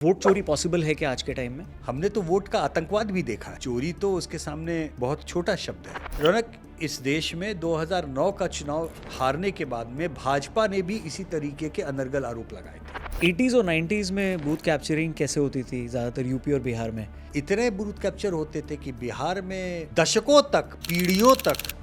Vote चोरी possible है क्या आज के टाइम में? हमने तो वोट का आतंकवाद भी देखा। चोरी तो उसके सामने बहुत छोटा शब्द है। रौनक, इस देश में 2009 का चुनाव हारने के बाद में भाजपा ने भी इसी तरीके के अनर्गल आरोप लगाए थे। 80s और 90s में बूथ कैप्चरिंग कैसे होती थी ज़्यादातर यूपी और बिहार में? इतने बूथ कैप्चर होते थे कि बिहार में दशकों तक, पीढ़ियों तक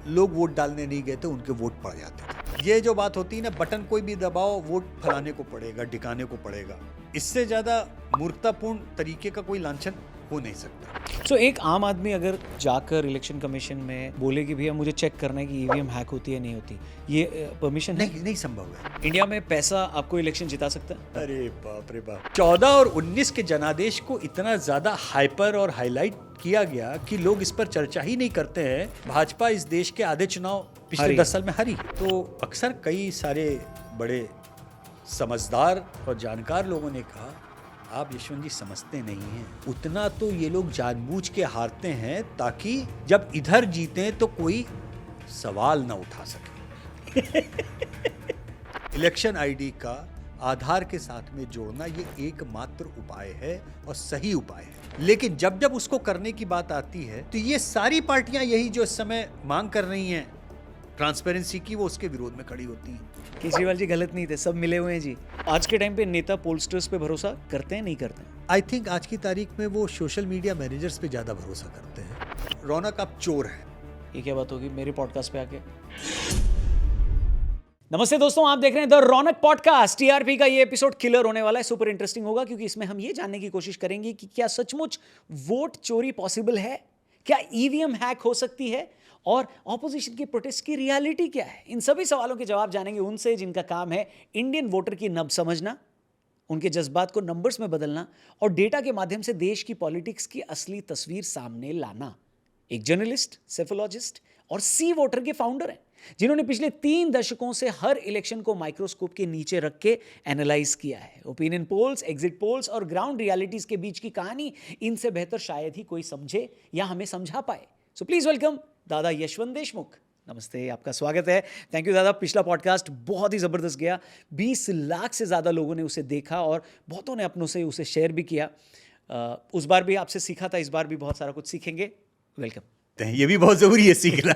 लोग वोट डालने नहीं गए थे, उनके वोट पड़ जाते थे। ये जो बात होती है ना, बटन कोई भी दबाओ वोट फलाने को पड़ेगा, ढिकाने को पड़ेगा, इससे ज्यादा मूर्खतापूर्ण तरीके का कोई लांछन हो नहीं सकता। सो एक आम आदमी अगर जाकर इलेक्शन कमीशन में बोले कि भैया मुझे चेक करना है कि ईवीएम हैक होती है नहीं होती, ये परमिशन है? नहीं संभव है। इंडिया में पैसा आपको इलेक्शन जिता सकता है? अरे बाप रे बाप। 14 और 19 के जनादेश को इतना ज्यादा हाइपर और हाईलाइट किया गया कि लोग इस पर चर्चा ही नहीं करते हैं। भाजपा इस देश के आधे चुनाव पिछले 10 साल में हारी। तो अक्सर कई सारे बड़े समझदार और जानकार लोगों ने कहा, आप यशवंत जी समझते नहीं हैं, उतना तो ये लोग जानबूझ के हारते हैं ताकि जब इधर जीते तो कोई सवाल ना उठा सके। इलेक्शन आईडी का आधार के साथ में जोड़ना ये एकमात्र उपाय है और सही उपाय है। लेकिन जब जब उसको करने की बात आती है तो ये सारी पार्टियां यही जो इस समय मांग कर रही हैं ट्रांसपेरेंसी की, वो उसके विरोध में खड़ी होती हैं। केजरीवाल जी गलत नहीं थे, सब मिले हुए हैं जी। आज के टाइम पे नेता पोलस्टर्स पे भरोसा करते हैं नहीं करते हैं? आई थिंक आज की तारीख में वो सोशल मीडिया मैनेजर्स पे ज्यादा भरोसा करते हैं। रौनक, आप चोर हैं। ये क्या बात होगी मेरे पॉडकास्ट पे आके? नमस्ते दोस्तों, आप देख रहे हैं द रौनक पॉडकास्ट। टीआरपी का ये एपिसोड किलर होने वाला है, सुपर इंटरेस्टिंग होगा क्योंकि इसमें हम ये जानने की कोशिश करेंगे कि क्या सचमुच वोट चोरी पॉसिबल है, क्या ईवीएम हैक हो सकती है और ऑपोजिशन की प्रोटेस्ट की रियलिटी क्या है। इन सभी सवालों के जवाब जानेंगे उनसे जिनका काम है इंडियन वोटर की नब्ज समझना, उनके जज्बात को नंबर्स में बदलना और डेटा के माध्यम से देश की पॉलिटिक्स की असली तस्वीर सामने लाना। एक जर्नलिस्ट, सेफोलॉजिस्ट और सी वोटर के फाउंडर हैं जिन्होंने पिछले 3 दशकों से हर इलेक्शन को माइक्रोस्कोप के नीचे रख के एनालाइज किया है। ओपिनियन पोल्स, एग्जिट पोल्स और ग्राउंड रियलिटीज के बीच की कहानी इनसे बेहतर शायद ही कोई समझे या हमें समझा पाए। सो प्लीज वेलकम दादा यशवंत देशमुख। नमस्ते, आपका स्वागत है। थैंक यू दादा। पिछला पॉडकास्ट बहुत ही ज़बरदस्त गया, 20 लाख से ज़्यादा लोगों ने उसे देखा और बहुतों ने अपनों से उसे शेयर भी किया। उस बार भी आपसे सीखा था, इस बार भी बहुत सारा कुछ सीखेंगे। वेलकम। ये भी बहुत जरूरी है सीखना।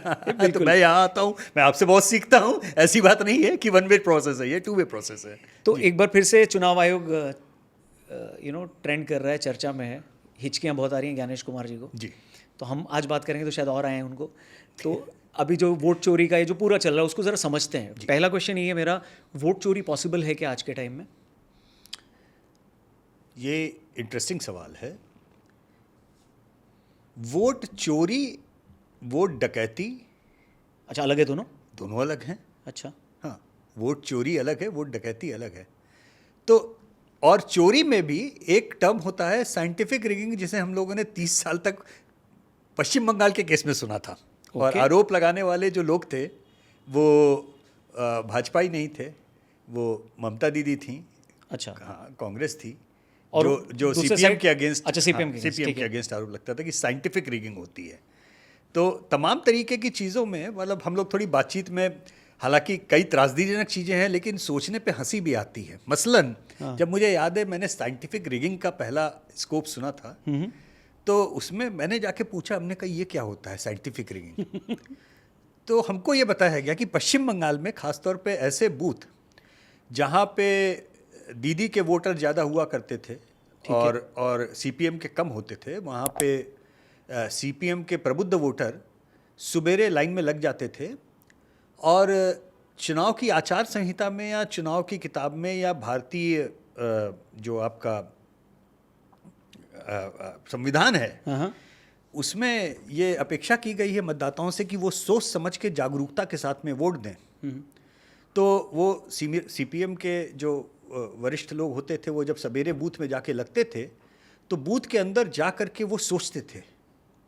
तो मैं यहाँ आता हूँ, मैं आपसे बहुत सीखता हूँ। ऐसी बात नहीं है कि 1 वे प्रोसेस है, ये 2 वे प्रोसेस है। तो एक बार फिर से चुनाव आयोग ट्रेंड कर रहा है, चर्चा में है, हिचकियाँ बहुत आ रही हैं ज्ञानेश कुमार जी को जी। तो हम आज बात करेंगे तो शायद और आए हैं उनको। तो अभी जो वोट चोरी का ये जो पूरा चल रहा है उसको ज़रा समझते हैं। पहला क्वेश्चन ये है मेरा, वोट चोरी पॉसिबल है क्या आज के टाइम में? ये इंटरेस्टिंग सवाल है। वोट चोरी, वोट डकैती, अच्छा अलग है दोनों? दोनों अलग हैं। अच्छा हाँ, वोट चोरी अलग है, वोट डकैती अलग है। तो और चोरी में भी एक टर्म होता है साइंटिफिक रिगिंग, जिसे हम लोगों ने 30 साल तक पश्चिम बंगाल के केस में सुना था। और आरोप लगाने वाले जो लोग थे वो भाजपा ही नहीं थे, वो ममता दीदी थी। अच्छा हाँ, कांग्रेस थी। और जो सीपीएम के अगेंस्ट, अच्छा सीपीएम के अगेंस्ट आरोप लगता था कि साइंटिफिक रिगिंग होती है। तो तमाम तरीके की चीज़ों में मतलब हम लोग थोड़ी बातचीत में, हालांकि कई त्रासदीजनक चीज़ें हैं लेकिन सोचने पे हंसी भी आती है। मसलन जब मुझे याद है मैंने साइंटिफिक रिगिंग का पहला स्कोप सुना था, तो उसमें मैंने जाके पूछा, हमने कहा ये क्या होता है साइंटिफिक रिगिंग। तो हमको ये बताया गया कि पश्चिम बंगाल में खासतौर पे ऐसे बूथ जहाँ पे दीदी के वोटर ज़्यादा हुआ करते थे और सीपीएम के कम होते थे, वहाँ पे सीपीएम के प्रबुद्ध वोटर सुबेरे लाइन में लग जाते थे और चुनाव की आचार संहिता में या चुनाव की किताब में या भारतीय जो आपका संविधान है उसमें ये अपेक्षा की गई है मतदाताओं से कि वो सोच समझ के जागरूकता के साथ में वोट दें। तो वो सीपीएम के जो वरिष्ठ लोग होते थे, वो जब सवेरे बूथ में जाके लगते थे तो बूथ के अंदर जा कर के वो सोचते थे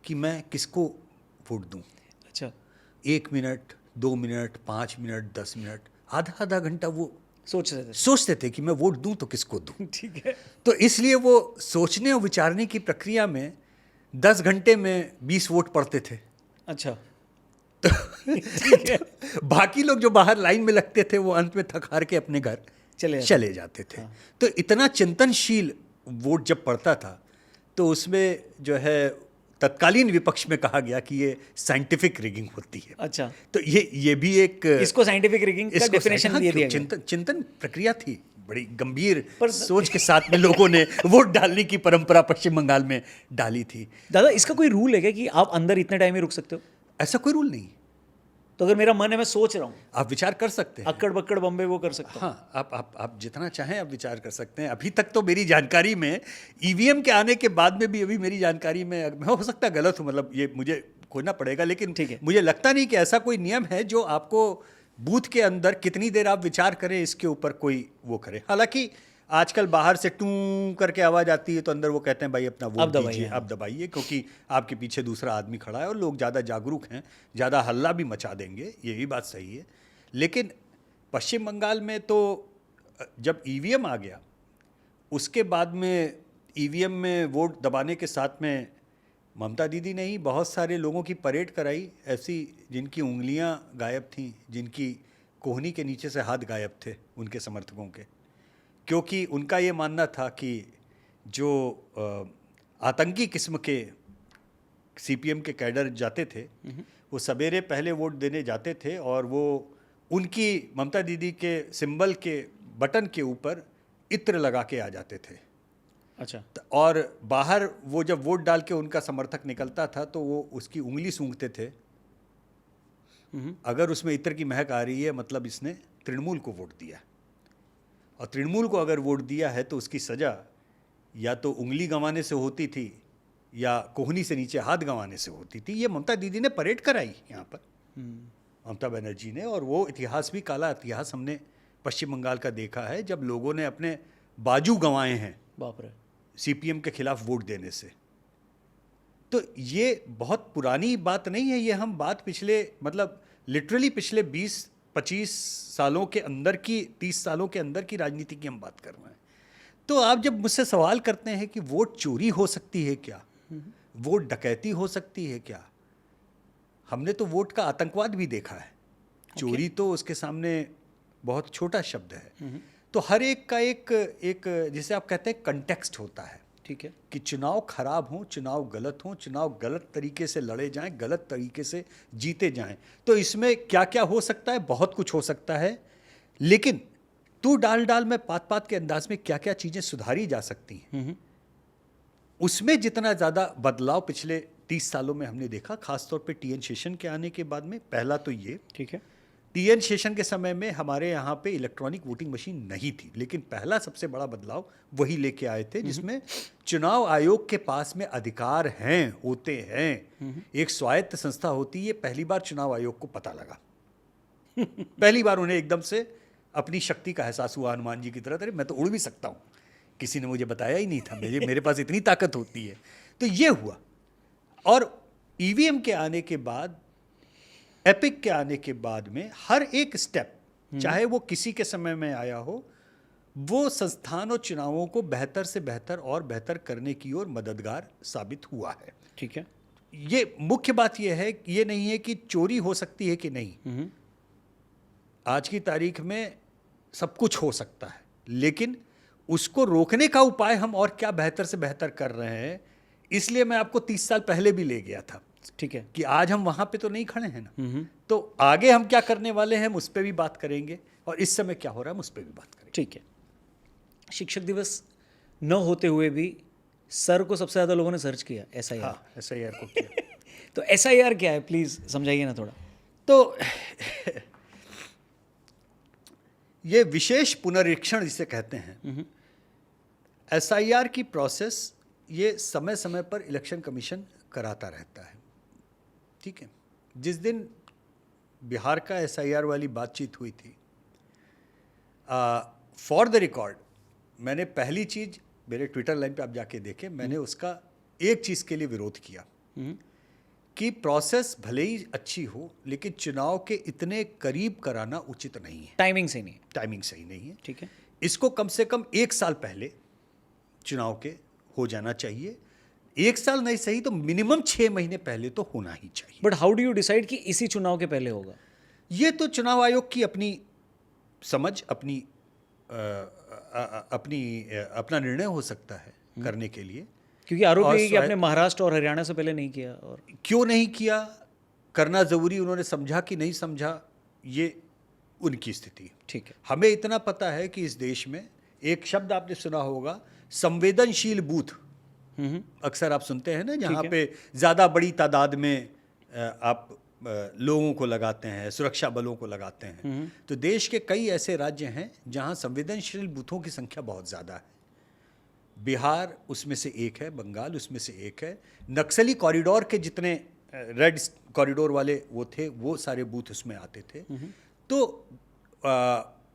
कि मैं किसको वोट दूं। अच्छा, 1 मिनट, 2 मिनट, 5 मिनट, 10 मिनट, आधा घंटा वो सोचते थे कि मैं वोट दूं तो किसको दूं। ठीक है। तो इसलिए वो सोचने और विचारने की प्रक्रिया में 10 घंटे में 20 वोट पड़ते थे। अच्छा तो बाकी लोग जो बाहर लाइन में लगते थे वो अंत में थक हार के अपने घर चले जाते थे। तो इतना चिंतनशील वोट जब पड़ता था तो उसमें जो है तत्कालीन विपक्ष में कहा गया कि ये साइंटिफिक रिगिंग होती है। अच्छा, तो ये भी एक इसको साइंटिफिक रिगिंग का डेफिनेशन दिया गया। चिंतन प्रक्रिया थी, बड़ी गंभीर सोच के साथ में लोगों ने वोट डालने की परंपरा पश्चिम बंगाल में डाली थी। दादा, इसका कोई रूल है क्या कि आप अंदर इतने टाइम ही रुक सकते हो? ऐसा कोई रूल नहीं। तो अगर मेरा मन है, मैं सोच रहा हूँ, आप विचार कर सकते हैं, अक्कड़ बक्कड़ बम्बे वो कर सकता हूँ। हाँ, आप जितना चाहें आप विचार कर सकते हैं। अभी तक तो मेरी जानकारी में ईवीएम के आने के बाद में भी अभी मेरी जानकारी में, मैं हो सकता है गलत हूँ, मतलब ये मुझे खोजना पड़ेगा, लेकिन मुझे लगता नहीं कि ऐसा कोई नियम है जो आपको बूथ के अंदर कितनी देर आप विचार करें इसके ऊपर कोई वो करे। हालांकि आजकल बाहर से टू करके आवाज़ आती है तो अंदर वो कहते हैं भाई अपना वोट दीजिए, अब दबाइए, क्योंकि आपके पीछे दूसरा आदमी खड़ा है और लोग ज़्यादा जागरूक हैं, ज़्यादा हल्ला भी मचा देंगे, ये भी बात सही है। लेकिन पश्चिम बंगाल में तो जब ईवीएम आ गया उसके बाद में ईवीएम में वोट दबाने के साथ में ममता दीदी ने ही बहुत सारे लोगों की परेड कराई, ऐसी जिनकी उंगलियां गायब थीं, जिनकी कोहनी के नीचे से हाथ गायब थे उनके समर्थकों के, क्योंकि उनका ये मानना था कि जो आतंकी किस्म के सीपीएम के कैडर जाते थे वो सवेरे पहले वोट देने जाते थे और वो उनकी ममता दीदी के सिंबल के बटन के ऊपर इत्र लगा के आ जाते थे। अच्छा। और बाहर वो जब वोट डाल के उनका समर्थक निकलता था तो वो उसकी उंगली सूंघते थे, अगर उसमें इत्र की महक आ रही है मतलब इसने तृणमूल को वोट दिया, और तृणमूल को अगर वोट दिया है तो उसकी सज़ा या तो उंगली गंवाने से होती थी या कोहनी से नीचे हाथ गंवाने से होती थी। ये ममता दीदी ने परेड कराई यहाँ पर, ममता बनर्जी ने, और वो इतिहास भी, काला इतिहास हमने पश्चिम बंगाल का देखा है जब लोगों ने अपने बाजू गंवाए हैं, बाप रे, सीपीएम के खिलाफ वोट देने से। तो ये बहुत पुरानी बात नहीं है, ये हम बात पिछले मतलब लिटरली पिछले 20-25 सालों के अंदर की, 30 सालों के अंदर की राजनीति की हम बात कर रहे हैं। तो आप जब मुझसे सवाल करते हैं कि वोट चोरी हो सकती है क्या, वोट डकैती हो सकती है क्या, हमने तो वोट का आतंकवाद भी देखा है। चोरी तो उसके सामने बहुत छोटा शब्द है। तो हर एक का एक जिसे आप कहते हैं कंटेक्स्ट होता है, ठीक है, कि चुनाव खराब हों, चुनाव गलत हों, चुनाव गलत तरीके से लड़े जाएं, गलत तरीके से जीते जाएं, तो इसमें क्या क्या हो सकता है, बहुत कुछ हो सकता है। लेकिन तू डाल में पात पात के अंदाज में क्या क्या चीज़ें सुधारी जा सकती हैं, उसमें जितना ज़्यादा बदलाव पिछले 30 सालों में हमने देखा, खासतौर पे टीएन शेषन के आने के बाद में। पहला तो ये, ठीक है, टीएन शेषन के समय में हमारे यहाँ पे इलेक्ट्रॉनिक वोटिंग मशीन नहीं थी, लेकिन पहला सबसे बड़ा बदलाव वही लेके आए थे, जिसमें चुनाव आयोग के पास में अधिकार हैं, होते हैं, एक स्वायत्त संस्था होती है। पहली बार चुनाव आयोग को पता लगा पहली बार उन्हें एकदम से अपनी शक्ति का एहसास हुआ, हनुमान जी की तरह, अरे मैं तो उड़ भी सकता हूँ, किसी ने मुझे बताया ही नहीं था, मेरे पास इतनी ताकत होती है। तो ये हुआ। और ईवीएम के आने के बाद, एपिक के आने के बाद में हर एक स्टेप, चाहे वो किसी के समय में आया हो, वो संस्थान और चुनावों को बेहतर से बेहतर और बेहतर करने की ओर मददगार साबित हुआ है। ठीक है, ये मुख्य बात ये है, ये नहीं है कि चोरी हो सकती है कि नहीं, आज की तारीख में सब कुछ हो सकता है, लेकिन उसको रोकने का उपाय हम और क्या बेहतर से बेहतर कर रहे हैं। इसलिए मैं आपको 30 साल पहले भी ले गया था, ठीक है, कि आज हम वहां पे तो नहीं खड़े हैं ना, तो आगे हम क्या करने वाले हैं हम उस पर भी बात करेंगे, और इस समय क्या हो रहा है हम उस पर भी बात करेंगे। ठीक है, शिक्षक दिवस न होते हुए भी सर को सबसे ज़्यादा लोगों ने सर्च किया, SIR। हाँ, SIR को किया। तो SIR क्या है, प्लीज़ समझाइए ना थोड़ा। तो ये विशेष पुनरीक्षण जिसे कहते हैं, SIR की प्रोसेस ये समय समय पर इलेक्शन कमीशन कराता रहता है, ठीक है। जिस दिन बिहार का SIR वाली बातचीत हुई थी, फॉर द रिकॉर्ड मैंने पहली चीज़, मेरे ट्विटर लाइन पे आप जाके देखें, मैंने उसका एक चीज़ के लिए विरोध किया कि प्रोसेस भले ही अच्छी हो, लेकिन चुनाव के इतने करीब कराना उचित नहीं है। टाइमिंग सही नहीं, टाइमिंग सही नहीं है, ठीक है। इसको कम से कम 1 साल पहले चुनाव के हो जाना चाहिए। 1 साल नहीं सही तो मिनिमम 6 महीने पहले तो होना ही चाहिए। But how do you decide कि इसी चुनाव के पहले होगा? ये तो चुनाव आयोग की अपनी समझ, अपनी अपना निर्णय हो सकता है करने के लिए। क्योंकि आरोप और ये है कि आपने महाराष्ट्र और हरियाणा से पहले नहीं किया, और क्यों नहीं किया, करना ज़रूरी उन्होंने समझा कि नहीं समझा, ये उनकी स्थिति है। ठीक है। हमें इतना पता है कि इस देश में एक शब्द आपने सुना होगा, संवेदनशील बूथ। अक्सर आप सुनते हैं ना, जहाँ पे ज़्यादा बड़ी तादाद में आप लोगों को लगाते हैं, सुरक्षा बलों को लगाते हैं। तो देश के कई ऐसे राज्य हैं जहाँ संवेदनशील बूथों की संख्या बहुत ज़्यादा है। बिहार उसमें से एक है, बंगाल उसमें से एक है। नक्सली कॉरिडोर के जितने रेड कॉरिडोर वाले वो थे, वो सारे बूथ उसमें आते थे। तो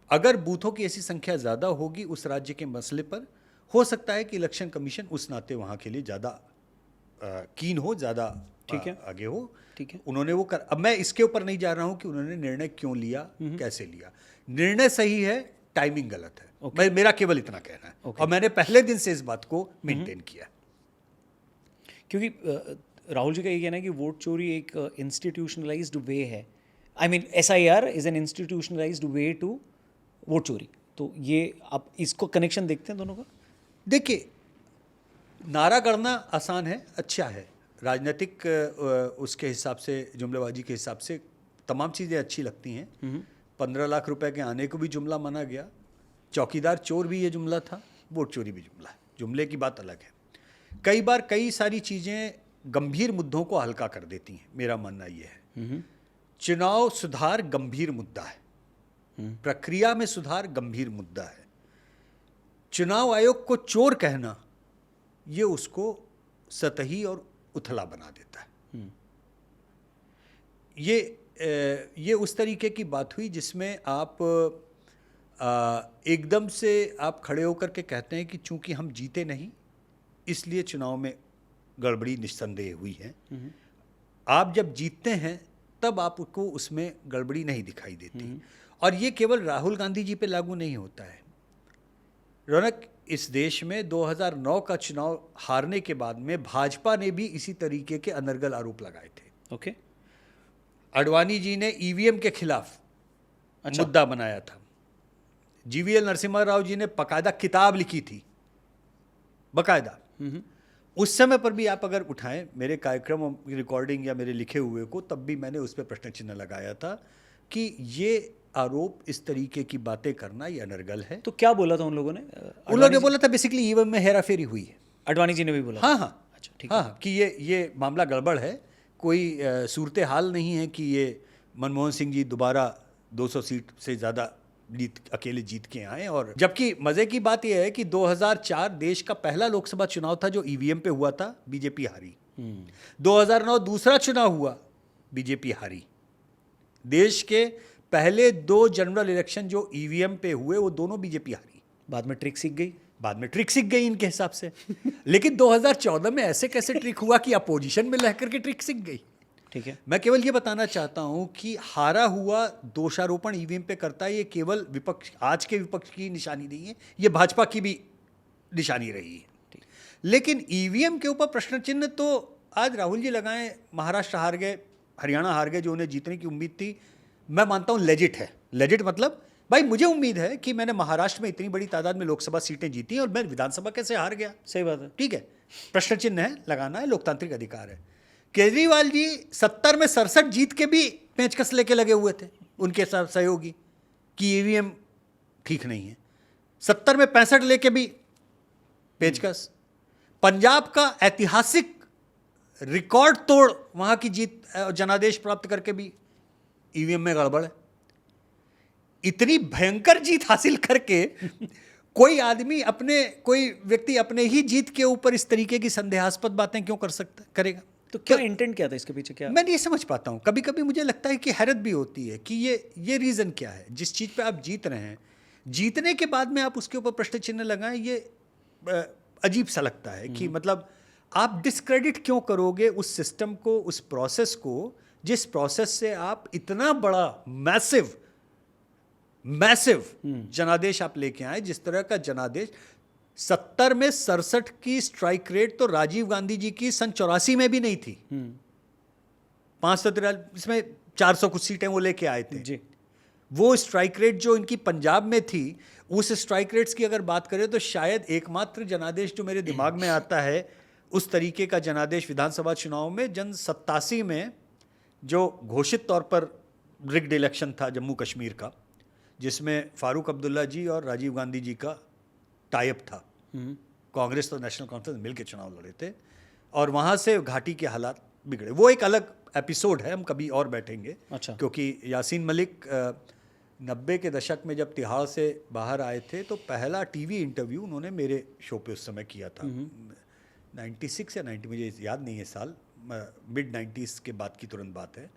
अगर बूथों की ऐसी संख्या ज़्यादा होगी उस राज्य के मसले पर, हो सकता है कि इलेक्शन कमीशन उस नाते वहाँ के लिए ज़्यादा कीन हो, ज़्यादा आगे हो। ठीक है। उन्होंने वो अब मैं इसके ऊपर नहीं जा रहा हूँ कि उन्होंने निर्णय क्यों लिया, कैसे लिया। निर्णय सही है, टाइमिंग गलत है। मेरा केवल इतना कहना है। और मैंने पहले दिन से इस बात को मेंटेन किया। क्योंकि राहुल जी का ये कहना है कि वोट चोरी एक इंस्टीट्यूशनलाइज्ड वे है। I mean SIR is an institutionalized way to vote चोरी। तो ये आप इसको कनेक्शन देखते हैं दोनों का? देखिए, नारा गढ़ना आसान है, अच्छा है, राजनीतिक उसके हिसाब से, जुमलेबाजी के हिसाब से तमाम चीज़ें अच्छी लगती हैं। 15 लाख रुपए के आने को भी जुमला माना गया, चौकीदार चोर भी ये जुमला था, वोट चोरी भी जुमला है। जुमले की बात अलग है। कई बार कई सारी चीज़ें गंभीर मुद्दों को हल्का कर देती हैं, मेरा मानना ये है। चुनाव सुधार गंभीर मुद्दा है, प्रक्रिया में सुधार गंभीर मुद्दा है। चुनाव आयोग को चोर कहना, ये उसको सतही और उथला बना देता है। ये उस तरीके की बात हुई जिसमें आप एकदम से आप खड़े होकर के कहते हैं कि चूंकि हम जीते नहीं इसलिए चुनाव में गड़बड़ी निस्संदेह हुई है। आप जब जीतते हैं तब आपको उसमें गड़बड़ी नहीं दिखाई देती। और ये केवल राहुल गांधी जी पे लागू नहीं होता है। रौनक, इस देश में 2009 का चुनाव हारने के बाद में भाजपा ने भी इसी तरीके के अनर्गल आरोप लगाए थे। ओके। अडवाणी जी ने EVM के खिलाफ मुद्दा बनाया था। GVL नरसिम्हा राव जी ने बाकायदा किताब लिखी थी, बाकायदा। उस समय पर भी आप अगर उठाएं मेरे कार्यक्रम की रिकॉर्डिंग या मेरे लिखे हुए को, तब भी मैंने उस पर प्रश्न चिन्ह लगाया था कि ये आरोप, इस तरीके की बातें करना, ये अनर्गल है। तो क्या बोला था उन लोगों ने? उन लोगों ने बोला था बेसिकली EVM में हेराफेरी हुई है। अडवाणी जी ने भी बोला? हाँ हाँ, अच्छा, ठीक है। हाँ, कि ये मामला गड़बड़ है, कोई सूरत हाल नहीं है कि ये मनमोहन सिंह जी दोबारा 200 सीट से ज़्यादा अकेले जीत के आए। और जबकि मज़े की बात यह है कि 2004 देश का पहला लोकसभा चुनाव था जो EVM पे हुआ था, बीजेपी हारी। 2009 दूसरा चुनाव हुआ, बीजेपी हारी। देश के पहले 2 जनरल इलेक्शन जो EVM पे हुए वो दोनों बीजेपी हारी। बाद में ट्रिक सीख गई, इनके हिसाब से। लेकिन 2014 में ऐसे कैसे ट्रिक हुआ कि अपोजिशन में रह करके ट्रिक सीख गई। ठीक है। मैं केवल ये बताना चाहता हूं कि हारा हुआ दोषारोपण EVM पे करता है, ये केवल विपक्ष, आज के विपक्ष की निशानी नहीं है, ये भाजपा की भी निशानी रही है। लेकिन EVM के ऊपर प्रश्न चिन्ह तो आज राहुल जी लगाएं, महाराष्ट्र हार गए, हरियाणा हार गए, जो उन्हें जीतने की उम्मीद थी, मैं मानता हूं लेजिट है। लेजिट मतलब भाई मुझे उम्मीद है कि मैंने महाराष्ट्र में इतनी बड़ी तादाद में लोकसभा सीटें जीती और मैं विधानसभा कैसे हार गया। सही बात है। ठीक है, प्रश्न चिन्ह है, लगाना है, लोकतांत्रिक अधिकार है। केजरीवाल जी 70 में 67 जीत के भी पेचकस लेके लगे हुए थे उनके सहयोगी कि EVM ठीक नहीं है। 70 में 65 लेके भी पेचकस। पंजाब का ऐतिहासिक रिकॉर्ड तोड़ वहां की जीत, जनादेश प्राप्त करके भी EVM में गड़बड़ है। इतनी भयंकर जीत हासिल करके कोई आदमी कोई व्यक्ति अपने ही जीत के ऊपर इस तरीके की संदेहास्पद बातें क्यों करेगा? तो क्या इंटेंट क्या था इसके पीछे? क्या मैं नहीं समझ पाता हूं। कभी कभी मुझे लगता है कि हैरत भी होती है कि ये रीज़न क्या है। जिस चीज़ पे आप जीत रहे हैं, जीतने के बाद में आप उसके ऊपर प्रश्न चिन्ह लगाएं, ये अजीब सा लगता है कि मतलब आप डिस्क्रेडिट क्यों करोगे उस सिस्टम को, उस प्रोसेस को, जिस प्रोसेस से आप इतना बड़ा मैसिव जनादेश आप लेके आए। जिस तरह का जनादेश 70 में 67 की स्ट्राइक रेट तो राजीव गांधी जी की सन 84 में भी नहीं थी। 500 इसमें 400 कुछ सीटें वो लेके आए थे जी। वो स्ट्राइक रेट जो इनकी पंजाब में थी, उस स्ट्राइक रेट्स की अगर बात करें तो शायद एकमात्र जनादेश जो मेरे दिमाग में आता है उस तरीके का जनादेश विधानसभा चुनाव में जन 87 में जो घोषित तौर पर रिग्ड इलेक्शन था जम्मू कश्मीर का, जिसमें फारूक अब्दुल्ला जी और राजीव गांधी जी का टाइप था। कांग्रेस और नेशनल कॉन्फ्रेंस मिलकर चुनाव लड़े थे और वहाँ से घाटी के हालात बिगड़े। वो एक अलग एपिसोड है, हम कभी और बैठेंगे। अच्छा। क्योंकि यासीन मलिक 90 के दशक में जब तिहाड़ से बाहर आए थे तो पहला टीवी इंटरव्यू उन्होंने मेरे शो पे उस समय किया था। 96 या 90, मुझे याद नहीं है साल, मिड 90s के बाद की तुरंत बात है।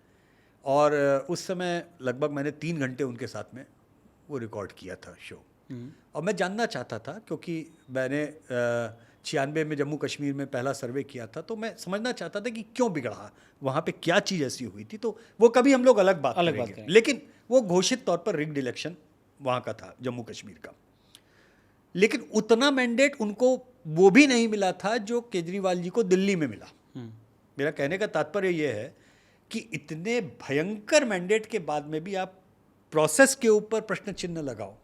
और उस समय लगभग मैंने 3 घंटे उनके साथ में वो रिकॉर्ड किया था शो। और मैं जानना चाहता था क्योंकि मैंने 96 में जम्मू कश्मीर में पहला सर्वे किया था, तो मैं समझना चाहता था कि क्यों बिगड़ा, वहाँ पे क्या चीज़ ऐसी हुई थी। तो वो कभी हम लोग अलग बात करेंगे। लेकिन वो घोषित तौर पर रिग्ड इलेक्शन वहाँ का था, जम्मू कश्मीर का। लेकिन उतना मैंडेट उनको वो भी नहीं मिला था जो केजरीवाल जी को दिल्ली में मिला। मेरा कहने का तात्पर्य ये है कि इतने भयंकर मैंडेट के बाद में भी आप प्रोसेस के ऊपर प्रश्न चिन्ह लगाओ,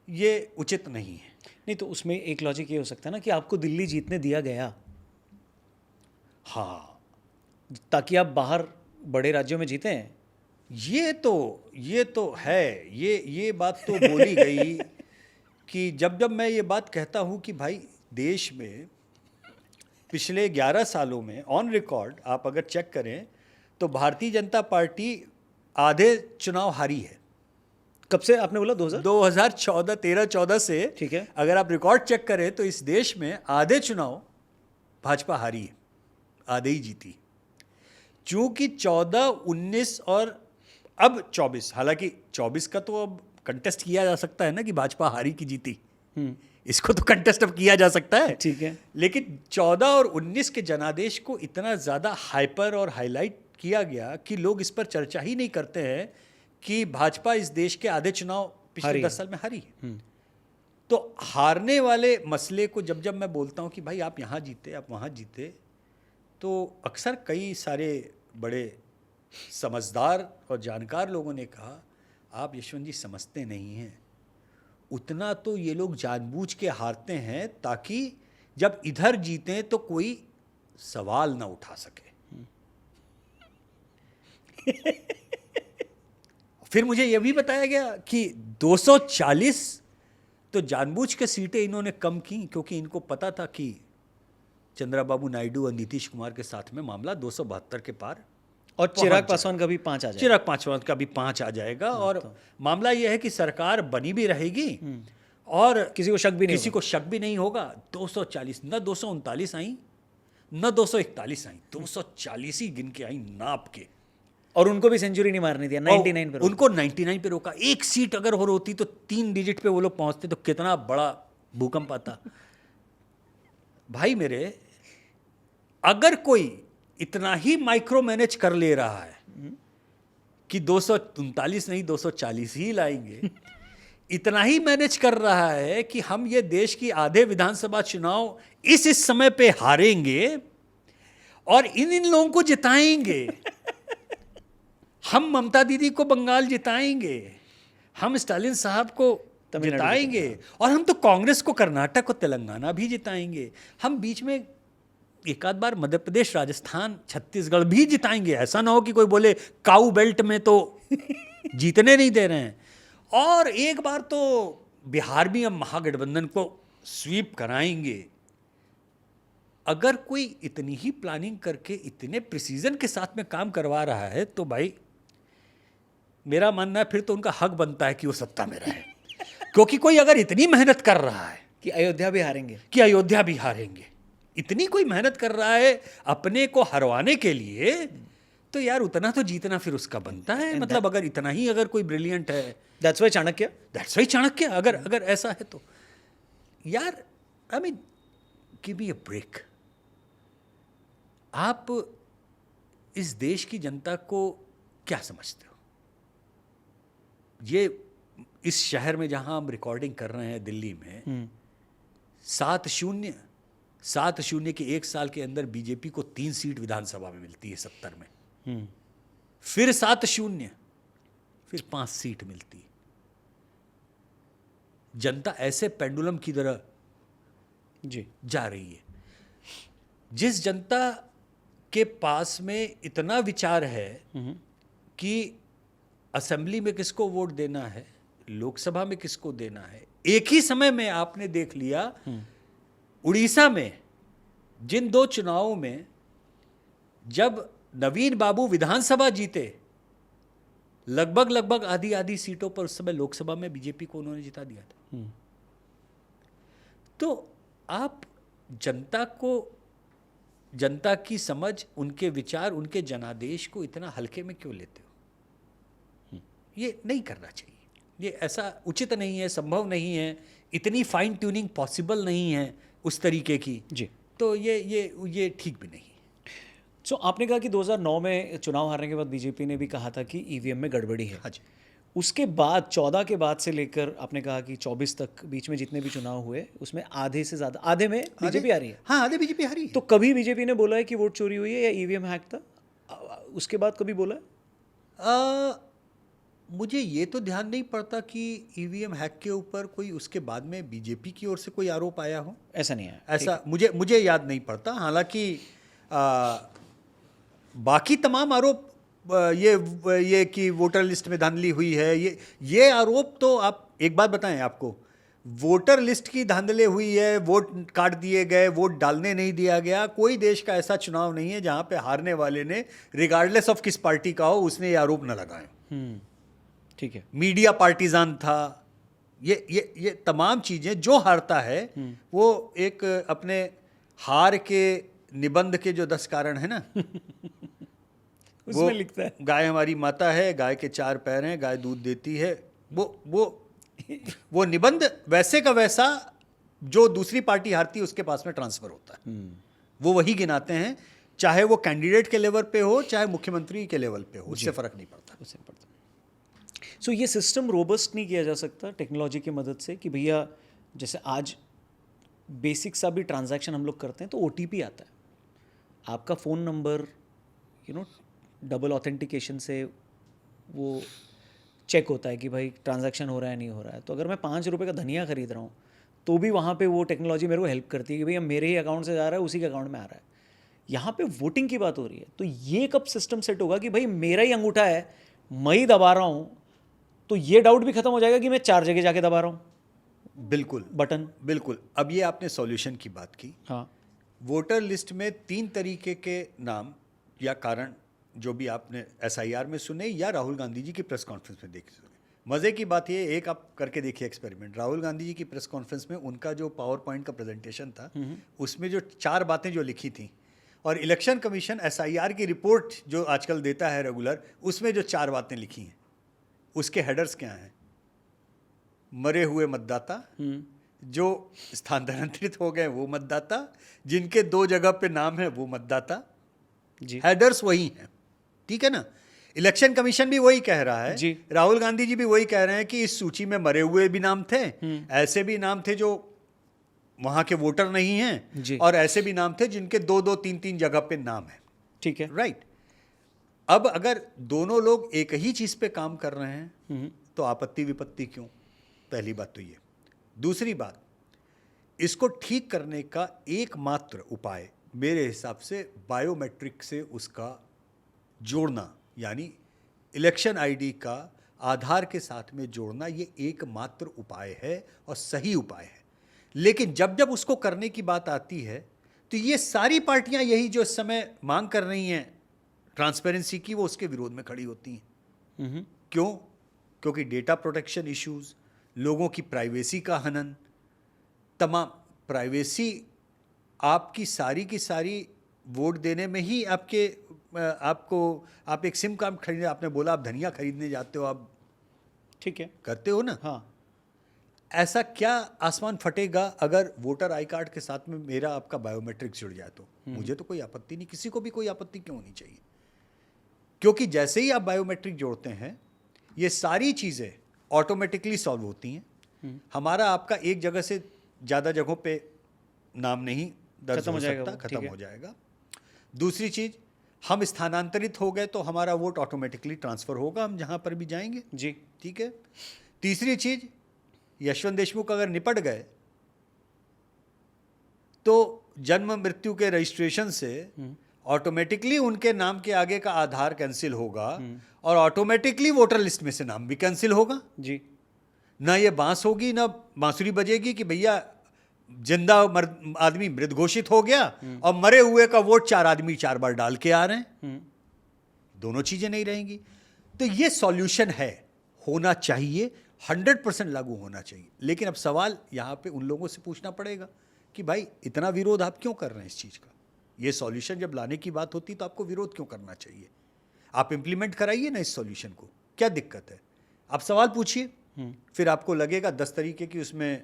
ये उचित नहीं है। नहीं तो उसमें एक लॉजिक ये हो सकता है ना कि आपको दिल्ली जीतने दिया गया, हाँ, ताकि आप बाहर बड़े राज्यों में जीते हैं। ये तो है, ये बात तो बोली गई कि जब मैं ये बात कहता हूँ कि भाई देश में पिछले 11 सालों में ऑन रिकॉर्ड आप अगर चेक करें तो भारतीय जनता पार्टी आधे चुनाव हारी है। कब से आपने बोला? 2014, 13-14 से। ठीक है। अगर आप रिकॉर्ड चेक करें तो इस देश में आधे चुनाव भाजपा हारी है, आधे ही जीती। चूंकि 14, 19 और अब 24, हालांकि 24 का तो अब कंटेस्ट किया जा सकता है ना कि भाजपा हारी की जीती, इसको तो कंटेस्ट अब किया जा सकता है। ठीक है। लेकिन 14 और 19 के जनादेश को इतना ज़्यादा हाइपर और हाईलाइट किया गया कि लोग इस पर चर्चा ही नहीं करते हैं कि भाजपा इस देश के आधे चुनाव पिछले 10 साल में हारी है। तो हारने वाले मसले को जब मैं बोलता हूँ कि भाई आप यहाँ जीते, आप वहाँ जीते, तो अक्सर कई सारे बड़े समझदार और जानकार लोगों ने कहा आप यशवंत जी समझते नहीं हैं, उतना तो ये लोग जानबूझ के हारते हैं ताकि जब इधर जीतें तो कोई सवाल ना उठा सके। फिर मुझे यह भी बताया गया कि 240 तो जानबूझ के सीटें इन्होंने कम की क्योंकि इनको पता था कि चंद्रबाबू नायडू और नीतीश कुमार के साथ में मामला 272 के पार, और चिराग पासवान का भी 5 आ जाएगा। चिराग पासवान का भी 5 आ जाएगा। और मामला यह है कि सरकार बनी भी रहेगी और किसी को शक भी नहीं होगा। 240 न 239 आई न 241 आई, 240 ही गिन के आई नाप के। और उनको भी सेंचुरी नहीं मारनी थी, 99 पे उनको 99 पे रोका। एक सीट अगर हो होती तो 3 डिजिट पे वो लोग पहुंचते तो कितना बड़ा भूकंप आता। भाई मेरे, अगर कोई इतना ही माइक्रो मैनेज कर ले रहा है कि 239 नहीं 240 ही लाएंगे, इतना ही मैनेज कर रहा है कि हम ये देश की आधे विधानसभा चुनाव इस समय पे हारेंगे और इन लोगों को जिताएंगे, हम ममता दीदी को बंगाल जिताएंगे, हम स्टालिन साहब को जिताएंगे, और हम तो कांग्रेस को कर्नाटक और तेलंगाना भी जिताएंगे, हम बीच में एक आध बार मध्य प्रदेश, राजस्थान, छत्तीसगढ़ भी जिताएंगे। ऐसा ना हो कि कोई बोले काऊ बेल्ट में तो जीतने नहीं दे रहे हैं। और एक बार तो बिहार भी हम महागठबंधन को स्वीप कराएंगे। अगर कोई इतनी ही प्लानिंग करके इतने प्रिसीजन के साथ में काम करवा रहा है तो भाई मेरा मानना है फिर तो उनका हक बनता है कि वो सत्ता में रहे। क्योंकि कोई अगर इतनी मेहनत कर रहा है कि अयोध्या भी हारेंगे, इतनी कोई मेहनत कर रहा है अपने को हरवाने के लिए, तो यार उतना तो जीतना फिर उसका बनता है। मतलब अगर इतना ही अगर कोई ब्रिलियंट है, दैट्स वाई चाणक्य, अगर ऐसा है तो यार I mean give me a break. आप इस देश की जनता को क्या समझते हो? ये इस शहर में जहां हम रिकॉर्डिंग कर रहे हैं दिल्ली में 7-0 के 1 साल के अंदर बीजेपी को 3 सीट विधानसभा में मिलती है 70 में, फिर 7-0, फिर 5 सीट मिलती। जनता ऐसे पेंडुलम की तरह जी जा रही है। जिस जनता के पास में इतना विचार है कि असेंबली में किसको वोट देना है, लोकसभा में किसको देना है, एक ही समय में आपने देख लिया उड़ीसा में जिन 2 चुनावों में जब नवीन बाबू विधानसभा जीते, लगभग आधी आधी सीटों पर उस समय लोकसभा में बीजेपी को उन्होंने जिता दिया था। तो आप जनता की समझ, उनके विचार, उनके जनादेश को इतना हल्के में क्यों लेते हो? ये नहीं करना चाहिए। ये ऐसा उचित नहीं है, संभव नहीं है, इतनी फाइन ट्यूनिंग पॉसिबल नहीं है उस तरीके की। जी। तो ये ठीक भी नहीं है। सो आपने कहा कि 2009 में चुनाव हारने के बाद बीजेपी ने भी कहा था कि ईवीएम में गड़बड़ी है। हाँ जी। उसके बाद 14 के बाद से लेकर आपने कहा कि 24 तक बीच में जितने भी चुनाव हुए उसमें आधे से ज़्यादा, आधे में बीजेपी आ रही है। हाँ, आधे बीजेपी हारी है। तो कभी बीजेपी ने बोला है कि वोट चोरी हुई है या ईवीएम हैक था? उसके बाद कभी बोला है? मुझे ये तो ध्यान नहीं पड़ता कि ईवीएम हैक के ऊपर कोई उसके बाद में बीजेपी की ओर से कोई आरोप आया हो। ऐसा नहीं है। ऐसा मुझे याद नहीं पड़ता। हालांकि बाकी तमाम आरोप ये कि वोटर लिस्ट में धांधली हुई है, ये आरोप तो आप एक बात बताएं, आपको वोटर लिस्ट की धांधली हुई है, वोट काट दिए गए, वोट डालने नहीं दिया गया। कोई देश का ऐसा चुनाव नहीं है जहां पे हारने वाले ने रिगार्डलेस ऑफ किस पार्टी का हो उसने ये आरोप न लगाए। ठीक है। मीडिया पार्टीजान था, ये तमाम चीजें। जो हारता है वो एक अपने हार के निबंध के जो 10 कारण है ना उसमें लिखता है गाय हमारी माता है, गाय के 4 पैर हैं, गाय दूध देती है। वो निबंध वैसे का वैसा जो दूसरी पार्टी हारती है उसके पास में ट्रांसफर होता है। वो वही गिनाते हैं, चाहे वो कैंडिडेट के लेवल पे हो चाहे मुख्यमंत्री के लेवल पे हो, उससे फर्क नहीं पड़ता। सो ये सिस्टम रोबस्ट नहीं किया जा सकता टेक्नोलॉजी की मदद से कि भैया जैसे आज बेसिक सा भी ट्रांजैक्शन हम लोग करते हैं तो ओटीपी आता है, आपका फ़ोन नंबर डबल ऑथेंटिकेशन से वो चेक होता है कि भाई ट्रांजैक्शन हो रहा है नहीं हो रहा है। तो अगर मैं 5 रुपये का धनिया खरीद रहा हूँ तो भी वहाँ पे वो टेक्नोलॉजी मेरे को हेल्प करती है कि भैया मेरे ही अकाउंट से जा रहा है, उसी के अकाउंट में आ रहा है। यहाँ पे वोटिंग की बात हो रही है, तो ये कब सिस्टम सेट होगा कि भाई मेरा ही अंगूठा है, मैं ही दबा रहा हूँ, तो ये डाउट भी खत्म हो जाएगा कि मैं 4 जगह जाके दबा रहा हूँ बिल्कुल बटन। बिल्कुल। अब ये आपने सॉल्यूशन की बात की। हाँ, वोटर लिस्ट में 3 तरीके के नाम या कारण जो भी आपने एसआईआर में सुने या राहुल गांधी जी की प्रेस कॉन्फ्रेंस में देखे सुने। मज़े की बात ये, एक आप करके देखिए एक्सपेरिमेंट। राहुल गांधी जी की प्रेस कॉन्फ्रेंस में उनका जो पावर पॉइंट का प्रेजेंटेशन था उसमें जो 4 बातें जो लिखी थी, और इलेक्शन कमीशन एसआईआर की रिपोर्ट जो आजकल देता है रेगुलर, उसमें जो 4 बातें लिखी हैं उसके हेडर्स क्या हैं? मरे हुए मतदाता, जो स्थानांतरित हो गए वो मतदाता, जिनके 2 जगह पे नाम है वो मतदाता। जी हेडर्स वही हैं, ठीक है ना। इलेक्शन कमीशन भी वही कह रहा है जी। राहुल गांधी जी भी वही कह रहे हैं कि इस सूची में मरे हुए भी नाम थे, ऐसे भी नाम थे जो वहां के वोटर नहीं हैं जी। और ऐसे भी नाम थे जिनके 2-2, 3-3 जगह पे नाम है। ठीक है। राइट। अब अगर दोनों लोग एक ही चीज पे काम कर रहे हैं तो आपत्ति विपत्ति क्यों? पहली बात तो ये। दूसरी बात, इसको ठीक करने का एकमात्र उपाय मेरे हिसाब से बायोमेट्रिक से उसका जोड़ना, यानी इलेक्शन आईडी का आधार के साथ में जोड़ना, ये एकमात्र उपाय है और सही उपाय है। लेकिन जब जब उसको करने की बात आती है तो ये सारी पार्टियां यही जो इस समय मांग कर रही हैं ट्रांसपेरेंसी की, वो उसके विरोध में खड़ी होती हैं। क्यों? क्योंकि डेटा प्रोटेक्शन इश्यूज, लोगों की प्राइवेसी का हनन, तमाम प्राइवेसी आपकी सारी की सारी वोट देने में ही आप एक सिम कार्ड खरीदने, आपने बोला आप धनिया खरीदने जाते हो, आप ठीक है, करते हो ना। हाँ। ऐसा क्या आसमान फटेगा अगर वोटर आई कार्ड के साथ में मेरा आपका बायोमेट्रिक जुड़ जाए? तो मुझे तो कोई आपत्ति नहीं, किसी को भी कोई आपत्ति क्यों होनी चाहिए? क्योंकि जैसे ही आप बायोमेट्रिक जोड़ते हैं ये सारी चीज़ें ऑटोमेटिकली सॉल्व होती हैं। हमारा आपका एक जगह से ज़्यादा जगहों पे नाम नहीं दर्ज हो सकता, खत्म हो जाएगा। दूसरी चीज़, हम स्थानांतरित हो गए तो हमारा वोट ऑटोमेटिकली ट्रांसफर होगा, हम जहां पर भी जाएंगे। जी। ठीक है। तीसरी चीज, यशवंत देशमुख अगर निपट गए तो जन्म मृत्यु के रजिस्ट्रेशन से ऑटोमेटिकली उनके नाम के आगे का आधार कैंसिल होगा और ऑटोमेटिकली वोटर लिस्ट में से नाम भी कैंसिल होगा। जी। ना ये बांस होगी ना बांसुरी बजेगी कि भैया जिंदा आदमी मृत घोषित हो गया और मरे हुए का वोट 4 आदमी 4 बार डाल के आ रहे हैं। दोनों चीजें नहीं रहेंगी। तो ये सॉल्यूशन है, होना चाहिए, 100% लागू होना चाहिए। लेकिन अब सवाल यहां पे उन लोगों से पूछना पड़ेगा कि भाई इतना विरोध आप क्यों कर रहे हैं इस चीज का? ये सॉल्यूशन जब लाने की बात होती तो आपको विरोध क्यों करना चाहिए? आप इंप्लीमेंट कराइए ना इस सॉल्यूशन को, क्या दिक्कत है? आप सवाल पूछिए, फिर आपको लगेगा 10 तरीके की उसमें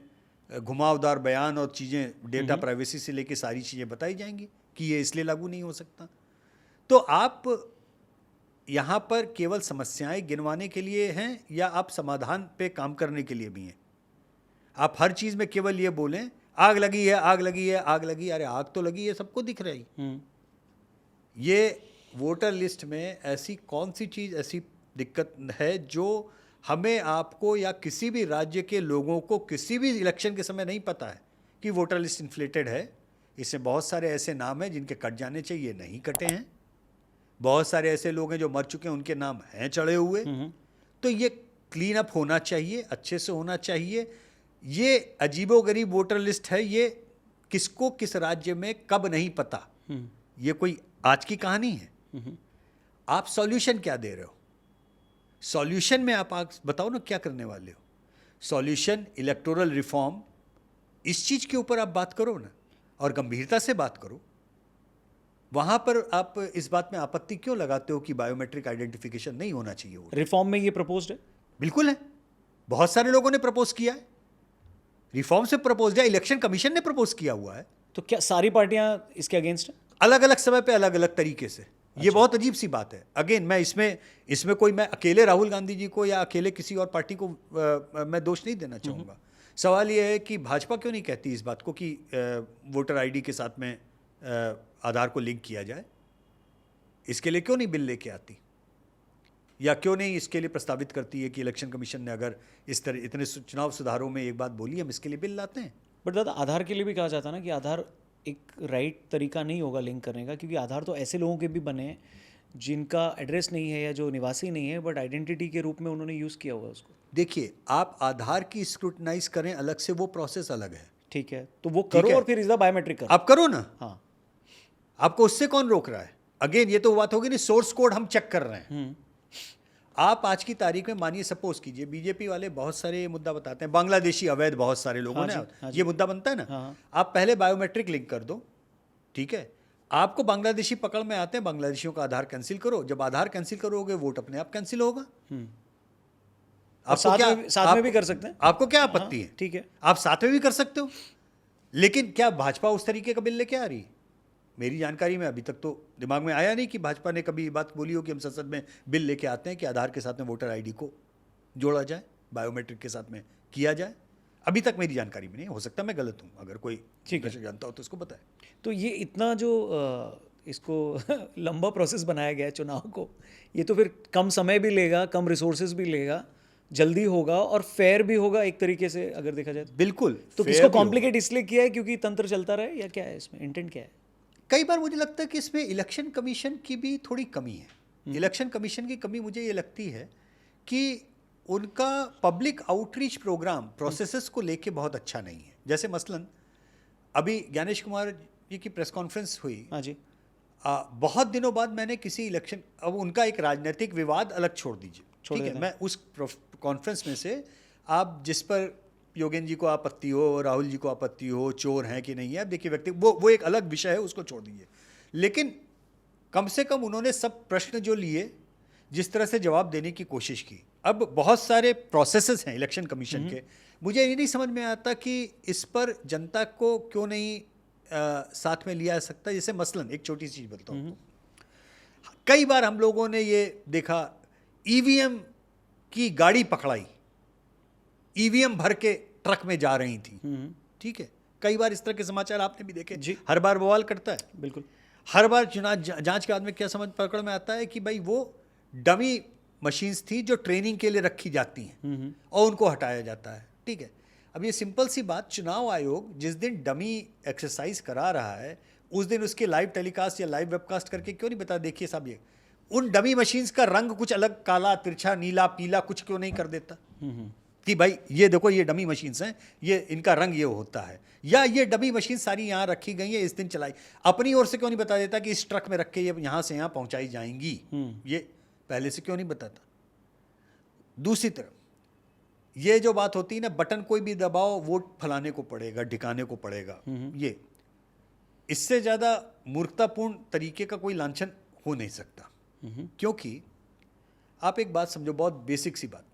घुमावदार बयान और चीज़ें, डेटा प्राइवेसी से लेके सारी चीज़ें बताई जाएंगी कि ये इसलिए लागू नहीं हो सकता। तो आप यहाँ पर केवल समस्याएं गिनवाने के लिए हैं या आप समाधान पे काम करने के लिए भी हैं? आप हर चीज़ में केवल ये बोलें आग लगी है, आग लगी है, आग लगी, अरे आग तो लगी है, सबको दिख रही। ये वोटर लिस्ट में ऐसी कौन सी चीज़, ऐसी दिक्कत है जो हमें, आपको या किसी भी राज्य के लोगों को किसी भी इलेक्शन के समय नहीं पता है कि वोटर लिस्ट इन्फ्लेटेड है? इसमें बहुत सारे ऐसे नाम हैं जिनके कट जाने चाहिए, नहीं कटे हैं। बहुत सारे ऐसे लोग हैं जो मर चुके हैं, उनके नाम हैं चढ़े हुए। तो ये क्लीन अप होना चाहिए, अच्छे से होना चाहिए। ये अजीबोगरीब वोटर लिस्ट है, ये किसको किस राज्य में कब नहीं पता। ये कोई आज की कहानी है? आप सॉल्यूशन क्या दे रहे हो? सॉल्यूशन में आप बताओ ना क्या करने वाले हो? सॉल्यूशन इलेक्टोरल रिफॉर्म, इस चीज के ऊपर आप बात करो ना, और गंभीरता से बात करो। वहां पर आप इस बात में आपत्ति क्यों लगाते हो कि बायोमेट्रिक आइडेंटिफिकेशन नहीं होना चाहिए? रिफॉर्म में ये प्रपोज्ड है? बिल्कुल है, बहुत सारे लोगों ने प्रपोज किया है, रिफॉर्म से प्रपोज है, इलेक्शन कमीशन ने प्रपोज किया हुआ है। तो क्या सारी पार्टियां इसके अगेंस्ट हैं? अलग अलग समय पे अलग अलग तरीके से। ये बहुत अजीब सी बात है। अगेन, मैं इसमें कोई, मैं अकेले राहुल गांधी जी को या अकेले किसी और पार्टी को मैं दोष नहीं देना चाहूँगा। सवाल ये है कि भाजपा क्यों नहीं कहती इस बात को कि वोटर आईडी के साथ में आधार को लिंक किया जाए? इसके लिए क्यों नहीं बिल लेके आती, या क्यों नहीं इसके लिए प्रस्तावित करती है कि इलेक्शन कमीशन ने अगर इस तरह इतने चुनाव सुधारों में एक बात बोली, हम इसके लिए बिल लाते हैं। बट दादा, आधार के लिए भी कहा जाता है ना कि आधार एक राइट तरीका नहीं होगा लिंक करने का, क्योंकि आधार तो ऐसे लोगों के भी बने हैं जिनका एड्रेस नहीं है या जो निवासी नहीं है, बट आइडेंटिटी के रूप में उन्होंने यूज़ किया हुआ है उसको। देखिए, आप आधार की स्क्रूटनाइज करें अलग से, वो प्रोसेस अलग है। ठीक है, तो वो करो और फिर इसका बायोमेट्रिक करो। आप करो ना। हाँ, आपको उससे कौन रोक रहा है? अगेन, ये तो बात होगी नहीं, सोर्स कोड हम चेक कर रहे हैं। आप आज की तारीख में मानिए, सपोज कीजिए, बीजेपी वाले बहुत सारे ये मुद्दा बताते हैं, बांग्लादेशी अवैध बहुत सारे लोगों ने, ये मुद्दा बनता है ना। आप पहले बायोमेट्रिक लिंक कर दो, ठीक है? आपको बांग्लादेशी पकड़ में आते हैं, बांग्लादेशियों का आधार कैंसिल करो। जब आधार कैंसिल करोगे, वोट अपने आप कैंसिल होगा। आप साथ में भी कर सकते हैं। आपको क्या आपत्ति है? ठीक है, आप साथ में भी कर सकते हो। लेकिन क्या भाजपा उस तरीके का बिल लेके आ रही है? मेरी जानकारी में अभी तक तो दिमाग में आया नहीं कि भाजपा ने कभी बात बोली हो कि हम संसद में बिल लेके आते हैं कि आधार के साथ में वोटर आईडी को जोड़ा जाए, बायोमेट्रिक के साथ में किया जाए। अभी तक मेरी जानकारी में नहीं, हो सकता मैं गलत हूँ, अगर कोई ठीक है जानता हो तो उसको बताए। तो ये इतना जो इसको लंबा प्रोसेस बनाया गया है चुनाव को, ये तो फिर कम समय भी लेगा, कम रिसोर्सेज भी लेगा, जल्दी होगा और फेयर भी होगा एक तरीके से अगर देखा जाए। बिल्कुल। तो इसको कॉम्प्लिकेट इसलिए किया है क्योंकि तंत्र चलता रहे, या क्या है इसमें इंटेंट, क्या है? कई बार मुझे लगता है कि इसमें इलेक्शन कमीशन की भी थोड़ी कमी है। इलेक्शन कमीशन की कमी मुझे ये लगती है कि उनका पब्लिक आउटरीच प्रोग्राम प्रोसेसेस को लेके बहुत अच्छा नहीं है। जैसे मसलन अभी ज्ञानेश कुमार जी की प्रेस कॉन्फ्रेंस हुई। हाँ जी। बहुत दिनों बाद मैंने किसी इलेक्शन, अब उनका एक राजनीतिक विवाद अलग छोड़ दीजिए, ठीक है, मैं उस कॉन्फ्रेंस में से आप जिस पर योगेंद्र जी को आपत्ति हो, राहुल जी को आपत्ति हो, चोर हैं कि नहीं है, अब देखिए व्यक्ति वो एक अलग विषय है, उसको छोड़ दीजिए। लेकिन कम से कम उन्होंने सब प्रश्न जो लिए, जिस तरह से जवाब देने की कोशिश की। अब बहुत सारे प्रोसेसेस हैं इलेक्शन कमीशन के, मुझे ये नहीं समझ में आता कि इस पर जनता को क्यों नहीं साथ में लिया जा सकता। जैसे मसलन एक छोटी सी चीज़ बताता हूँ, कई बार हम लोगों ने ये देखा, ईवीएम की गाड़ी पकड़ाई, ईवीएम भर के ट्रक में जा रही थी, ठीक है, कई बार इस तरह के समाचार आपने भी देखे, हर बार बवाल करता है। बिल्कुल। हर बार चुनाव जांच के बाद में क्या समझ पकड़ में आता है कि भाई वो डमी मशीन्स थी जो ट्रेनिंग के लिए रखी जाती हैं और उनको हटाया जाता है। ठीक है, अब ये सिंपल सी बात, चुनाव आयोग जिस दिन डमी एक्सरसाइज करा रहा है उस दिन उसके लाइव टेलीकास्ट या लाइव वेबकास्ट करके क्यों नहीं बता, देखिए साहब ये उन डमी मशीन्स का रंग कुछ अलग, काला, तिरछा, नीला, पीला कुछ क्यों नहीं कर देता कि भाई ये देखो ये डमी मशीन्स हैं, ये इनका रंग ये होता है, या ये डमी मशीन सारी यहाँ रखी गई है, इस दिन चलाई। अपनी ओर से क्यों नहीं बता देता कि इस ट्रक में रख के ये यहाँ से यहाँ पहुँचाई जाएंगी, ये पहले से क्यों नहीं बताता। दूसरी तरफ ये जो बात होती है ना, बटन कोई भी दबाओ वोट फलाने को पड़ेगा, ढिकाने को पड़ेगा, ये इससे ज़्यादा मूर्खतापूर्ण तरीके का कोई लांछन हो नहीं सकता। क्योंकि आप एक बात समझो, बहुत बेसिक सी बात,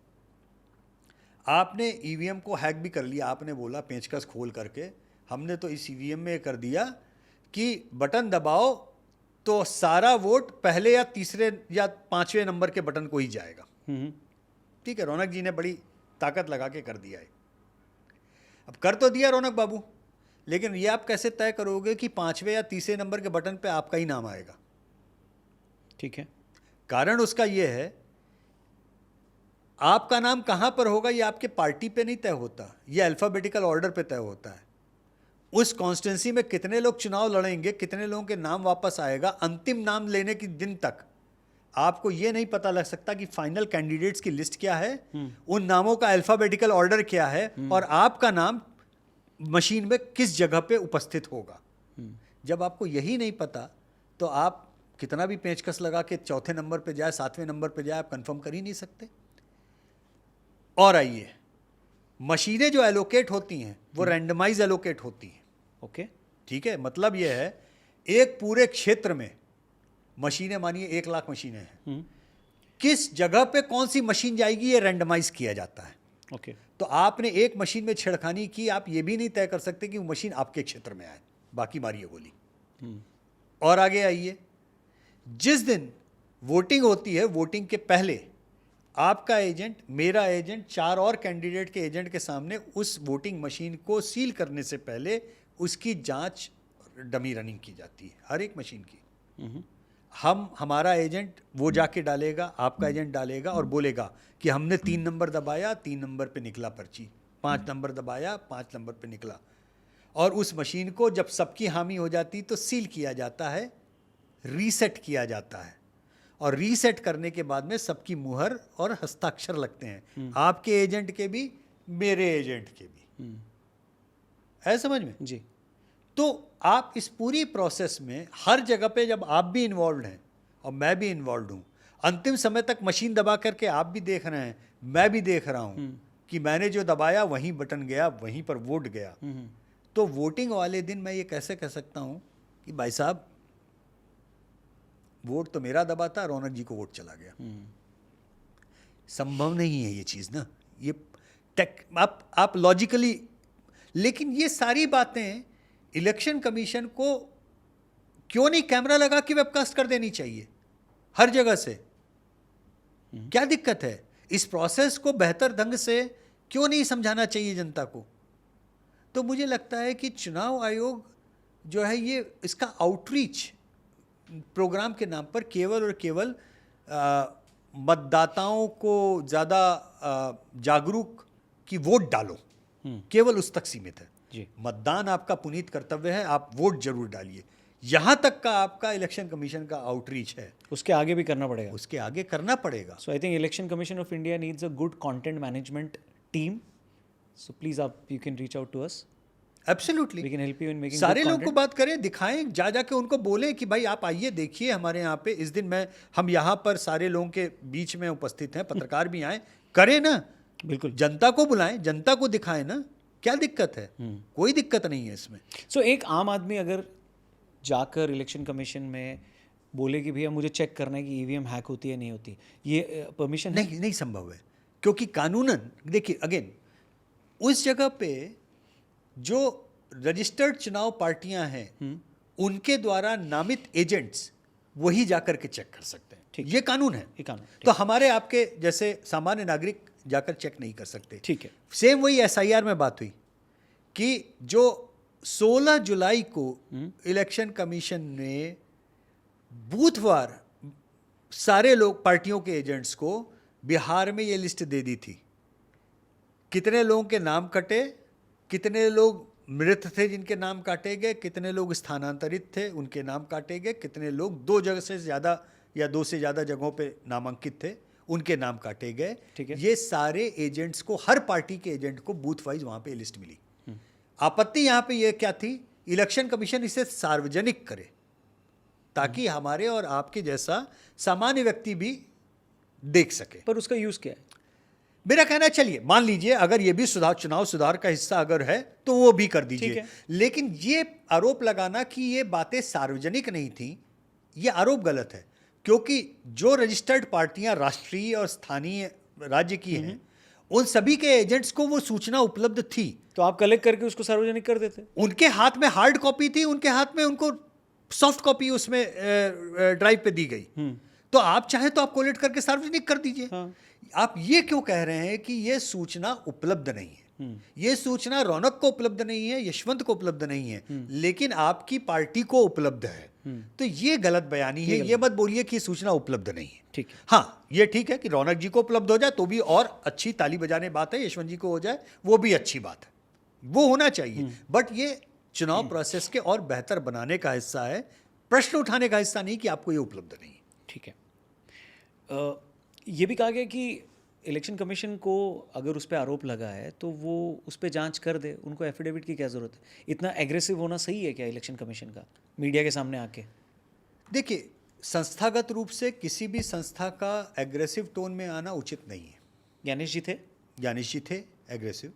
आपने ईवीएम को हैक भी कर लिया, आपने बोला पेचकस खोल करके, हमने तो इस ईवीएम में कर दिया कि बटन दबाओ तो सारा वोट पहले या तीसरे या पांचवें नंबर के बटन को ही जाएगा। ठीक है, रौनक जी ने बड़ी ताकत लगा के कर दिया है। अब कर तो दिया रौनक बाबू, लेकिन ये आप कैसे तय करोगे कि पांचवें या तीसरे नंबर के बटन पे आपका ही नाम आएगा। ठीक है, कारण उसका ये है, आपका नाम कहां पर होगा ये आपके पार्टी पे नहीं तय होता, ये अल्फाबेटिकल ऑर्डर पे तय होता है। उस कॉन्स्टिट्यूंसी में कितने लोग चुनाव लड़ेंगे, कितने लोगों के नाम वापस आएगा, अंतिम नाम लेने के दिन तक आपको ये नहीं पता लग सकता कि फाइनल कैंडिडेट्स की लिस्ट क्या है, उन नामों का अल्फाबेटिकल ऑर्डर क्या है, और आपका नाम मशीन में किस जगह पे उपस्थित होगा। जब आपको यही नहीं पता तो आप कितना भी पेचकस लगा के चौथे नंबर पे जाए, सातवें नंबर पे जाए, आप कंफर्म कर ही नहीं सकते। और आइए, मशीनें जो एलोकेट होती हैं वो रैंडमाइज एलोकेट होती हैं। ओके, ठीक है, मतलब ये है एक पूरे क्षेत्र में मशीनें, मानिए 1 लाख मशीनें हैं, किस जगह पे कौन सी मशीन जाएगी ये रैंडमाइज किया जाता है। ओके, तो आपने एक मशीन में छेड़खानी की, आप ये भी नहीं तय कर सकते कि वो मशीन आपके क्षेत्र में आए, बाकी मारिए गोली। और आगे आइए, जिस दिन वोटिंग होती है, वोटिंग के पहले आपका एजेंट, मेरा एजेंट, 4 और कैंडिडेट के एजेंट के सामने उस वोटिंग मशीन को सील करने से पहले उसकी जांच डमी रनिंग की जाती है, हर एक मशीन की। हमारा एजेंट वो जाके डालेगा, आपका एजेंट डालेगा और बोलेगा कि हमने 3 नंबर दबाया, 3 नंबर पे निकला पर्ची, 5 नंबर दबाया, 5 नंबर पे निकला। और उस मशीन को जब सबकी हामी हो जाती तो सील किया जाता है, रीसेट किया जाता है, और रीसेट करने के बाद में सबकी मुहर और हस्ताक्षर लगते हैं, आपके एजेंट के भी, मेरे एजेंट के भी। है समझ में जी। तो आप इस पूरी प्रोसेस में हर जगह पे जब आप भी इन्वॉल्व हैं और मैं भी इन्वॉल्व हूँ, अंतिम समय तक मशीन दबा करके आप भी देख रहे हैं, मैं भी देख रहा हूँ कि मैंने जो दबाया वहीं बटन गया, वहीं पर वोट गया। तो वोटिंग वाले दिन मैं ये कैसे कह सकता हूँ कि भाई साहब वोट तो मेरा दबा था, रौनक जी को वोट चला गया। संभव नहीं है ये चीज़ ना, ये आप लॉजिकली, लेकिन ये सारी बातें इलेक्शन कमीशन को क्यों नहीं कैमरा लगा के वेबकास्ट कर देनी चाहिए हर जगह से? क्या दिक्कत है? इस प्रोसेस को बेहतर ढंग से क्यों नहीं समझाना चाहिए जनता को? तो मुझे लगता है कि चुनाव आयोग जो है ये इसका आउटरीच प्रोग्राम के नाम पर केवल और केवल मतदाताओं को ज़्यादा जागरूक कि वोट डालो, केवल उस तक सीमित है। जी। मतदान आपका पुनीत कर्तव्य है, आप वोट जरूर डालिए, यहाँ तक का आपका इलेक्शन कमीशन का आउटरीच है। उसके आगे भी करना पड़ेगा, उसके आगे करना पड़ेगा। So I think Election Commission of India needs a good content management team, so please आप you can reach out to us, absolutely, we can help you in making सारे लोगों को बात करें, दिखाएं, जा जाके उनको बोलें कि भाई आप आइए देखिए हमारे यहाँ पे इस दिन हम यहाँ पर सारे लोगों के बीच में उपस्थित हैं, पत्रकार भी आए, करें ना, बिल्कुल, जनता को बुलाएं, जनता को दिखाएं ना, क्या दिक्कत है? कोई दिक्कत नहीं है इसमें। सो एक आम आदमी अगर जाकर इलेक्शन कमीशन में बोले कि भैया मुझे चेक करना है कि ईवीएम हैक होती है नहीं होती, ये परमिशन नहीं संभव है, क्योंकि कानूनन देखिए, अगेन उस जगह पे जो रजिस्टर्ड चुनाव पार्टियां हैं उनके द्वारा नामित एजेंट्स वही जाकर के चेक कर सकते हैं, ये कानून है। तो हमारे आपके जैसे सामान्य नागरिक जाकर चेक नहीं कर सकते। ठीक है, सेम वही एसआईआर में बात हुई कि जो 16 जुलाई को इलेक्शन कमीशन ने बूथवार सारे लोग पार्टियों के एजेंट्स को बिहार में ये लिस्ट दे दी थी, कितने लोगों के नाम कटे, कितने लोग मृत थे जिनके नाम काटे गए, कितने लोग स्थानांतरित थे उनके नाम काटे गए, कितने लोग 2 जगह से ज़्यादा या 2 से ज़्यादा जगहों पे नामांकित थे उनके नाम काटे गए। ठीक है। ये सारे एजेंट्स को, हर पार्टी के एजेंट को बूथ वाइज वहाँ पे लिस्ट मिली। आपत्ति यहाँ पे ये क्या थी, इलेक्शन कमीशन इसे सार्वजनिक करे ताकि हमारे और आपके जैसा सामान्य व्यक्ति भी देख सके। पर उसका यूज़ क्या है? मेरा कहना है चलिए मान लीजिए अगर ये भी चुनाव सुधार का हिस्सा अगर है तो वो भी कर दीजिए, लेकिन ये आरोप लगाना कि ये बातें सार्वजनिक नहीं थी, ये आरोप गलत है, क्योंकि जो रजिस्टर्ड पार्टियां राष्ट्रीय और स्थानीय राज्य की हैं उन सभी के एजेंट्स को वो सूचना उपलब्ध थी। तो आप कलेक्ट करके उसको सार्वजनिक कर देते? उनके हाथ में हार्ड कॉपी थी, उनके हाथ में उनको सॉफ्ट कॉपी उसमें ड्राइव पे दी गई। तो आप चाहे तो आप कोलेक्ट करके सार्वजनिक कर दीजिए। हाँ। आप ये क्यों कह रहे हैं कि ये सूचना उपलब्ध नहीं है? ये सूचना रौनक को उपलब्ध नहीं है, यशवंत को उपलब्ध नहीं है, लेकिन आपकी पार्टी को उपलब्ध है। तो ये गलत बयानी है। ये मत बोलिए कि सूचना उपलब्ध नहीं है। ठीक है। हाँ, ये ठीक है कि रौनक जी को उपलब्ध हो जाए तो भी और अच्छी ताली बजाने बात है, यशवंत जी को हो जाए वो भी अच्छी बात है, वो होना चाहिए। बट ये चुनाव प्रोसेस के और बेहतर बनाने का हिस्सा है, प्रश्न उठाने का हिस्सा नहीं कि आपको ये उपलब्ध नहीं है। ठीक है। ये भी कहा गया कि इलेक्शन कमीशन को अगर उस पर आरोप लगा है तो वो उस पर जांच कर दे, उनको एफिडेविट की क्या ज़रूरत है? इतना एग्रेसिव होना सही है क्या इलेक्शन कमीशन का मीडिया के सामने आके? देखिए, संस्थागत रूप से किसी भी संस्था का एग्रेसिव टोन में आना उचित नहीं है। ज्ञानेश जी थे एग्रेसिव।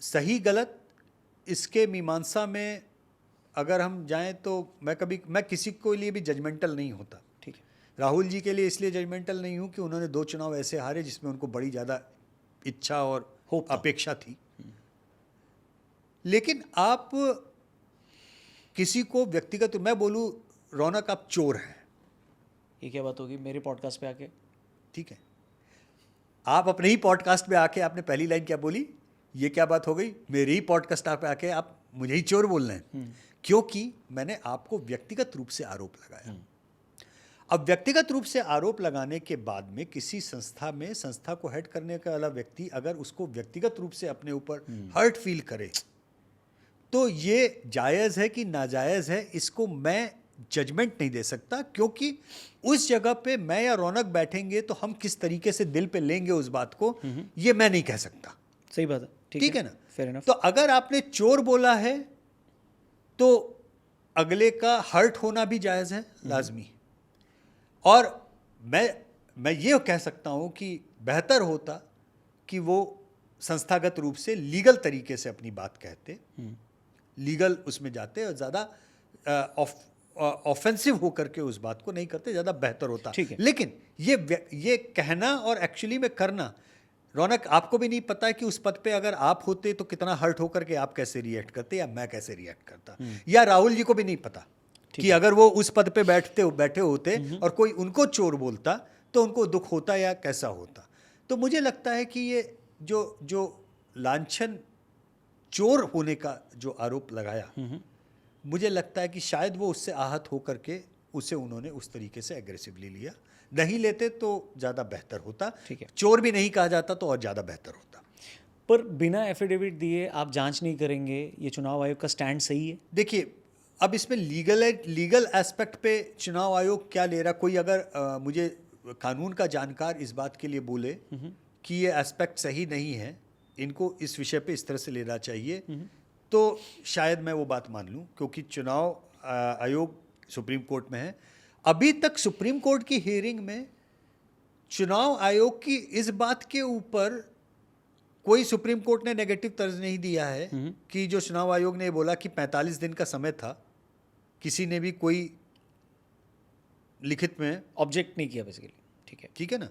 सही गलत इसके मीमांसा में अगर हम जाएं तो मैं किसी को लिए भी जजमेंटल नहीं होता। ठीक है। राहुल जी के लिए इसलिए जजमेंटल नहीं हूं कि उन्होंने 2 चुनाव ऐसे हारे जिसमें उनको बड़ी ज़्यादा इच्छा और अपेक्षा थी। लेकिन आप किसी को व्यक्तिगत, मैं बोलूं रौनक आप चोर हैं, ये क्या बात होगी मेरे पॉडकास्ट पे आके? ठीक है। आप अपने ही पॉडकास्ट पे आके आपने पहली लाइन क्या बोली, ये क्या बात हो गई, मेरे ही पॉडकास्ट पे आके आप मुझे ही चोर बोल रहे हैं? क्योंकि मैंने आपको व्यक्तिगत रूप से आरोप लगाया। अब व्यक्तिगत रूप से आरोप लगाने के बाद में किसी संस्था में संस्था को हेड करने वाला व्यक्ति अगर उसको व्यक्तिगत रूप से अपने ऊपर हर्ट फील करे तो ये जायज़ है कि नाजायज़ है, इसको मैं जजमेंट नहीं दे सकता, क्योंकि उस जगह पे मैं या रौनक बैठेंगे तो हम किस तरीके से दिल पे लेंगे उस बात को, ये मैं नहीं कह सकता। सही बात है। ठीक है ना? Fair enough. तो अगर आपने चोर बोला है तो अगले का हर्ट होना भी जायज़ है, लाजमी। और मैं ये कह सकता हूं कि बेहतर होता कि वो संस्थागत रूप से लीगल तरीके से अपनी बात कहते, लीगल उसमें जाते और ज़्यादा ऑफेंसिव होकर के उस बात को नहीं करते, ज़्यादा बेहतर होता। लेकिन ये कहना और एक्चुअली में करना, रौनक आपको भी नहीं पता कि उस पद पे अगर आप होते तो कितना हर्ट होकर के आप कैसे रिएक्ट करते या मैं कैसे रिएक्ट करता, या राहुल जी को भी नहीं पता कि अगर वो उस पद पे बैठे होते और कोई उनको चोर बोलता तो उनको दुख होता या कैसा होता। तो मुझे लगता है कि ये जो लांछन चोर होने का जो आरोप लगाया, मुझे लगता है कि शायद वो उससे आहत होकर के उसे उन्होंने उस तरीके से एग्रेसिवली लिया। नहीं लेते तो ज़्यादा बेहतर होता। ठीक है। चोर भी नहीं कहा जाता तो और ज़्यादा बेहतर होता। पर बिना एफिडेविट दिए आप जांच नहीं करेंगे, ये चुनाव आयोग का स्टैंड सही है? देखिए, अब इसमें लीगल एस्पेक्ट पे चुनाव आयोग क्या ले रहा, कोई अगर मुझे कानून का जानकार इस बात के लिए बोले कि ये एस्पेक्ट सही नहीं है, इनको इस विषय पे इस तरह से लेना चाहिए, तो शायद मैं वो बात मान लूँ, क्योंकि चुनाव आयोग सुप्रीम कोर्ट में है। अभी तक सुप्रीम कोर्ट की हियरिंग में चुनाव आयोग की इस बात के ऊपर कोई सुप्रीम कोर्ट ने नेगेटिव तर्ज नहीं दिया है कि जो चुनाव आयोग ने बोला कि 45 दिन का समय था, किसी ने भी कोई लिखित में ऑब्जेक्ट नहीं किया बेसिकली। ठीक है ना?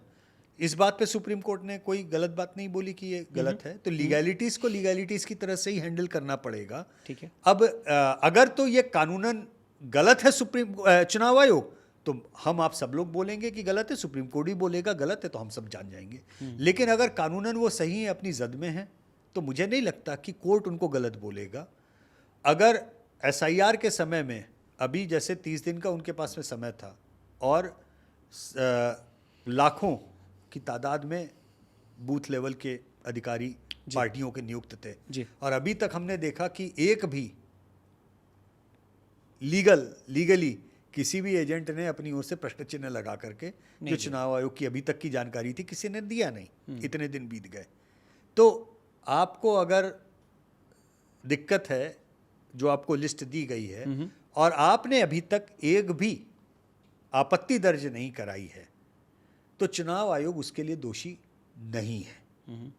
इस बात पे सुप्रीम कोर्ट ने कोई गलत बात नहीं बोली कि ये गलत है। तो लीगैलिटीज़ को लीगैलिटीज़ की तरह से ही हैंडल करना पड़ेगा। ठीक है। अब अगर तो ये कानूनन गलत है चुनाव आयोग, तो हम आप सब लोग बोलेंगे कि गलत है, सुप्रीम कोर्ट भी बोलेगा गलत है, तो हम सब जान जाएंगे। लेकिन अगर कानूनन वो सही है, अपनी जद में है, तो मुझे नहीं लगता कि कोर्ट उनको गलत बोलेगा। अगर SIR के समय में अभी जैसे 30 दिन का उनके पास में समय था और लाखों की तादाद में बूथ लेवल के अधिकारी पार्टियों के नियुक्त थे जी। और अभी तक हमने देखा कि एक भी लीगली किसी भी एजेंट ने अपनी ओर से प्रश्न चिन्ह लगा करके जो चुनाव आयोग की अभी तक की जानकारी थी किसी ने दिया नहीं। इतने दिन बीत गए। तो आपको अगर दिक्कत है जो आपको लिस्ट दी गई है और आपने अभी तक एक भी आपत्ति दर्ज नहीं कराई है तो चुनाव आयोग उसके लिए दोषी नहीं है।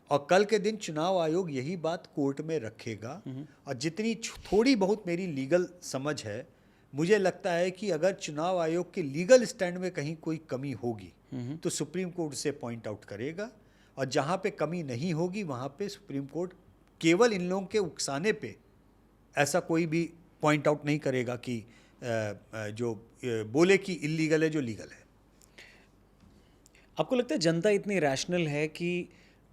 और कल के दिन चुनाव आयोग यही बात कोर्ट में रखेगा और जितनी थोड़ी बहुत मेरी लीगल समझ है मुझे लगता है कि अगर चुनाव आयोग के लीगल स्टैंड में कहीं कोई कमी होगी तो सुप्रीम कोर्ट से पॉइंट आउट करेगा और जहाँ पे कमी नहीं होगी वहाँ पे सुप्रीम कोर्ट केवल इन लोगों के उकसाने पे ऐसा कोई भी पॉइंट आउट नहीं करेगा कि जो बोले कि इलीगल है जो लीगल है। आपको लगता है जनता इतनी रैशनल है कि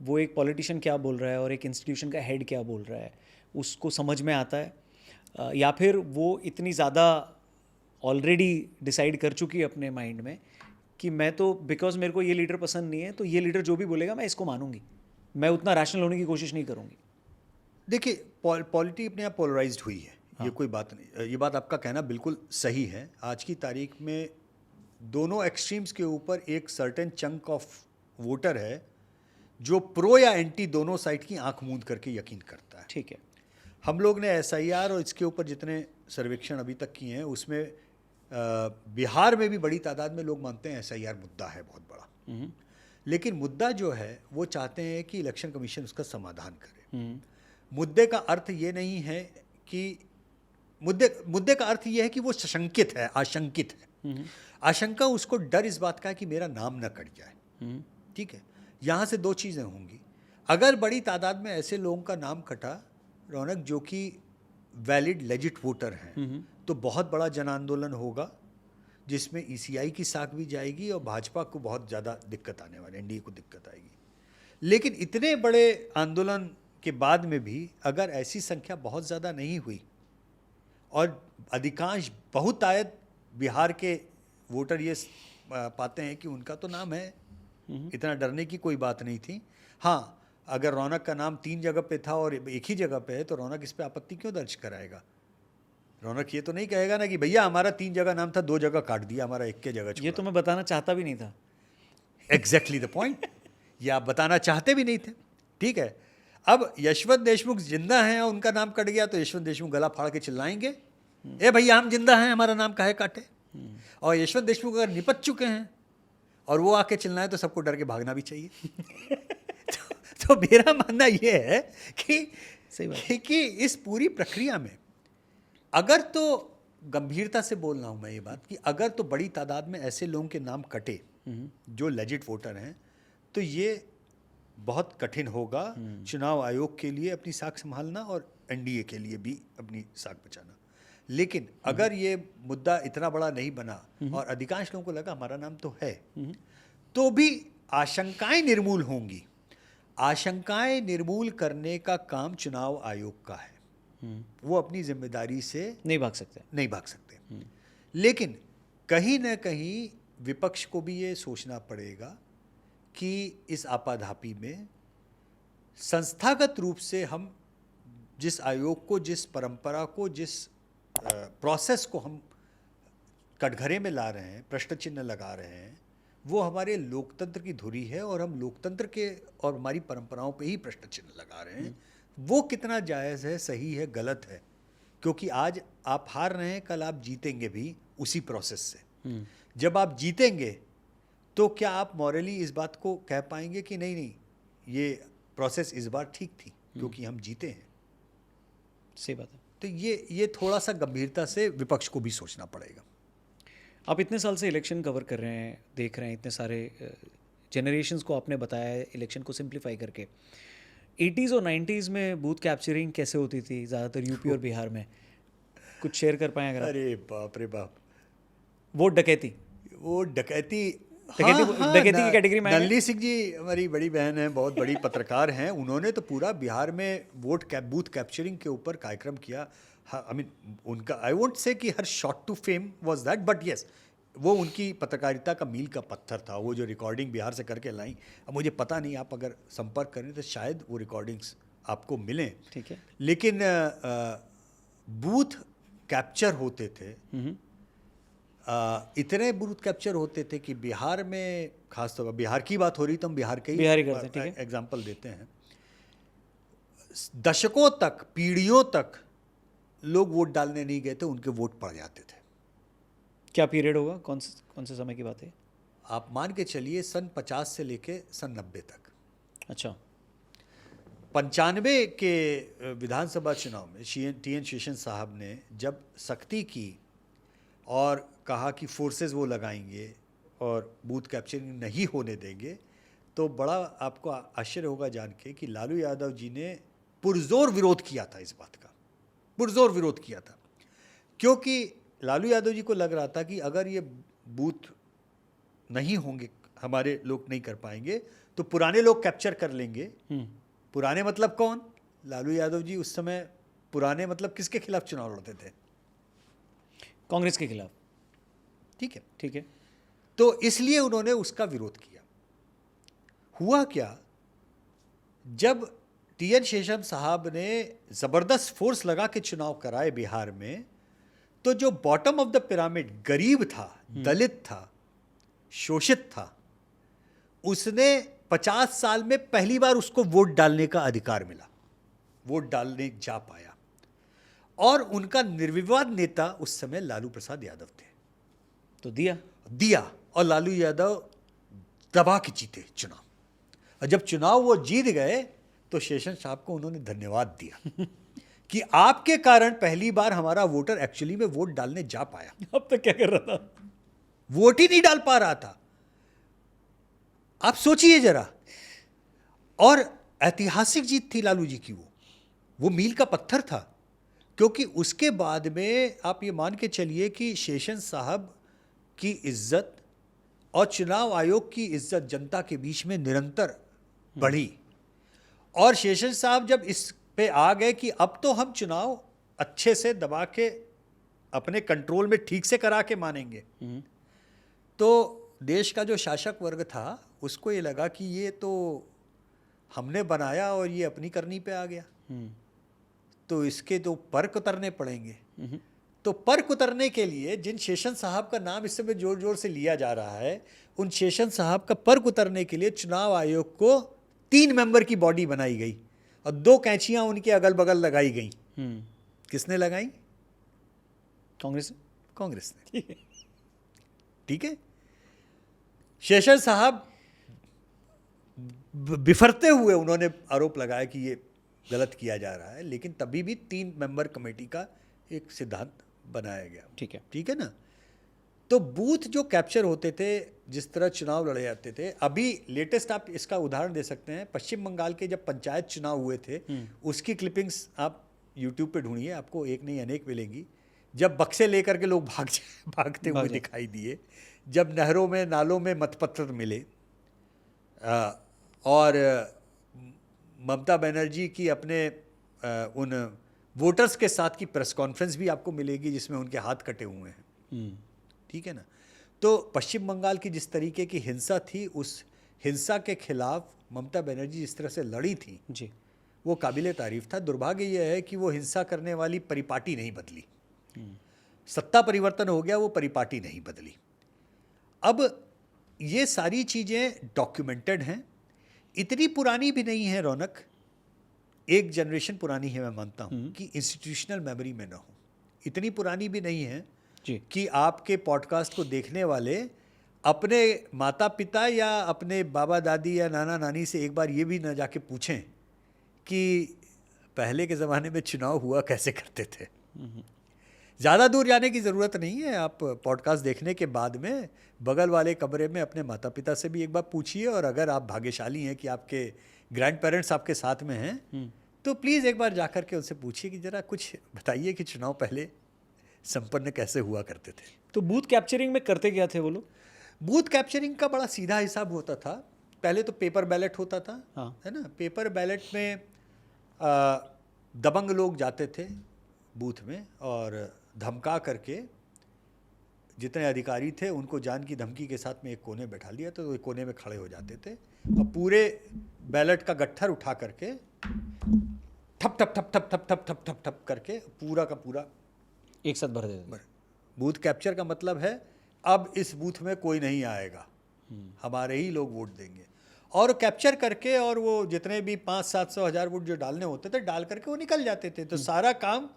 वो एक पॉलिटिशियन क्या बोल रहा है और एक इंस्टीट्यूशन का हेड क्या बोल रहा है उसको समझ में आता है, या फिर वो इतनी ज़्यादा ऑलरेडी डिसाइड कर चुकी है अपने माइंड में कि मैं तो बिकॉज मेरे को ये लीडर पसंद नहीं है तो ये लीडर जो भी बोलेगा मैं इसको मानूंगी, मैं उतना रैशनल होने की कोशिश नहीं करूँगी? देखिए पॉलिटी अपने आप पोलराइज्ड हुई है। ये कोई बात नहीं, ये बात आपका कहना बिल्कुल सही है। आज की तारीख में दोनों एक्सट्रीम्स के ऊपर एक सर्टेन चंक ऑफ वोटर है जो प्रो या एंटी दोनों साइड की आंख मूंद करके यकीन करता है। ठीक है। हम लोग ने SIR और इसके ऊपर जितने सर्वेक्षण अभी तक किए हैं उसमें बिहार में भी बड़ी तादाद में लोग मानते हैं SIR मुद्दा है बहुत बड़ा, लेकिन मुद्दा जो है वो चाहते हैं कि इलेक्शन कमीशन उसका समाधान करे। मुद्दे का अर्थ ये नहीं है कि मुद्दे का अर्थ ये है कि वो सशंकित है, आशंकित है। आशंका उसको डर इस बात का है कि मेरा नाम न कट जाए। ठीक है, यहाँ से दो चीज़ें होंगी। अगर बड़ी तादाद में ऐसे लोगों का नाम कटा रौनक जो कि वैलिड लेजिट वोटर हैं तो बहुत बड़ा जन आंदोलन होगा जिसमें ECI की साख भी जाएगी और भाजपा को बहुत ज़्यादा दिक्कत आने वाली, NDA को दिक्कत आएगी। लेकिन इतने बड़े आंदोलन के बाद में भी अगर ऐसी संख्या बहुत ज़्यादा नहीं हुई और अधिकांश बहुतायत बिहार के वोटर ये पाते हैं कि उनका तो नाम है, इतना डरने की कोई बात नहीं थी। हाँ, अगर रौनक का नाम 3 जगह पे था और एक ही जगह पे है तो रौनक इस पे आपत्ति क्यों दर्ज कराएगा? रौनक ये तो नहीं कहेगा ना कि भैया हमारा 3 जगह नाम था, 2 जगह काट दिया, हमारा 1 के जगह छोड़ा। ये तो मैं बताना चाहता भी नहीं था। Exactly the point. ये आप बताना चाहते भी नहीं थे। ठीक है, अब यशवंत देशमुख जिंदा हैं और उनका नाम कट गया तो यशवंत देशमुख गला फाड़ के चिल्लाएंगे, ए भैया हम जिंदा हैं, हमारा नाम काहे काटे? और यशवंत देशमुख अगर निपट चुके हैं और वो आके चिल्लाएं तो सबको डर के भागना भी चाहिए। तो मेरा मानना ये है कि सही बात कि इस पूरी प्रक्रिया में अगर तो गंभीरता से बोल रहा हूँ मैं ये बात कि अगर तो बड़ी तादाद में ऐसे लोगों के नाम कटे जो लेजिट वोटर हैं तो ये बहुत कठिन होगा चुनाव आयोग के लिए अपनी साख संभालना और NDA के लिए भी अपनी साख बचाना। लेकिन अगर ये मुद्दा इतना बड़ा नहीं बना और अधिकांश लोगों को लगा हमारा नाम तो है तो भी आशंकाएं निर्मूल होंगी। आशंकाएं निर्मूल करने का काम चुनाव आयोग का है, वो अपनी जिम्मेदारी से नहीं भाग सकते। लेकिन कहीं ना कहीं विपक्ष को भी ये सोचना पड़ेगा कि इस आपाधापी में संस्थागत रूप से हम जिस आयोग को, जिस परंपरा को, जिस प्रोसेस को हम कटघरे में ला रहे हैं, प्रश्न चिन्ह लगा रहे हैं, वो हमारे लोकतंत्र की धुरी है और हम लोकतंत्र के और हमारी परंपराओं पे ही प्रश्न चिन्ह लगा रहे हैं। वो कितना जायज़ है, सही है, गलत है, क्योंकि आज आप हार रहे हैं, कल आप जीतेंगे भी उसी प्रोसेस से। जब आप जीतेंगे तो क्या आप मॉरली इस बात को कह पाएंगे कि नहीं नहीं ये प्रोसेस इस बार ठीक थी क्योंकि हम जीते हैं? सही बात है। तो ये थोड़ा सा गंभीरता से विपक्ष को भी सोचना पड़ेगा। आप इतने साल से इलेक्शन कवर कर रहे हैं, देख रहे हैं इतने सारे जनरेशन्स को, आपने बताया है इलेक्शन को सिंप्लीफाई करके। 80s और 90s में बूथ कैप्चरिंग कैसे होती थी ज़्यादातर यूपी और बिहार में, कुछ शेयर कर पाएँ अगर? अरे बाप रे बाप, वोट डकैती डकैती की कैटेगरी में। नलिनी सिंह जी हमारी बड़ी बहन है, बहुत बड़ी पत्रकार हैं, उन्होंने तो पूरा बिहार में बूथ कैप्चरिंग के ऊपर कार्यक्रम किया। आई मीन उनका, आई वोंट से कि her shot to fame was that, but yes वो उनकी पत्रकारिता का मील का पत्थर था। वो जो रिकॉर्डिंग बिहार से करके लाई, अब मुझे पता नहीं, आप अगर संपर्क करें तो शायद वो रिकॉर्डिंग्स आपको मिलें। ठीक है। लेकिन बूथ कैप्चर होते थे, इतने बूथ कैप्चर होते थे कि बिहार में, खासतौर पर बिहार की बात हो रही तो हम बिहार के बिहार ही करते हैं, ठीक है। एग्जाम्पल देते हैं। दशकों तक, पीढ़ियों तक लोग वोट डालने नहीं गए थे, उनके वोट पड़ जाते थे। क्या पीरियड होगा, कौन से समय की बात है? आप मान के चलिए सन 50 से लेके सन 90 तक। अच्छा। 95 के विधानसभा चुनाव में टी.एन. शेषन साहब ने जब सख्ती की और कहा कि फोर्सेस वो लगाएंगे और बूथ कैप्चरिंग नहीं होने देंगे, तो बड़ा आपको आश्चर्य होगा जान के कि लालू यादव जी ने पुरजोर विरोध किया था इस बात का, पुरजोर विरोध किया था। क्योंकि लालू यादव जी को लग रहा था कि अगर ये बूथ नहीं होंगे, हमारे लोग नहीं कर पाएंगे, तो पुराने लोग कैप्चर कर लेंगे। पुराने मतलब कौन? लालू यादव जी उस समय पुराने मतलब किसके खिलाफ चुनाव लड़ते थे? कांग्रेस के खिलाफ। ठीक है, ठीक है। तो इसलिए उन्होंने उसका विरोध किया। हुआ क्या, जब टी.एन. शेषन साहब ने जबरदस्त फोर्स लगा के चुनाव कराए बिहार में, तो जो बॉटम ऑफ द पिरामिड गरीब था, दलित था, शोषित था, उसने 50 साल में पहली बार उसको वोट डालने का अधिकार मिला, वोट डालने जा पाया। और उनका निर्विवाद नेता उस समय लालू प्रसाद यादव थे। तो दिया और लालू यादव दबा के जीते चुनाव। और जब चुनाव वो जीत गए तो शेषन साहब को उन्होंने धन्यवाद दिया कि आपके कारण पहली बार हमारा वोटर एक्चुअली में वोट डालने जा पाया। अब तक क्या कर रहा था? वोट ही नहीं डाल पा रहा था। आप सोचिए जरा। और ऐतिहासिक जीत थी लालू जी की, वो मील का पत्थर था। क्योंकि उसके बाद में आप ये मान के चलिए कि शेषन साहब की इज्जत और चुनाव आयोग की इज्जत जनता के बीच में निरंतर बढ़ी। और शेषन साहब जब इस पे आ गए कि अब तो हम चुनाव अच्छे से दबा के अपने कंट्रोल में ठीक से करा के मानेंगे, तो देश का जो शासक वर्ग था उसको ये लगा कि ये तो हमने बनाया और ये अपनी करनी पे आ गया, तो इसके तो पर्क उतरने पड़ेंगे। तो पर्क उतरने के लिए जिन शेषन साहब का नाम इस समय जोर जोर से लिया जा रहा है, उन शेषन साहब का पर्क उतरने के लिए चुनाव आयोग को 3 मेंबर की बॉडी बनाई गई और 2 कैंचियां उनके अगल बगल लगाई गई। किसने लगाई? कांग्रेस ने। ठीक है। शेषन साहब बिफरते हुए उन्होंने आरोप लगाया कि ये गलत किया जा रहा है, लेकिन तभी भी 3 मेंबर कमेटी का एक सिद्धांत बनाया गया। ठीक है ना। तो बूथ जो कैप्चर होते थे, जिस तरह चुनाव लड़े जाते थे, अभी लेटेस्ट आप इसका उदाहरण दे सकते हैं। पश्चिम बंगाल के जब पंचायत चुनाव हुए थे, उसकी क्लिपिंग्स आप यूट्यूब पे ढूंढिए, आपको एक नहीं अनेक मिलेंगी। जब बक्से लेकर के लोग भागते हुए दिखाई दिए, जब नहरों में नालों में मतपत्र मिले, और ममता बनर्जी की अपने उन वोटर्स के साथ की प्रेस कॉन्फ्रेंस भी आपको मिलेगी जिसमें उनके हाथ कटे हुए हैं। ठीक है ना। तो पश्चिम बंगाल की जिस तरीके की हिंसा थी, उस हिंसा के खिलाफ ममता बनर्जी जिस तरह से लड़ी थी जी, वो काबिले तारीफ था। दुर्भाग्य यह है कि वो हिंसा करने वाली परिपाटी नहीं बदली। सत्ता परिवर्तन हो गया, वो परिपाटी नहीं बदली। अब ये सारी चीज़ें डॉक्यूमेंटेड हैं, इतनी पुरानी भी नहीं है रौनक, एक जनरेशन पुरानी है मैं मानता हूँ कि इंस्टीट्यूशनल मेमोरी में ना हो। इतनी पुरानी भी नहीं है जी, कि आपके पॉडकास्ट को देखने वाले अपने माता पिता या अपने बाबा दादी या नाना नानी से एक बार ये भी ना जाके पूछें कि पहले के ज़माने में चुनाव हुआ कैसे करते थे। ज़्यादा दूर जाने की ज़रूरत नहीं है। आप पॉडकास्ट देखने के बाद में बगल वाले कमरे में अपने माता पिता से भी एक बार पूछिए, और अगर आप भाग्यशाली हैं कि आपके ग्रैंड पेरेंट्स आपके साथ में हैं, तो प्लीज़ एक बार जाकर के उनसे पूछिए कि ज़रा कुछ बताइए कि चुनाव पहले संपन्न कैसे हुआ करते थे। तो बूथ कैप्चरिंग में करते क्या थे वो लोग? बूथ कैप्चरिंग का बड़ा सीधा हिसाब होता था। पहले तो पेपर बैलेट होता था, हाँ, है ना। पेपर बैलेट में दबंग लोग जाते थे, बूथ में और धमका करके जितने अधिकारी थे उनको जान की धमकी के साथ में एक कोने बैठा लिया, तो एक कोने में खड़े हो जाते थे और पूरे बैलेट का गट्ठर उठा करके ठप ठप ठप ठप ठप ठप ठप ठप ठप करके पूरा का पूरा एक साथ भर देते थे। बूथ कैप्चर का मतलब है अब इस बूथ में कोई नहीं आएगा, हमारे ही लोग वोट देंगे। और कैप्चर करके और वो जितने भी 500-700-1000 वोट जो डालने होते थे डाल करके वो निकल जाते थे। तो सारा काम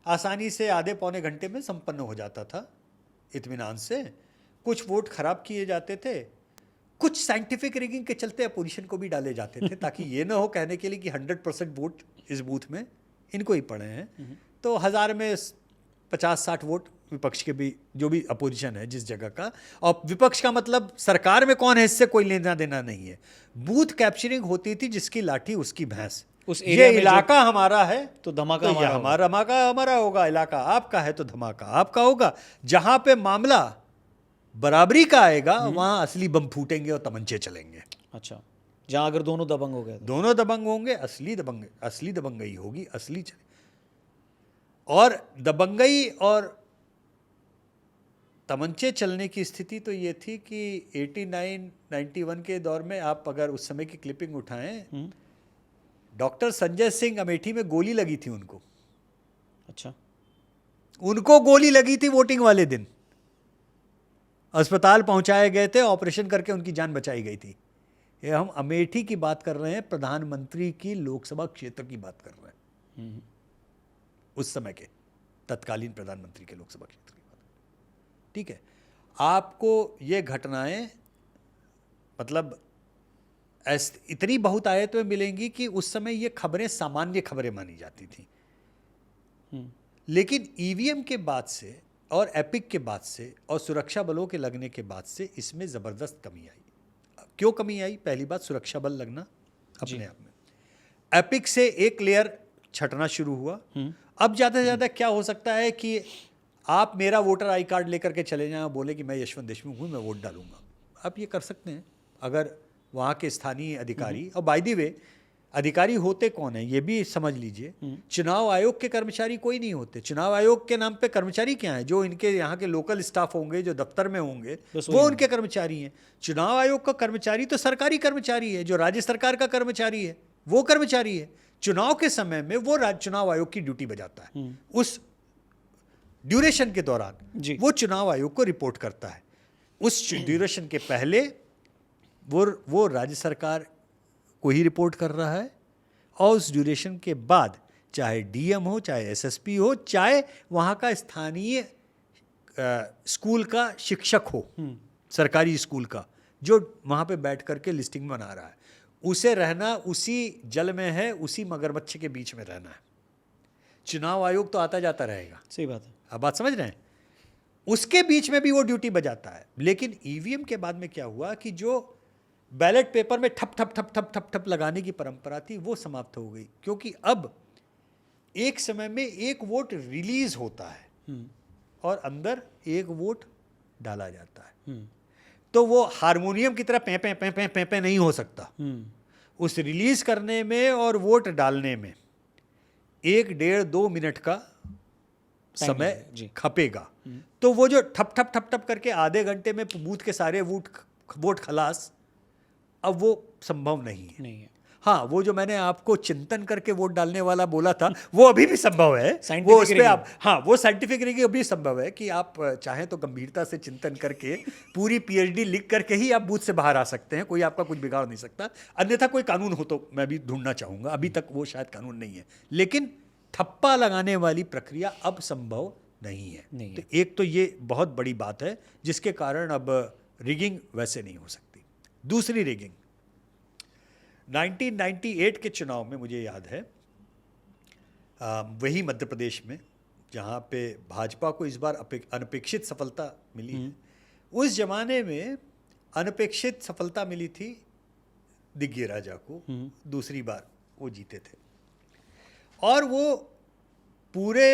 आसानी से आधे पौने घंटे में संपन्न हो जाता था इत्मीनान से। कुछ वोट खराब किए जाते थे, कुछ साइंटिफिक रिगिंग के चलते अपोजिशन को भी डाले जाते थे ताकि ये ना हो कहने के लिए कि 100% वोट इस बूथ में इनको ही पड़े हैं। तो 1000 में 50-60 वोट विपक्ष के भी, जो भी अपोजिशन है जिस जगह का। और विपक्ष का मतलब सरकार में कौन है इससे कोई लेना देना नहीं है। बूथ कैप्चरिंग होती थी, जिसकी लाठी उसकी भैंस। उस ये एरिया में इलाका हमारा है तो धमाका तो हमारा हमारा धमाका हमारा होगा, इलाका आपका है तो धमाका आपका होगा। जहां पे मामला बराबरी का आएगा वहां असली बम फूटेंगे और तमंचे चलेंगे। अच्छा, जहां अगर दोनों दबंग हो गए तो? दोनों दबंग होंगे, असली दबंगई होगी, असली चले। और दबंगई और तमंचे चलने की स्थिति तो ये थी कि 89-91 के दौर में आप अगर उस समय की क्लिपिंग उठाएं, डॉक्टर संजय सिंह अमेठी में गोली लगी थी उनको। अच्छा, उनको गोली लगी थी वोटिंग वाले दिन, अस्पताल पहुंचाए गए थे, ऑपरेशन करके उनकी जान बचाई गई थी। ये हम अमेठी की बात कर रहे हैं, प्रधानमंत्री की लोकसभा क्षेत्र की बात कर रहे हैं, उस समय के तत्कालीन प्रधानमंत्री के लोकसभा क्षेत्र की बात। ठीक है, आपको ये घटनाएं मतलब इतनी बहुत आयत में मिलेंगी कि उस समय ये खबरें सामान्य खबरें मानी जाती थी। लेकिन ईवीएम के बाद से और एपिक के बाद से और सुरक्षा बलों के लगने के बाद से इसमें ज़बरदस्त कमी आई। क्यों कमी आई? पहली बात, सुरक्षा बल लगना अपने आप में। एपिक से एक लेयर छटना शुरू हुआ। अब ज़्यादा से ज़्यादा क्या हो सकता है कि आप मेरा वोटर आई कार्ड लेकर के चले जाएं, बोले कि मैं यशवंत देशमुख हूँ, मैं वोट डालूंगा। आप ये कर सकते हैं अगर वहाँ के स्थानीय अधिकारी, और बाय द वे अधिकारी होते कौन है ये भी समझ लीजिए। चुनाव आयोग के कर्मचारी कोई नहीं होते। चुनाव आयोग के नाम पे कर्मचारी क्या है? जो इनके यहाँ के लोकल स्टाफ होंगे, जो दफ्तर में होंगे, वो उनके कर्मचारी हैं। चुनाव आयोग का कर्मचारी तो सरकारी कर्मचारी है, जो राज्य सरकार का कर्मचारी है वो कर्मचारी है। चुनाव के समय में वो चुनाव आयोग की ड्यूटी बजाता है। उस ड्यूरेशन के दौरान वो चुनाव आयोग को रिपोर्ट करता है। उस ड्यूरेशन के पहले वो राज्य सरकार को ही रिपोर्ट कर रहा है, और उस ड्यूरेशन के बाद चाहे डीएम हो, चाहे एसएसपी हो, चाहे वहाँ का स्थानीय स्कूल का शिक्षक हो, सरकारी स्कूल का, जो वहाँ पे बैठ करके लिस्टिंग बना रहा है, उसे रहना उसी जल में है, उसी मगरमच्छ के बीच में रहना है। चुनाव आयोग तो आता जाता रहेगा। सही बात है। अब बात समझ रहे हैं? उसके बीच में भी वो ड्यूटी बजाता है। लेकिन ईवीएम के बाद में क्या हुआ कि जो बैलेट पेपर में ठप ठप ठप ठप ठप ठप लगाने की परंपरा थी वो समाप्त हो गई, क्योंकि अब एक समय में एक वोट रिलीज होता है और अंदर एक वोट डाला जाता है। तो वो हारमोनियम की तरह पे पे पे पे पे पे नहीं हो सकता। उस रिलीज करने में और वोट डालने में 1-1.5-2 मिनट का समय खपेगा। तो वो जो ठप ठप ठप ठप करके आधे घंटे में बूथ के सारे वोट खलास, अब वो संभव नहीं है। हाँ, वो जो मैंने आपको चिंतन करके वोट डालने वाला बोला था वो अभी भी संभव है। वो उस पे आप, हाँ, वो साइंटिफिक रिगिंग अभी संभव है कि आप चाहें तो गंभीरता से चिंतन करके पूरी पीएचडी लिख करके ही आप बूथ से बाहर आ सकते हैं। कोई आपका कुछ बिगाड़ नहीं सकता। अन्यथा कोई कानून हो तो मैं भी ढूंढना चाहूँगा। अभी तक वो शायद कानून नहीं है, लेकिन ठप्पा लगाने वाली प्रक्रिया अब संभव नहीं है। तो एक तो ये बहुत बड़ी बात है जिसके कारण अब रिगिंग वैसे नहीं हो सकती। दूसरी रिगिंग 1998 के चुनाव में मुझे याद है, वही मध्य प्रदेश में जहाँ पे भाजपा को इस बार अनपेक्षित सफलता मिली है। उस जमाने में अनपेक्षित सफलता मिली थी दिग्विजय राजा को। दूसरी बार वो जीते थे और वो पूरे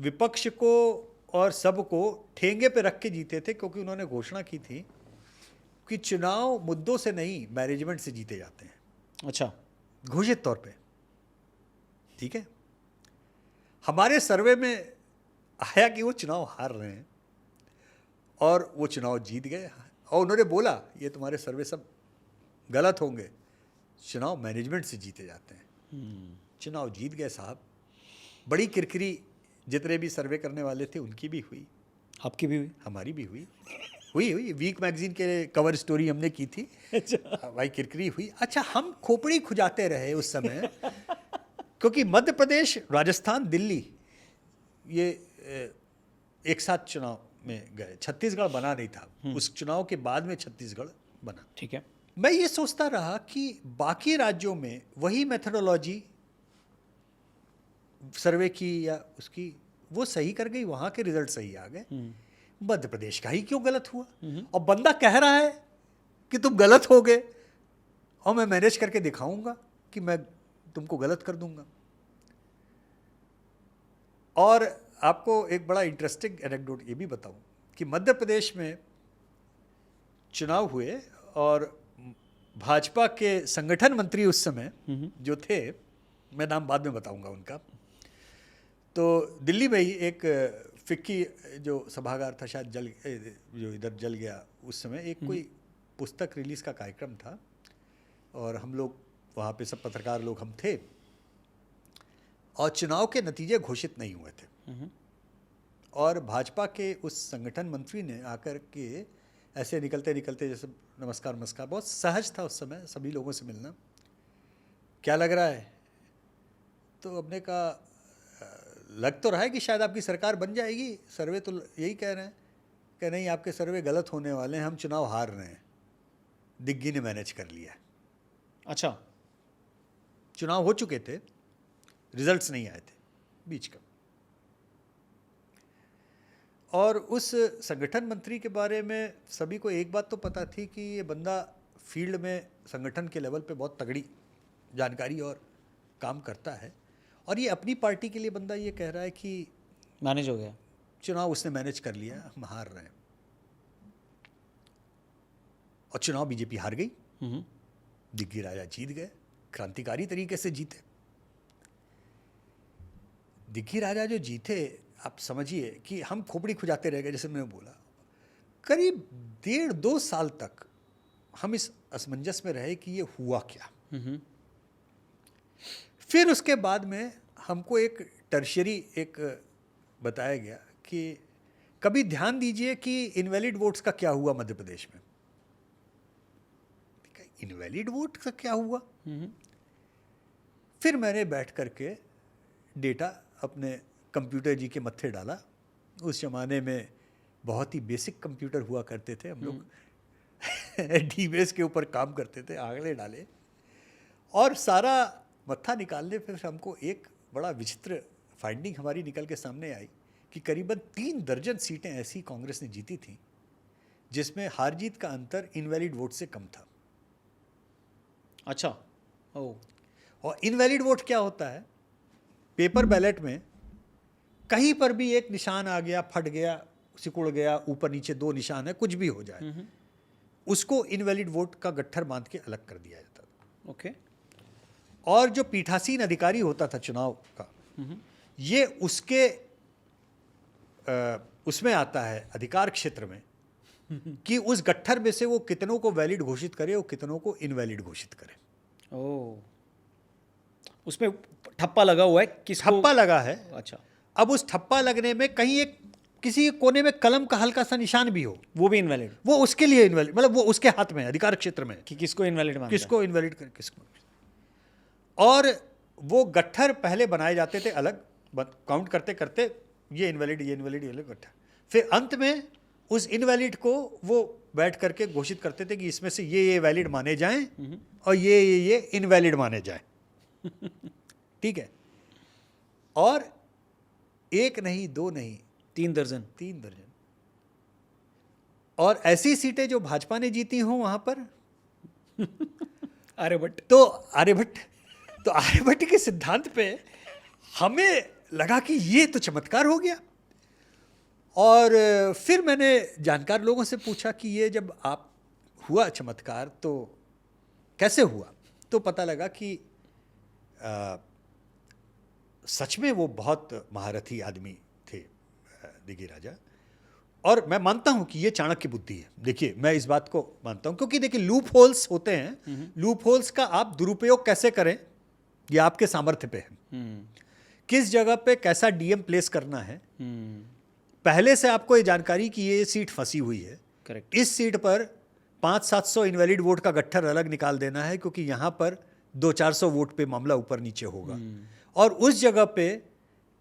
विपक्ष को और सबको ठेंगे पे रख के जीते थे, क्योंकि उन्होंने घोषणा की थी कि चुनाव मुद्दों से नहीं मैनेजमेंट से जीते जाते हैं। अच्छा, घोषित तौर पे, ठीक है। हमारे सर्वे में आया कि वो चुनाव हार रहे हैं और वो चुनाव जीत गए। और उन्होंने बोला ये तुम्हारे सर्वे सब गलत होंगे, चुनाव मैनेजमेंट से जीते जाते हैं। चुनाव जीत गए साहब। बड़ी किरकिरी जितने भी सर्वे करने वाले थे उनकी भी हुई, आपकी भी हुई, हमारी भी हुई। वीक मैगजीन के कवर स्टोरी हमने की थी। अच्छा भाई किरकिरी हुई। अच्छा, हम खोपड़ी खुजाते रहे उस समय क्योंकि मध्य प्रदेश, राजस्थान, दिल्ली ये एक साथ चुनाव में गए। छत्तीसगढ़ बना नहीं था, उस चुनाव के बाद में छत्तीसगढ़ बना। ठीक है। मैं ये सोचता रहा कि बाकी राज्यों में वही मेथोडोलॉजी सर्वे की या उसकी वो सही कर गई, वहाँ के रिजल्ट सही आ गए, मध्य प्रदेश का ही क्यों गलत हुआ? और बंदा कह रहा है कि तुम गलत हो गए और मैं मैनेज करके दिखाऊंगा कि मैं तुमको गलत कर दूंगा। और आपको एक बड़ा इंटरेस्टिंग एनेक्डोट ये भी बताऊं कि मध्य प्रदेश में चुनाव हुए और भाजपा के संगठन मंत्री उस समय जो थे, मैं नाम बाद में बताऊंगा उनका, तो दिल्ली में ही एक फिक्की जो सभागार था, शायद जो इधर जल गया उस समय, एक कोई पुस्तक रिलीज़ का कार्यक्रम था और हम लोग वहाँ पे सब पत्रकार लोग हम थे और चुनाव के नतीजे घोषित नहीं हुए थे। और भाजपा के उस संगठन मंत्री ने आकर के ऐसे निकलते निकलते जैसे नमस्कार नमस्कार, बहुत सहज था उस समय सभी लोगों से मिलना, क्या लग रहा है? तो हमने कहा लग तो रहा है कि शायद आपकी सरकार बन जाएगी, सर्वे तो यही कह रहे हैं कि नहीं आपके सर्वे गलत होने वाले हैं, हम चुनाव हार रहे हैं। दिग्गी ने मैनेज कर लिया। अच्छा, चुनाव हो चुके थे, रिजल्ट्स नहीं आए थे बीच का। और उस संगठन मंत्री के बारे में सभी को एक बात तो पता थी कि ये बंदा फील्ड में संगठन के लेवल पे बहुत तगड़ी जानकारी और काम करता है, और ये अपनी पार्टी के लिए बंदा ये कह रहा है कि मैनेज हो गया, चुनाव उसने मैनेज कर लिया, हम हार रहे हैं। और चुनाव बीजेपी हार गई, दिग्गी राजा जीत गए, क्रांतिकारी तरीके से जीते। दिग्गी राजा जो जीते, आप समझिए कि हम खोपड़ी खुजाते रह गए, जैसे मैंने बोला। करीब 1.5-2 साल तक हम इस असमंजस में रहे कि ये हुआ क्या। फिर उसके बाद में हमको एक टर्शियरी एक बताया गया कि कभी ध्यान दीजिए कि इनवैलिड वोट्स का क्या हुआ मध्य प्रदेश में। इनवैलिड वोट का क्या हुआ? फिर मैंने बैठ करके डेटा अपने कंप्यूटर जी के मत्थे डाला। उस जमाने में बहुत ही बेसिक कंप्यूटर हुआ करते थे, हम लोग डीबेस के ऊपर काम करते थे, आंकड़े डाले और सारा मत्था निकालने पे हमको एक बड़ा विचित्र फाइंडिंग हमारी निकल के सामने आई कि करीबन 3 दर्जन सीटें ऐसी कांग्रेस ने जीती थी जिसमें हार जीत का अंतर इनवैलिड वोट से कम था। अच्छा, ओ। और इनवैलिड वोट क्या होता है? पेपर बैलेट में कहीं पर भी एक निशान आ गया, फट गया, सिकुड़ गया, ऊपर नीचे 2 निशान है, कुछ भी हो जाए, उसको इनवैलिड वोट का गट्ठर बांध के अलग कर दिया जाता था। ओके। और जो पीठासीन अधिकारी होता था चुनाव का, ये उसके उसमें आता है अधिकार क्षेत्र में कि उस गट्ठर में से वो कितनों को वैलिड घोषित करे और कितनों को इनवैलिड घोषित करे। ओ, उसमें ठप्पा लगा हुआ है, किसको ठप्पा लगा है। अच्छा, अब उस ठप्पा लगने में कहीं एक किसी कोने में कलम का हल्का सा निशान भी हो, वो भी इनवैलिड, वो उसके लिए इनवैलिड, मतलब वो उसके हाथ में अधिकार क्षेत्र में कि किसको इनवैलिड मानता है, किसको इनवैलिड कर किसको। और वो गट्ठर पहले बनाए जाते थे अलग, काउंट करते करते ये इनवैलिड, ये इनवैलिड, ये गट्ठर। फिर अंत में उस इनवैलिड को वो बैठ करके घोषित करते थे कि इसमें से ये वैलिड माने जाएं और ये इनवैलिड माने जाएं। ठीक है। और 1 नहीं, 2 नहीं, 3 दर्जन। 3 दर्जन। और ऐसी सीटें जो भाजपा ने जीती हों वहां पर आर्यभट्ट के सिद्धांत पे हमें लगा कि ये तो चमत्कार हो गया। और फिर मैंने जानकार लोगों से पूछा कि ये जब आप हुआ चमत्कार तो कैसे हुआ? तो पता लगा कि सच में वो बहुत महारथी आदमी थे दिघी राजा, और मैं मानता हूं कि ये चाणक्य बुद्धि है। देखिए, मैं इस बात को मानता हूं क्योंकि देखिए लूप होल्स होते हैं, लूप होल्स का आप दुरुपयोग कैसे करें ये आपके सामर्थ्य पे है। किस जगह पे कैसा डीएम प्लेस करना है, पहले से आपको ये जानकारी कि ये सीट फंसी हुई है, करेक्ट, इस सीट पर 500-700 इनवैलिड वोट का गट्ठर अलग निकाल देना है क्योंकि यहाँ पर 200-400 वोट पे मामला ऊपर नीचे होगा, और उस जगह पे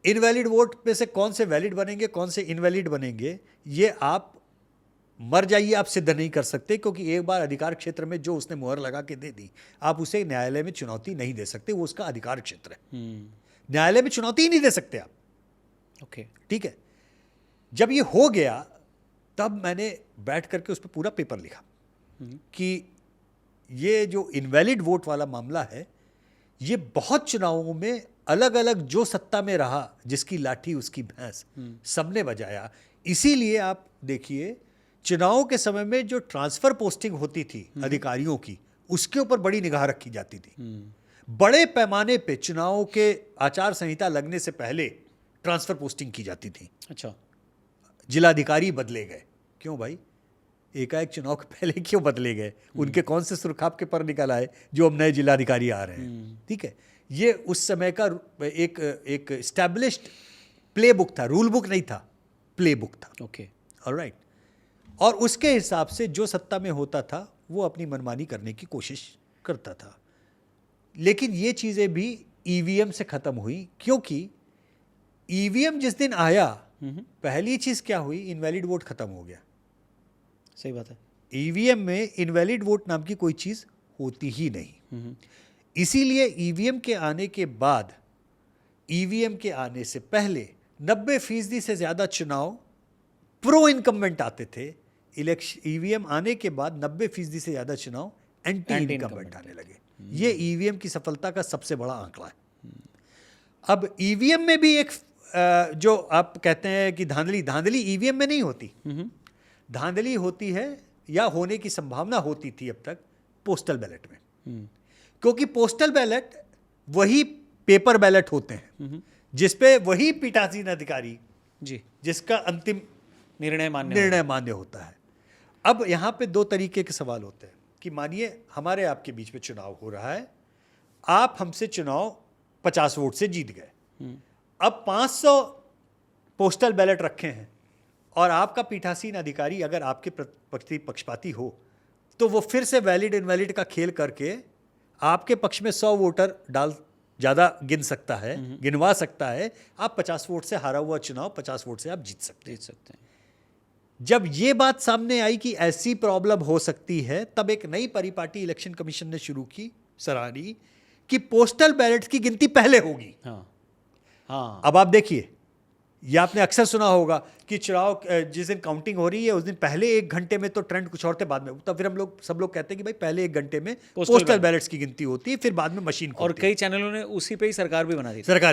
इनवैलिड वोट पे से कौन से वैलिड बनेंगे कौन से इनवैलिड बनेंगे ये आप मर जाइए, आप सिद्ध नहीं कर सकते, क्योंकि एक बार अधिकार क्षेत्र में जो उसने मुहर लगा के दे दी, आप उसे न्यायालय में चुनौती नहीं दे सकते, वो उसका अधिकार क्षेत्र है, न्यायालय में चुनौती ही नहीं दे सकते आप। ओके, ठीक है, जब ये हो गया तब मैंने बैठ करके उस पर पूरा पेपर लिखा कि ये जो इनवैलिड वोट वाला मामला है ये बहुत चुनावों में अलग अलग जो सत्ता में रहा, जिसकी लाठी उसकी भैंस, सबने बजाया। इसीलिए आप देखिए चुनावों के समय में जो ट्रांसफर पोस्टिंग होती थी अधिकारियों की, उसके ऊपर बड़ी निगाह रखी जाती थी। बड़े पैमाने पे चुनावों के आचार संहिता लगने से पहले ट्रांसफर पोस्टिंग की जाती थी। अच्छा, जिलाधिकारी बदले गए, क्यों भाई, एकाएक चुनाव के पहले क्यों बदले गए? उनके कौन से सुरखाब के पर निकल आए जो अब नए जिलाधिकारी आ रहे हैं? ठीक है, ये उस समय का एक एस्टैब्लिश्ड प्ले बुक था, रूल बुक नहीं था, प्ले बुक था। ओके, ऑलराइट, और उसके हिसाब से जो सत्ता में होता था वो अपनी मनमानी करने की कोशिश करता था। लेकिन ये चीज़ें भी ईवीएम से ख़त्म हुई, क्योंकि ईवीएम जिस दिन आया पहली चीज़ क्या हुई, इनवैलिड वोट ख़त्म हो गया। सही बात है। ईवीएम में इनवैलिड वोट नाम की कोई चीज़ होती ही नहीं। इसीलिए ईवीएम के आने के बाद, ईवीएम के आने से पहले 90% से ज़्यादा चुनाव प्रो इनकम्बेंट आते थे। इलेक्शन ईवीएम आने के बाद 90% से ज़्यादा चुनाव एंटी इनकम्बेंट आने लगे। ये ईवीएम की सफलता का सबसे बड़ा आंकड़ा है। अब ईवीएम में भी एक जो आप कहते हैं कि धांधली ईवीएम में नहीं होती। धांधली होती है या होने की संभावना होती थी अब तक पोस्टल बैलेट में, क्योंकि पोस्टल बैलेट वही पेपर बैलेट होते हैं जिसपे वही पीठासीन अधिकारी जी जिसका अंतिम निर्णय मान्य होता है। अब यहाँ पे दो तरीके के सवाल होते हैं कि मानिए हमारे आपके बीच में चुनाव हो रहा है, आप हमसे चुनाव 50 वोट से जीत गए, अब 500 पोस्टल बैलेट रखे हैं और आपका पीठासीन अधिकारी अगर आपके प्रति पक्षपाती हो तो वो फिर से वैलिड इनवैलिड का खेल करके आपके पक्ष में 100 वोटर ज़्यादा गिनवा सकता है। आप 50 वोट से हारा हुआ चुनाव 50 वोट से आप जीत सकते हैं। जब ये बात सामने आई कि ऐसी प्रॉब्लम हो सकती है, तब एक नई परिपाटी इलेक्शन कमीशन ने शुरू की, सराहनीय, कि पोस्टल बैलेट की गिनती पहले होगी। हाँ। अब आप देखिए, ये आपने अक्सर सुना होगा कि चुनाव जिस दिन काउंटिंग हो रही है उस दिन पहले 1 घंटे में तो ट्रेंड कुछ और थे, बाद में तब फिर सब लोग कहते हैं कि भाई पहले 1 घंटे में पोस्टल बैलेट्स की गिनती होती है, फिर बाद में मशीन और कई चैनलों ने उसी पे ही सरकारें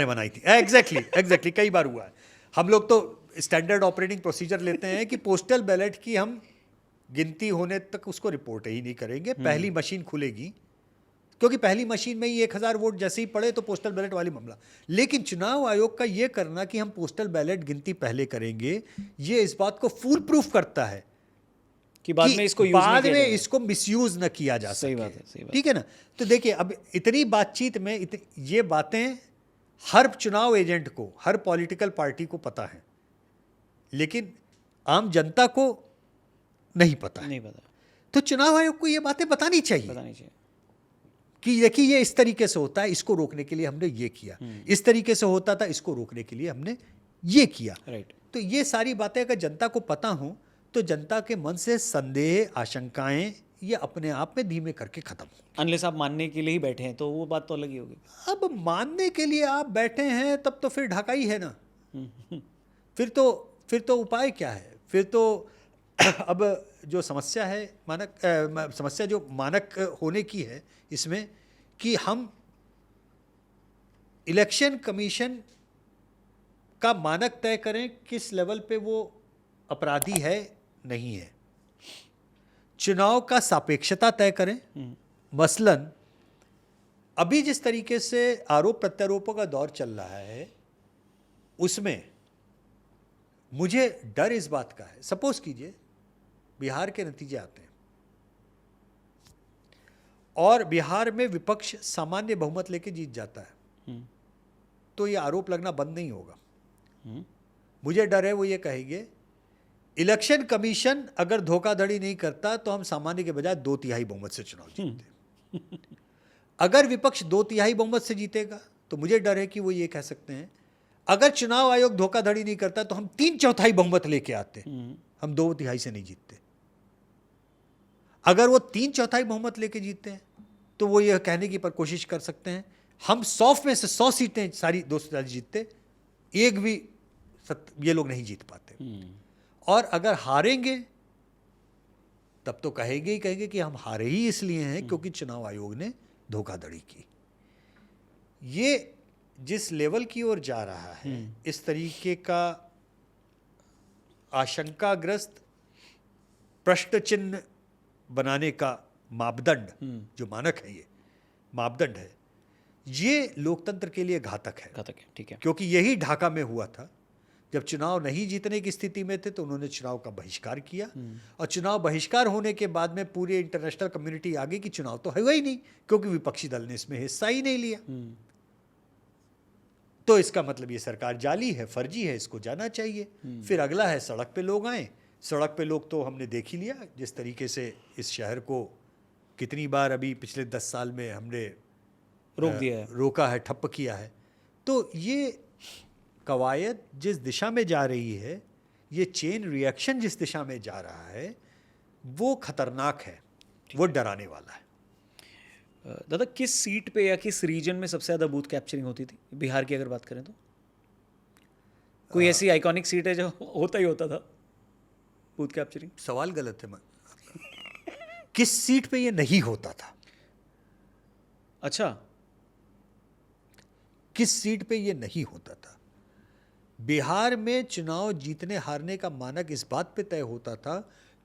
बनाई थी। एग्जैक्टली कई बार हुआ है। हम लोग तो स्टैंडर्ड ऑपरेटिंग प्रोसीजर लेते हैं कि पोस्टल बैलेट की हम गिनती होने तक उसको रिपोर्ट ही नहीं करेंगे, पहली मशीन खुलेगी, क्योंकि पहली मशीन में ही 1000 वोट जैसे ही पड़े तो पोस्टल बैलेट वाली मामला। लेकिन चुनाव आयोग का ये करना कि हम पोस्टल बैलेट गिनती पहले करेंगे, ये इस बात को फूल प्रूफ करता है कि बाद में इसको मिसयूज न किया जा सके। सही बात है। ठीक है ना? तो देखिए, अब इतनी बातचीत में ये बातें हर चुनाव एजेंट को, हर पॉलिटिकल पार्टी को पता है, लेकिन आम जनता को नहीं पता। तो चुनाव आयोग को ये बातें बतानी चाहिए कि देखिए ये इस तरीके से होता है, इसको रोकने के लिए हमने ये किया, इस तरीके से होता था, इसको रोकने के लिए हमने ये किया। तो ये सारी बातें अगर जनता को पता हो तो जनता के मन से संदेह, आशंकाएं ये अपने आप में धीमे करके खत्म हो। अनलेस आप मानने के लिए ही बैठे हैं तो वो बात तो अलग ही होगी। अब मानने के लिए आप बैठे हैं तब तो फिर ढाका ही है ना। फिर तो उपाय क्या है? फिर तो अब जो समस्या है समस्या जो मानक होने की है इसमें कि हम इलेक्शन कमीशन का मानक तय करें किस लेवल पे वो अपराधी है नहीं है, चुनाव का सापेक्षता तय करें। मसलन अभी जिस तरीके से आरोप प्रत्यारोपों का दौर चल रहा है, उसमें मुझे डर इस बात का है, सपोज कीजिए बिहार के नतीजे आते हैं और बिहार में विपक्ष सामान्य बहुमत लेके जीत जाता है, तो ये आरोप लगना बंद नहीं होगा। मुझे डर है वो ये कहेंगे इलेक्शन कमीशन अगर धोखाधड़ी नहीं करता तो हम सामान्य के बजाय 2/3 बहुमत से चुनाव जीतते। अगर विपक्ष 2/3 बहुमत से जीतेगा तो मुझे डर है कि वो ये कह सकते हैं अगर चुनाव आयोग धोखाधड़ी नहीं करता तो हम 3/4 बहुमत लेके आते, हम 2/3 से नहीं जीतते। अगर वो 3/4 बहुमत लेके जीतते हैं तो वो ये कहने की पर कोशिश कर सकते हैं हम 100 में से 100 सीटें सारी 240 जीतते, एक भी ये लोग नहीं जीत पाते। और अगर हारेंगे तब तो कहेंगे कि हम हारे ही इसलिए हैं क्योंकि चुनाव आयोग ने धोखाधड़ी की। ये जिस लेवल की ओर जा रहा है, इस तरीके का आशंकाग्रस्त प्रश्न चिन्ह बनाने का मापदंड, जो मानक है, ये मापदंड है, ये लोकतंत्र के लिए घातक है। ठीक है। क्योंकि यही ढाका में हुआ था, जब चुनाव नहीं जीतने की स्थिति में थे तो उन्होंने चुनाव का बहिष्कार किया, और चुनाव बहिष्कार होने के बाद में पूरी इंटरनेशनल कम्युनिटी आ गई कि चुनाव तो हुआ ही नहीं क्योंकि विपक्षी दल ने इसमें हिस्सा ही नहीं लिया। तो इसका मतलब ये सरकार जाली है, फर्जी है, इसको जाना चाहिए। फिर अगला है सड़क पे लोग आए। सड़क पे लोग तो हमने देख ही लिया जिस तरीके से इस शहर को कितनी बार अभी पिछले 10 साल में हमने रोक दिया है, रोका है, ठप्प किया है। तो ये कवायद जिस दिशा में जा रही है, ये चेन रिएक्शन जिस दिशा में जा रहा है, वो खतरनाक है, वो डराने वाला है। दादा, किस सीट पे या किस रीजन में सबसे ज़्यादा बूथ कैप्चरिंग होती थी बिहार की अगर बात करें तो? कोई ऐसी आइकॉनिक सीट है जो होता ही होता था बूथ कैप्चरिंग? सवाल गलत है। किस सीट पे ये नहीं होता था? अच्छा, किस सीट पे ये नहीं होता था? बिहार में चुनाव जीतने हारने का मानक इस बात पे तय होता था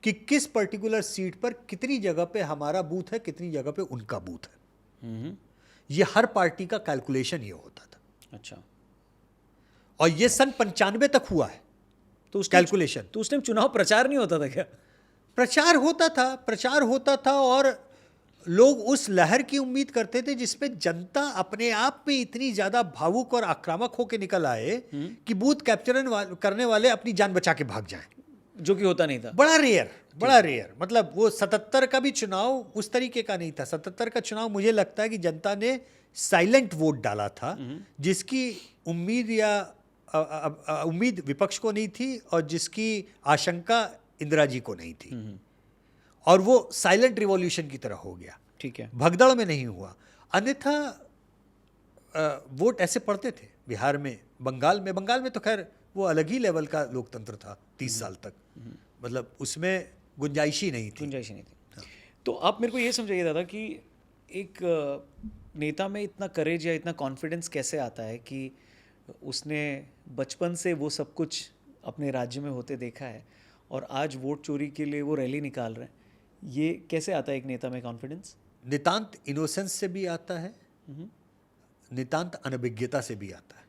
कि किस पर्टिकुलर सीट पर कितनी जगह पे हमारा बूथ है, कितनी जगह पे उनका बूथ है। ये हर पार्टी का कैलकुलेशन ये होता था। अच्छा, और ये सन 95 तक हुआ है तो उस कैलकुलेशन। तो उस टाइम चुनाव प्रचार नहीं होता था क्या? प्रचार होता था और लोग उस लहर की उम्मीद करते थे जिसमें जनता अपने आप में इतनी ज्यादा भावुक और आक्रामक होकर निकल आए कि बूथ कैप्चर करने वाले अपनी जान बचा के भाग जाएं, जो कि होता नहीं था। बड़ा रेयर। मतलब वो 77 का भी चुनाव उस तरीके का नहीं था। 77 का चुनाव मुझे लगता है कि जनता ने साइलेंट वोट डाला था, जिसकी उम्मीद विपक्ष को नहीं थी और जिसकी आशंका इंदिरा जी को नहीं थी, और वो साइलेंट रिवॉल्यूशन की तरह हो गया। ठीक है, भगदड़ में नहीं हुआ। अन्यथा वोट ऐसे पड़ते थे बिहार में। बंगाल में तो खैर वो अलग ही लेवल का लोकतंत्र था 30 साल तक। मतलब उसमें गुंजाइश ही नहीं थी। तो आप मेरे को ये समझाइए दादा कि एक नेता में इतना करेज या इतना कॉन्फिडेंस कैसे आता है कि उसने बचपन से वो सब कुछ अपने राज्य में होते देखा है और आज वोट चोरी के लिए वो रैली निकाल रहे हैं। ये कैसे आता है एक नेता में कॉन्फिडेंस? नितांत इनोसेंस से भी आता है, नितांत अनभिज्ञता से भी आता है।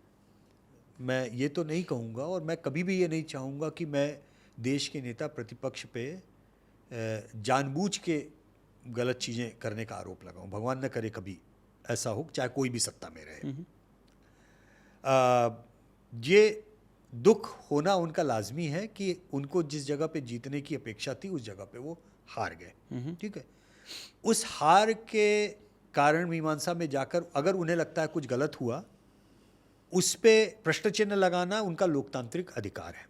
मैं ये तो नहीं कहूँगा और मैं कभी भी ये नहीं चाहूँगा कि मैं देश के नेता प्रतिपक्ष पे जानबूझ के गलत चीज़ें करने का आरोप लगाऊं। भगवान न करे कभी ऐसा हो, चाहे कोई भी सत्ता में रहे। ये दुख होना उनका लाजमी है कि उनको जिस जगह पे जीतने की अपेक्षा थी उस जगह पे वो हार गए। ठीक है, उस हार के कारण मीमांसा में जाकर अगर उन्हें लगता है कुछ गलत हुआ, उस पे प्रश्न चिन्ह लगाना उनका लोकतांत्रिक अधिकार है।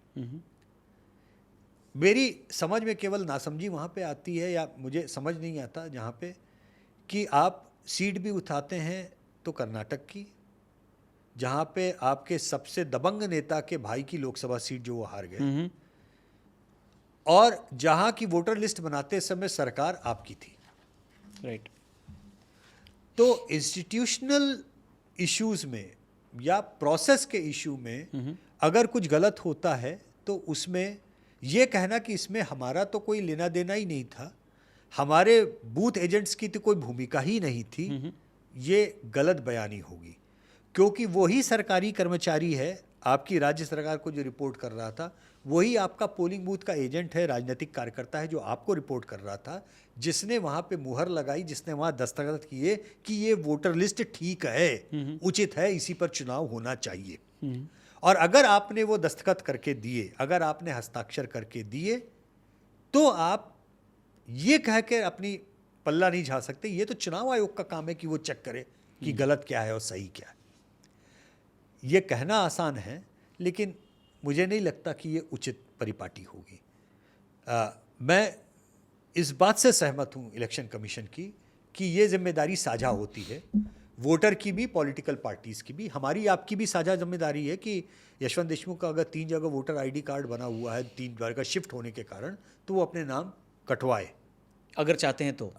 मेरी समझ में केवल नासमझी वहाँ पे आती है, या मुझे समझ नहीं आता जहाँ पे कि आप सीट भी उठाते हैं तो कर्नाटक की, जहाँ पे आपके सबसे दबंग नेता के भाई की लोकसभा सीट जो वो हार गए, और जहाँ की वोटर लिस्ट बनाते समय सरकार आपकी थी। राइट। तो इंस्टीट्यूशनल इश्यूज में या प्रोसेस के इशू में अगर कुछ गलत होता है तो उसमें यह कहना कि इसमें हमारा तो कोई लेना देना ही नहीं था, हमारे बूथ एजेंट्स की तो कोई भूमिका ही नहीं थी, ये गलत बयानी होगी, क्योंकि वही सरकारी कर्मचारी है आपकी राज्य सरकार को जो रिपोर्ट कर रहा था, वही आपका पोलिंग बूथ का एजेंट है, राजनीतिक कार्यकर्ता है जो आपको रिपोर्ट कर रहा था, जिसने वहाँ पे मुहर लगाई, जिसने वहाँ दस्तखत किए कि ये वोटर लिस्ट ठीक है, उचित है, इसी पर चुनाव होना चाहिए। और अगर आपने वो दस्तखत करके दिए, अगर आपने हस्ताक्षर करके दिए, तो आप ये कह के अपनी पल्ला नहीं झाड़ सकते। ये तो चुनाव आयोग का काम है कि वो चेक करे कि गलत क्या है और सही क्या है। ये कहना आसान है, लेकिन मुझे नहीं लगता कि ये उचित परिपाटी होगी। मैं इस बात से सहमत हूँ इलेक्शन कमीशन की कि ये जिम्मेदारी साझा होती है, वोटर की भी, पॉलिटिकल पार्टीज़ की भी, हमारी आपकी भी साझा जिम्मेदारी है कि यशवंत देशमुख का अगर 3 जगह वोटर आईडी कार्ड बना हुआ है 3 बार का शिफ्ट होने के कारण, तो वो अपने नाम कटवाए अगर चाहते हैं तो।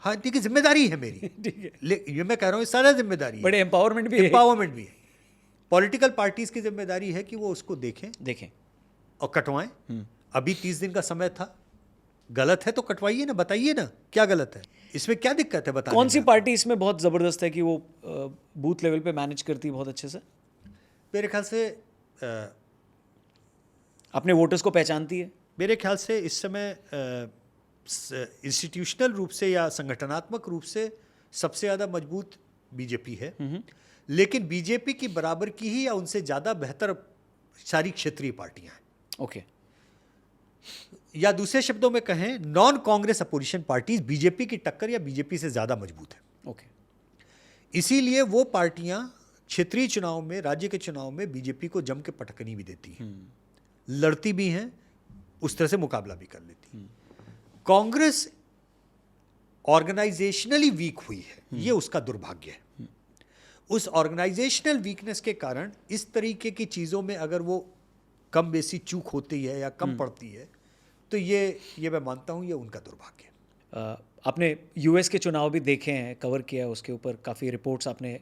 हाँ, ठीक है, जिम्मेदारी है मेरी। ठीक है, ये मैं कह रहा हूँ सारा जिम्मेदारी है, बड़े एम्पावरमेंट भी है। एम्पावरमेंट भी है। पॉलिटिकल पार्टीज़ की जिम्मेदारी है कि वो उसको देखें और कटवाएं। अभी 30 दिन का समय था, गलत है तो कटवाइए ना, बताइए ना क्या गलत है, इसमें क्या दिक्कत है बताने कौन सी में? पार्टी इसमें बहुत जबरदस्त है कि वो बूथ लेवल पे मैनेज करती है बहुत अच्छे से, मेरे ख्याल से अपने वोटर्स को पहचानती है? मेरे ख्याल से इस समय इंस्टीट्यूशनल रूप से या संगठनात्मक रूप से सबसे ज़्यादा मजबूत बीजेपी है, लेकिन बीजेपी की बराबर की ही या उनसे ज़्यादा बेहतर सारी क्षेत्रीय पार्टियां हैं। ओके, या दूसरे शब्दों में कहें, non Congress opposition parties BJP की टक्कर या बीजेपी से ज़्यादा मजबूत है। ओके, इसीलिए वो पार्टियां क्षेत्रीय चुनाव में, राज्य के चुनाव में बीजेपी को जम के पटकनी भी देती हैं, लड़ती भी हैं, उस तरह से मुकाबला भी कर लेती हैं। कांग्रेस ऑर्गेनाइजेशनली वीक हुई है, ये उसका दुर्भाग्य है। उस ऑर्गेनाइजेशनल वीकनेस के कारण इस तरीके की चीज़ों में अगर वो कम बेसी चूक होती है या कम पड़ती है, तो ये मैं मानता हूँ ये उनका दुर्भाग्य है। आपने यूएस के चुनाव भी देखे हैं, कवर किया है, उसके ऊपर काफ़ी रिपोर्ट्स आपने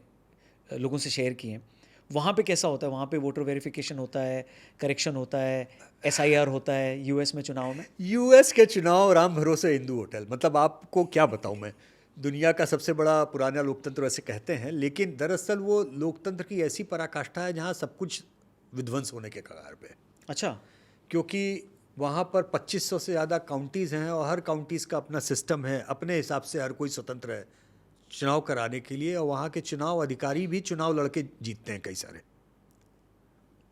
लोगों से शेयर की हैं। वहाँ पे कैसा होता है? वहाँ पे वोटर वेरिफिकेशन होता है, करेक्शन होता है, एसआईआर होता है यूएस में चुनाव में? यूएस के चुनाव राम भरोसे हिंदू होटल, मतलब आपको क्या बताऊं मैं, दुनिया का सबसे बड़ा पुराना लोकतंत्र वैसे कहते हैं, लेकिन दरअसल वो लोकतंत्र की ऐसी पराकाष्ठा है जहाँ सब कुछ विध्वंस होने के कगार पे। अच्छा, क्योंकि वहाँ पर 2500 से ज़्यादा काउंटीज़ हैं और हर काउंटीज़ का अपना सिस्टम है, अपने हिसाब से हर कोई स्वतंत्र है चुनाव कराने के लिए, और वहाँ के चुनाव अधिकारी भी चुनाव लड़के जीतते हैं कई सारे।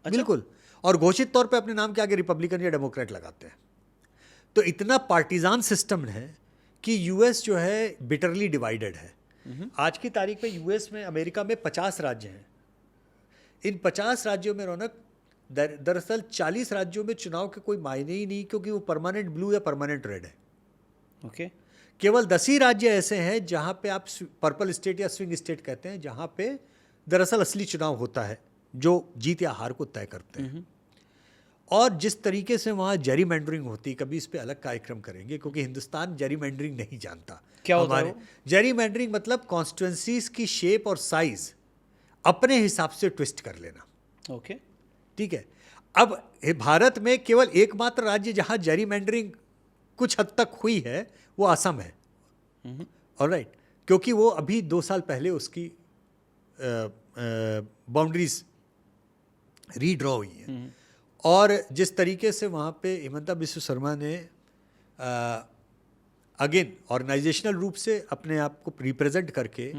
अच्छा? बिल्कुल, और घोषित तौर पे अपने नाम के आगे रिपब्लिकन या डेमोक्रेट लगाते हैं। तो इतना पार्टीजान सिस्टम है कि यूएस जो है बिटरली डिवाइडेड है। आज की तारीख में यूएस में, अमेरिका में 50 राज्य हैं। इन 50 राज्यों में रौनक, दरअसल 40 राज्यों में चुनाव के कोई मायने ही नहीं, क्योंकि वो परमानेंट ब्लू या परमानेंट रेड है। ओके, केवल 10 ही राज्य ऐसे हैं जहाँ पे आप पर्पल स्टेट या स्विंग स्टेट कहते हैं, जहाँ पे दरअसल असली चुनाव होता है जो जीत या हार को तय करते हैं। और जिस तरीके से वहाँ जेरीमैंडरिंग होती है, कभी इस पे अलग कार्यक्रम करेंगे, क्योंकि हिंदुस्तान जेरीमैंडरिंग नहीं जानता। क्या होता है वो? जेरीमैंडरिंग मतलब कॉन्स्टिट्यूंसीज की शेप और साइज अपने हिसाब से ट्विस्ट कर लेना। ओके, ठीक है। अब भारत में केवल एकमात्र राज्य जहाँ जेरीमैंडरिंग कुछ हद तक हुई है वो असम है। ऑलराइट, क्योंकि वो अभी 2 साल पहले उसकी बाउंड्रीज रीड्रॉ हुई हैं। और जिस तरीके से वहाँ पे हिमंता बिस्व शर्मा ने अगेन ऑर्गेनाइजेशनल रूप से अपने आप को रिप्रेजेंट करके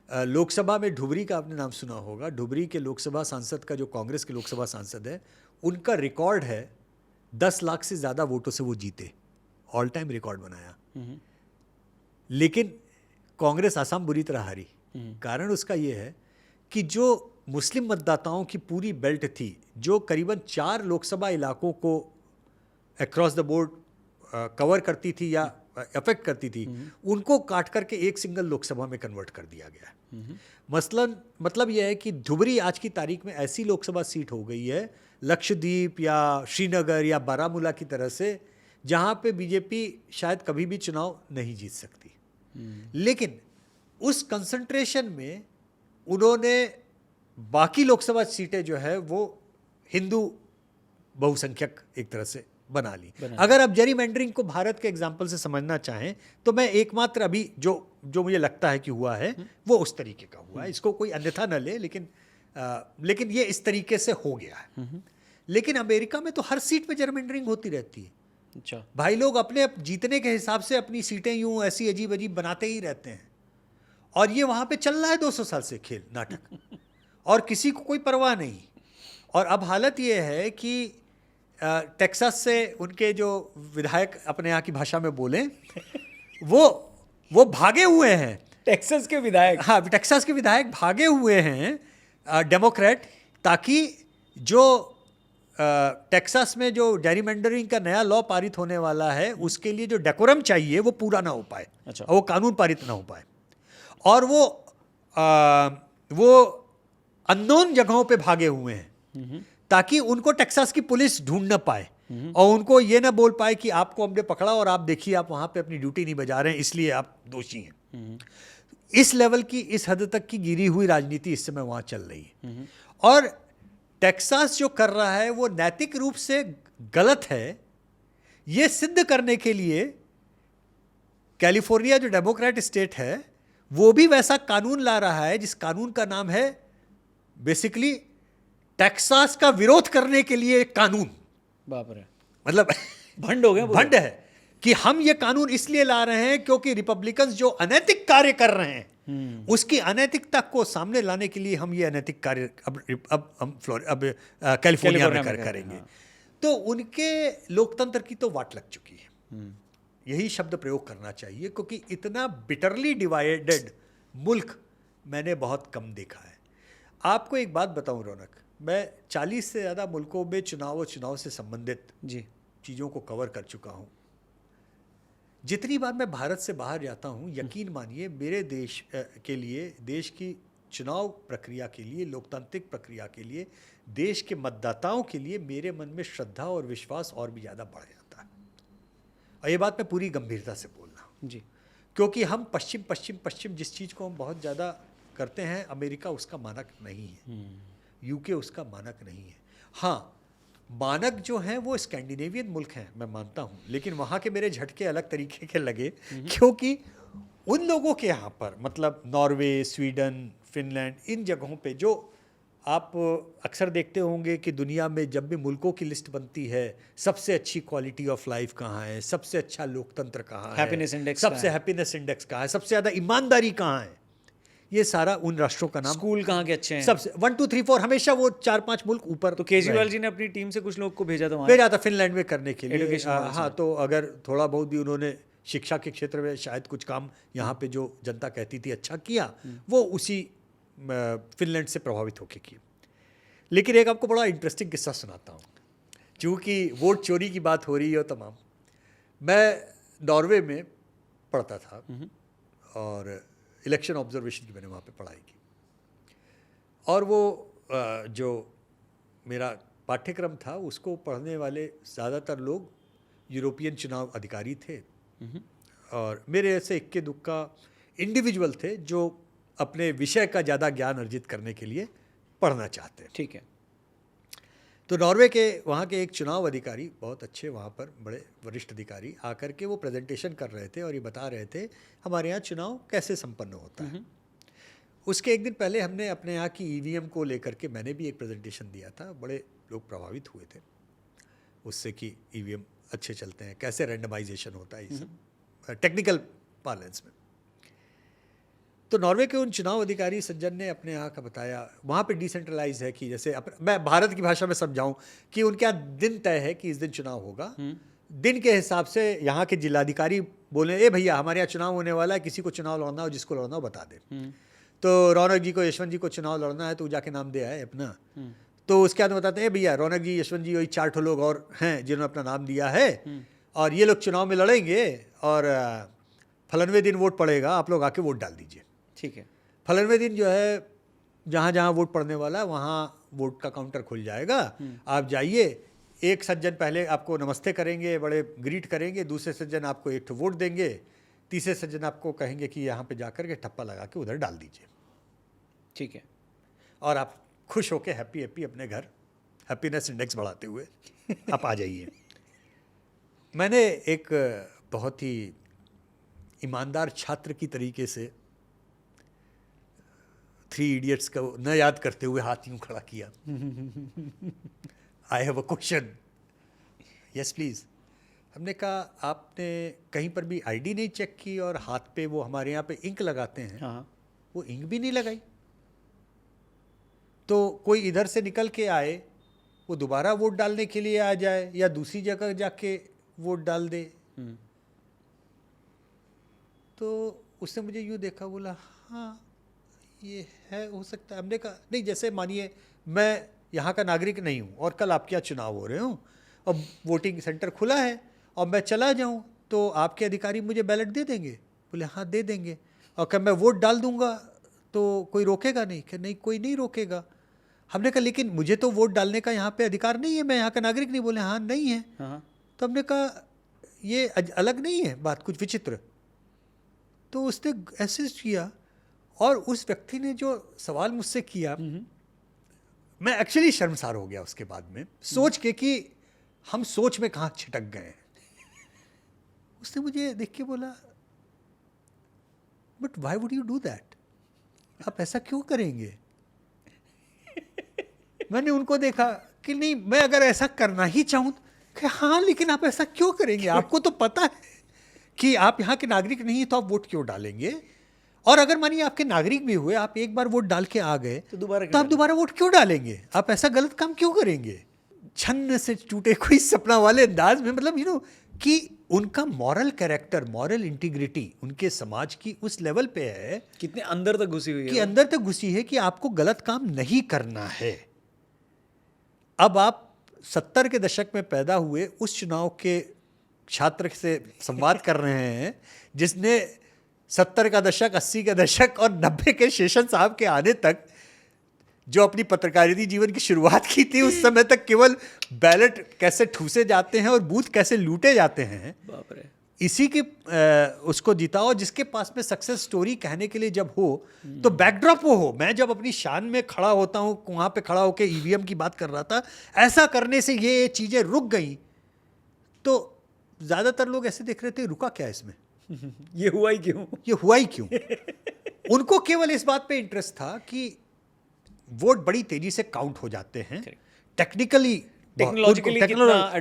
लोकसभा में, ढुबरी का आपने नाम सुना होगा, ढुबरी के लोकसभा सांसद का, जो कांग्रेस के लोकसभा सांसद है, उनका रिकॉर्ड है 10 लाख से ज़्यादा वोटों से वो जीते, ऑल टाइम रिकॉर्ड बनाया। लेकिन कांग्रेस आसाम बुरी तरह हारी। कारण उसका ये है कि जो मुस्लिम मतदाताओं की पूरी बेल्ट थी, जो करीबन 4 लोकसभा इलाकों को अक्रॉस द बोर्ड कवर करती थी या अफेक्ट करती थी, उनको काट करके एक सिंगल लोकसभा में कन्वर्ट कर दिया गया। मसलन मतलब यह है कि धुबरी आज की तारीख में ऐसी लोकसभा सीट हो गई है, लक्षद्वीप या श्रीनगर या बारामूला की तरह से, जहाँ पे बीजेपी शायद कभी भी चुनाव नहीं जीत सकती। लेकिन उस कंसंट्रेशन में उन्होंने बाकी लोकसभा सीटें जो है वो हिंदू बहुसंख्यक एक तरह से बना ली। अगर आप जेरीमैंडरिंग को भारत के एग्जाम्पल से समझना चाहें तो मैं एकमात्र अभी जो मुझे लगता है कि हुआ है वो उस तरीके का हुआ है। इसको कोई अन्यथा न ले, लेकिन ये इस तरीके से हो गया है। लेकिन अमेरिका में तो हर सीट पे जेरीमैंडरिंग होती रहती है। अच्छा, भाई लोग अपने जीतने के हिसाब से अपनी सीटें यूं ऐसी अजीब अजीब बनाते ही रहते हैं, और ये वहां पे चल रहा है 200 साल से खेल नाटक, और किसी को कोई परवाह नहीं। और अब हालत ये है कि टेक्सास से उनके जो विधायक अपने यहाँ की भाषा में बोलें वो भागे हुए हैं। टेक्सास के विधायक, हाँ, टेक्सास के विधायक भागे हुए हैं डेमोक्रेट, ताकि जो टेक्सास में जो जेरीमैंडरिंग का नया लॉ पारित होने वाला है उसके लिए जो डेकोरम चाहिए वो पूरा ना हो पाए। अच्छा। वो कानून पारित ना हो पाए, और वो अननोन जगहों पे भागे हुए हैं ताकि उनको टेक्सास की पुलिस ढूंढ ना पाए और उनको ये ना बोल पाए कि आपको हमने पकड़ा और आप देखिए आप वहां पे अपनी ड्यूटी नहीं बजा रहे हैं इसलिए आप दोषी हैं। इस लेवल की, इस हद तक की गिरी हुई राजनीति इस समय वहां चल रही है। और टेक्सास जो कर रहा है वो नैतिक रूप से गलत है, ये सिद्ध करने के लिए कैलिफोर्निया जो डेमोक्रेट स्टेट है वो भी वैसा कानून ला रहा है जिस कानून का नाम है बेसिकली टेक्सास का विरोध करने के लिए एक कानून। बाप रे, मतलब भंड हो गए, भंड है कि हम ये कानून इसलिए ला रहे हैं क्योंकि रिपब्लिकन्स जो अनैतिक कार्य कर रहे हैं उसकी अनैतिकता को सामने लाने के लिए हम ये अनैतिक कार्य अब हम कैलिफोर्निया में करेंगे। हाँ। तो उनके लोकतंत्र की तो वाट लग चुकी है, यही शब्द प्रयोग करना चाहिए, क्योंकि इतना बिटरली डिवाइडेड मुल्क मैंने बहुत कम देखा है। आपको एक बात बताऊं रौनक, मैं 40 से ज़्यादा मुल्कों में चुनाव से संबंधित जी चीज़ों को कवर कर चुका हूं। जितनी बार मैं भारत से बाहर जाता हूं, यकीन मानिए मेरे देश के लिए, देश की चुनाव प्रक्रिया के लिए, लोकतांत्रिक प्रक्रिया के लिए, देश के मतदाताओं के लिए मेरे मन में श्रद्धा और विश्वास और भी ज़्यादा बढ़ जाता है। और ये बात मैं पूरी गंभीरता से बोल रहा हूँ जी, क्योंकि हम पश्चिम जिस चीज़ को हम बहुत ज़्यादा करते हैं, अमेरिका उसका मानक नहीं है, यूके उसका मानक नहीं है। हाँ, मानक जो हैं वो स्कैंडिनेवियन मुल्क हैं, मैं मानता हूँ, लेकिन वहाँ के मेरे झटके अलग तरीके के लगे क्योंकि उन लोगों के यहाँ पर, मतलब नॉर्वे, स्वीडन, फिनलैंड, इन जगहों पे जो आप अक्सर देखते होंगे कि दुनिया में जब भी मुल्कों की लिस्ट बनती है, सबसे अच्छी क्वालिटी ऑफ लाइफ कहाँ है, सबसे अच्छा लोकतंत्र कहाँ है, हैप्पीनेस इंडेक्स सबसे हैप्पीनेस इंडेक्स कहाँ है, सबसे ज़्यादा ईमानदारी कहाँ है, ये सारा उन राष्ट्रों का नाम, स्कूल कहाँ के अच्छे हैं, सबसे 1 2 3 4 हमेशा वो 4-5 मुल्क ऊपर। तो केजरीवाल जी ने अपनी टीम से कुछ लोग को भेजा था वहाँ, भेजा था फिनलैंड में करने के लिए। Education हाँ, तो अगर थोड़ा बहुत भी उन्होंने शिक्षा के क्षेत्र में शायद कुछ काम यहाँ पे जो जनता कहती थी अच्छा किया, वो उसी फिनलैंड से प्रभावित होके किए। लेकिन एक आपको बड़ा इंटरेस्टिंग किस्सा सुनाता हूँ, चूँकि वोट चोरी की बात हो रही है तमाम। मैं नॉर्वे में पढ़ता था और इलेक्शन ऑब्जर्वेशन की मैंने वहाँ पे पढ़ाई की, और वो जो मेरा पाठ्यक्रम था उसको पढ़ने वाले ज़्यादातर लोग यूरोपियन चुनाव अधिकारी थे, और मेरे ऐसे इक्के दुक्का इंडिविजुअल थे जो अपने विषय का ज़्यादा ज्ञान अर्जित करने के लिए पढ़ना चाहते हैं। ठीक है। तो नॉर्वे के वहाँ के एक चुनाव अधिकारी, बहुत अच्छे वहाँ पर बड़े वरिष्ठ अधिकारी, आकर के वो प्रेजेंटेशन कर रहे थे और ये बता रहे थे हमारे यहाँ चुनाव कैसे संपन्न होता है। उसके एक दिन पहले हमने अपने यहाँ की ईवीएम को लेकर के मैंने भी एक प्रेजेंटेशन दिया था। बड़े लोग प्रभावित हुए थे उससे कि ईवीएम अच्छे चलते हैं, कैसे रैंडमाइजेशन होता है, ये सब टेक्निकल पार्लेंस में। तो नॉर्वे के उन चुनाव अधिकारी सज्जन ने अपने यहाँ का बताया, वहाँ पे डिसेंट्रलाइज है कि जैसे मैं भारत की भाषा में समझाऊँ कि उनके यहाँ दिन तय है कि इस दिन चुनाव होगा, दिन के हिसाब से यहाँ के जिलाधिकारी बोले ए भैया हमारे यहाँ चुनाव होने वाला है, किसी को चुनाव लड़ना हो, जिसको लड़ना हो बता दे। तो रौनक जी को, यशवंत जी को चुनाव लड़ना है तो जाके नाम दे आए अपना। तो उसके बाद बताते हैं भैया रौनक जी, यशवंत जी, वही 4 ठो लोग और हैं जिन्होंने अपना नाम दिया है, और ये लोग चुनाव में लड़ेंगे और फलनवे दिन वोट पड़ेगा, आप लोग आके वोट डाल दीजिए। ठीक है। फलनवे दिन जो है जहाँ जहाँ वोट पड़ने वाला है वहाँ वोट का काउंटर खुल जाएगा, आप जाइए, एक सज्जन पहले आपको नमस्ते करेंगे, बड़े ग्रीट करेंगे, दूसरे सज्जन आपको एक वोट देंगे, तीसरे सज्जन आपको कहेंगे कि यहाँ पे जाकर के ठप्पा लगा के उधर डाल दीजिए। ठीक है। और आप खुश होके हैप्पी अपने घर हैप्पीनेस इंडेक्स बढ़ाते हुए आप आ जाइए। मैंने एक बहुत ही ईमानदार छात्र की तरीके से 3 इडियट्स का न याद करते हुए हाथ यूं खड़ा किया। I have a question. Yes please. हमने कहा आपने कहीं पर भी आईडी नहीं चेक की और हाथ पे वो हमारे यहाँ पे इंक लगाते हैं, हाँ। वो इंक भी नहीं लगाई। तो कोई इधर से निकल के आए, वो दोबारा वोट डालने के लिए आ जाए या दूसरी जगह जाके वोट डाल दे। तो उसने मुझे यूँ देखा, बोला हाँ ये है, हो सकता है। हमने कहा नहीं, जैसे मानिए मैं यहाँ का नागरिक नहीं हूँ और कल आपके यहाँ चुनाव हो रहे हो और वोटिंग सेंटर खुला है और मैं चला जाऊँ तो आपके अधिकारी मुझे बैलेट दे देंगे? बोले हाँ दे देंगे। और क्या मैं वोट डाल दूंगा तो कोई रोकेगा नहीं? कि नहीं कोई नहीं रोकेगा। हमने कहा लेकिन मुझे तो वोट डालने का यहाँ पे अधिकार नहीं है, मैं यहाँ का नागरिक नहीं। बोले हाँ नहीं है। हाँ। तो हमने कहा ये अलग नहीं है बात, कुछ विचित्र। तो उसने ऐसे किया और उस व्यक्ति ने जो सवाल मुझसे किया, मैं एक्चुअली शर्मसार हो गया उसके बाद में, सोच के कि हम सोच में कहाँ छिटक गए। उसने मुझे देख के बोला but why would you do that? आप ऐसा क्यों करेंगे? मैंने उनको देखा कि नहीं, मैं अगर ऐसा करना ही चाहूँ कि हाँ, लेकिन आप ऐसा क्यों करेंगे? आपको तो पता है कि आप यहाँ के नागरिक नहीं, तो आप वोट क्यों डालेंगे? और अगर मानिए आपके नागरिक भी हुए, आप एक बार वोट डाल के आ गए तो आप दोबारा वोट क्यों डालेंगे? आप ऐसा गलत काम क्यों करेंगे? छन्न से टूटे कोई सपना वाले अंदाज में, मतलब कि उनका मॉरल कैरेक्टर, मॉरल इंटीग्रिटी उनके समाज की उस लेवल पे है, कितने अंदर तक घुसी हुई है, कि अंदर तक घुसी है कि आपको गलत काम नहीं करना है। अब आप 70 के दशक में पैदा हुए उस चुनाव के छात्र से संवाद कर रहे हैं जिसने 70 का दशक, 80 का दशक और 90 के शेषन साहब के आने तक जो अपनी पत्रकारिता जीवन की शुरुआत की थी, उस समय तक केवल बैलेट कैसे ठूसे जाते हैं और बूथ कैसे लूटे जाते हैं, बाप रे, इसी के उसको जिताओ। जिसके पास में सक्सेस स्टोरी कहने के लिए जब हो तो बैकड्रॉप वो हो। मैं जब अपनी शान में खड़ा होता हूँ, वहाँ पे खड़ा होकर ईवीएम की बात कर रहा था, ऐसा करने से ये चीज़ें रुक गई, तो ज़्यादातर लोग ऐसे देख रहे थे, रुका क्या इसमें, ये हुआ ही क्यों, ये हुआ ही क्यों। उनको केवल इस बात पे इंटरेस्ट था कि वोट बड़ी तेजी से काउंट हो जाते हैं, टेक्निकली टेक्नोलॉजिकली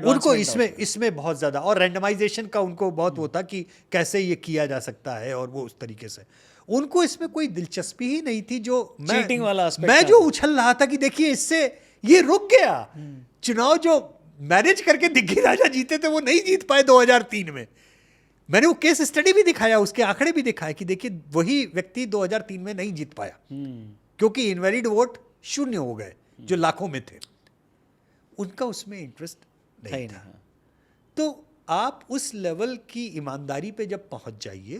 उनको इसमें बहुत ज़्यादा, और रैंडमाइजेशन का उनको बहुत होता कि कैसे ये किया जा सकता है, और वो उस तरीके से उनको इसमें कोई दिलचस्पी ही नहीं थी। जो चीटिंग वाला एस्पेक्ट मैं जो उछल रहा था कि देखिए इससे ये रुक गया। चुनाव जो मैनेज करके दिग्गी राजा जीते थे वो नहीं जीत पाए 2003 में। मैंने वो केस स्टडी भी दिखाया, उसके आंकड़े भी दिखाए कि देखिए वही व्यक्ति 2003 में नहीं जीत पाया क्योंकि इनवैलिड वोट 0 हो गए जो लाखों में थे। उनका उसमें इंटरेस्ट नहीं था। तो आप उस लेवल की ईमानदारी पे जब पहुंच जाइए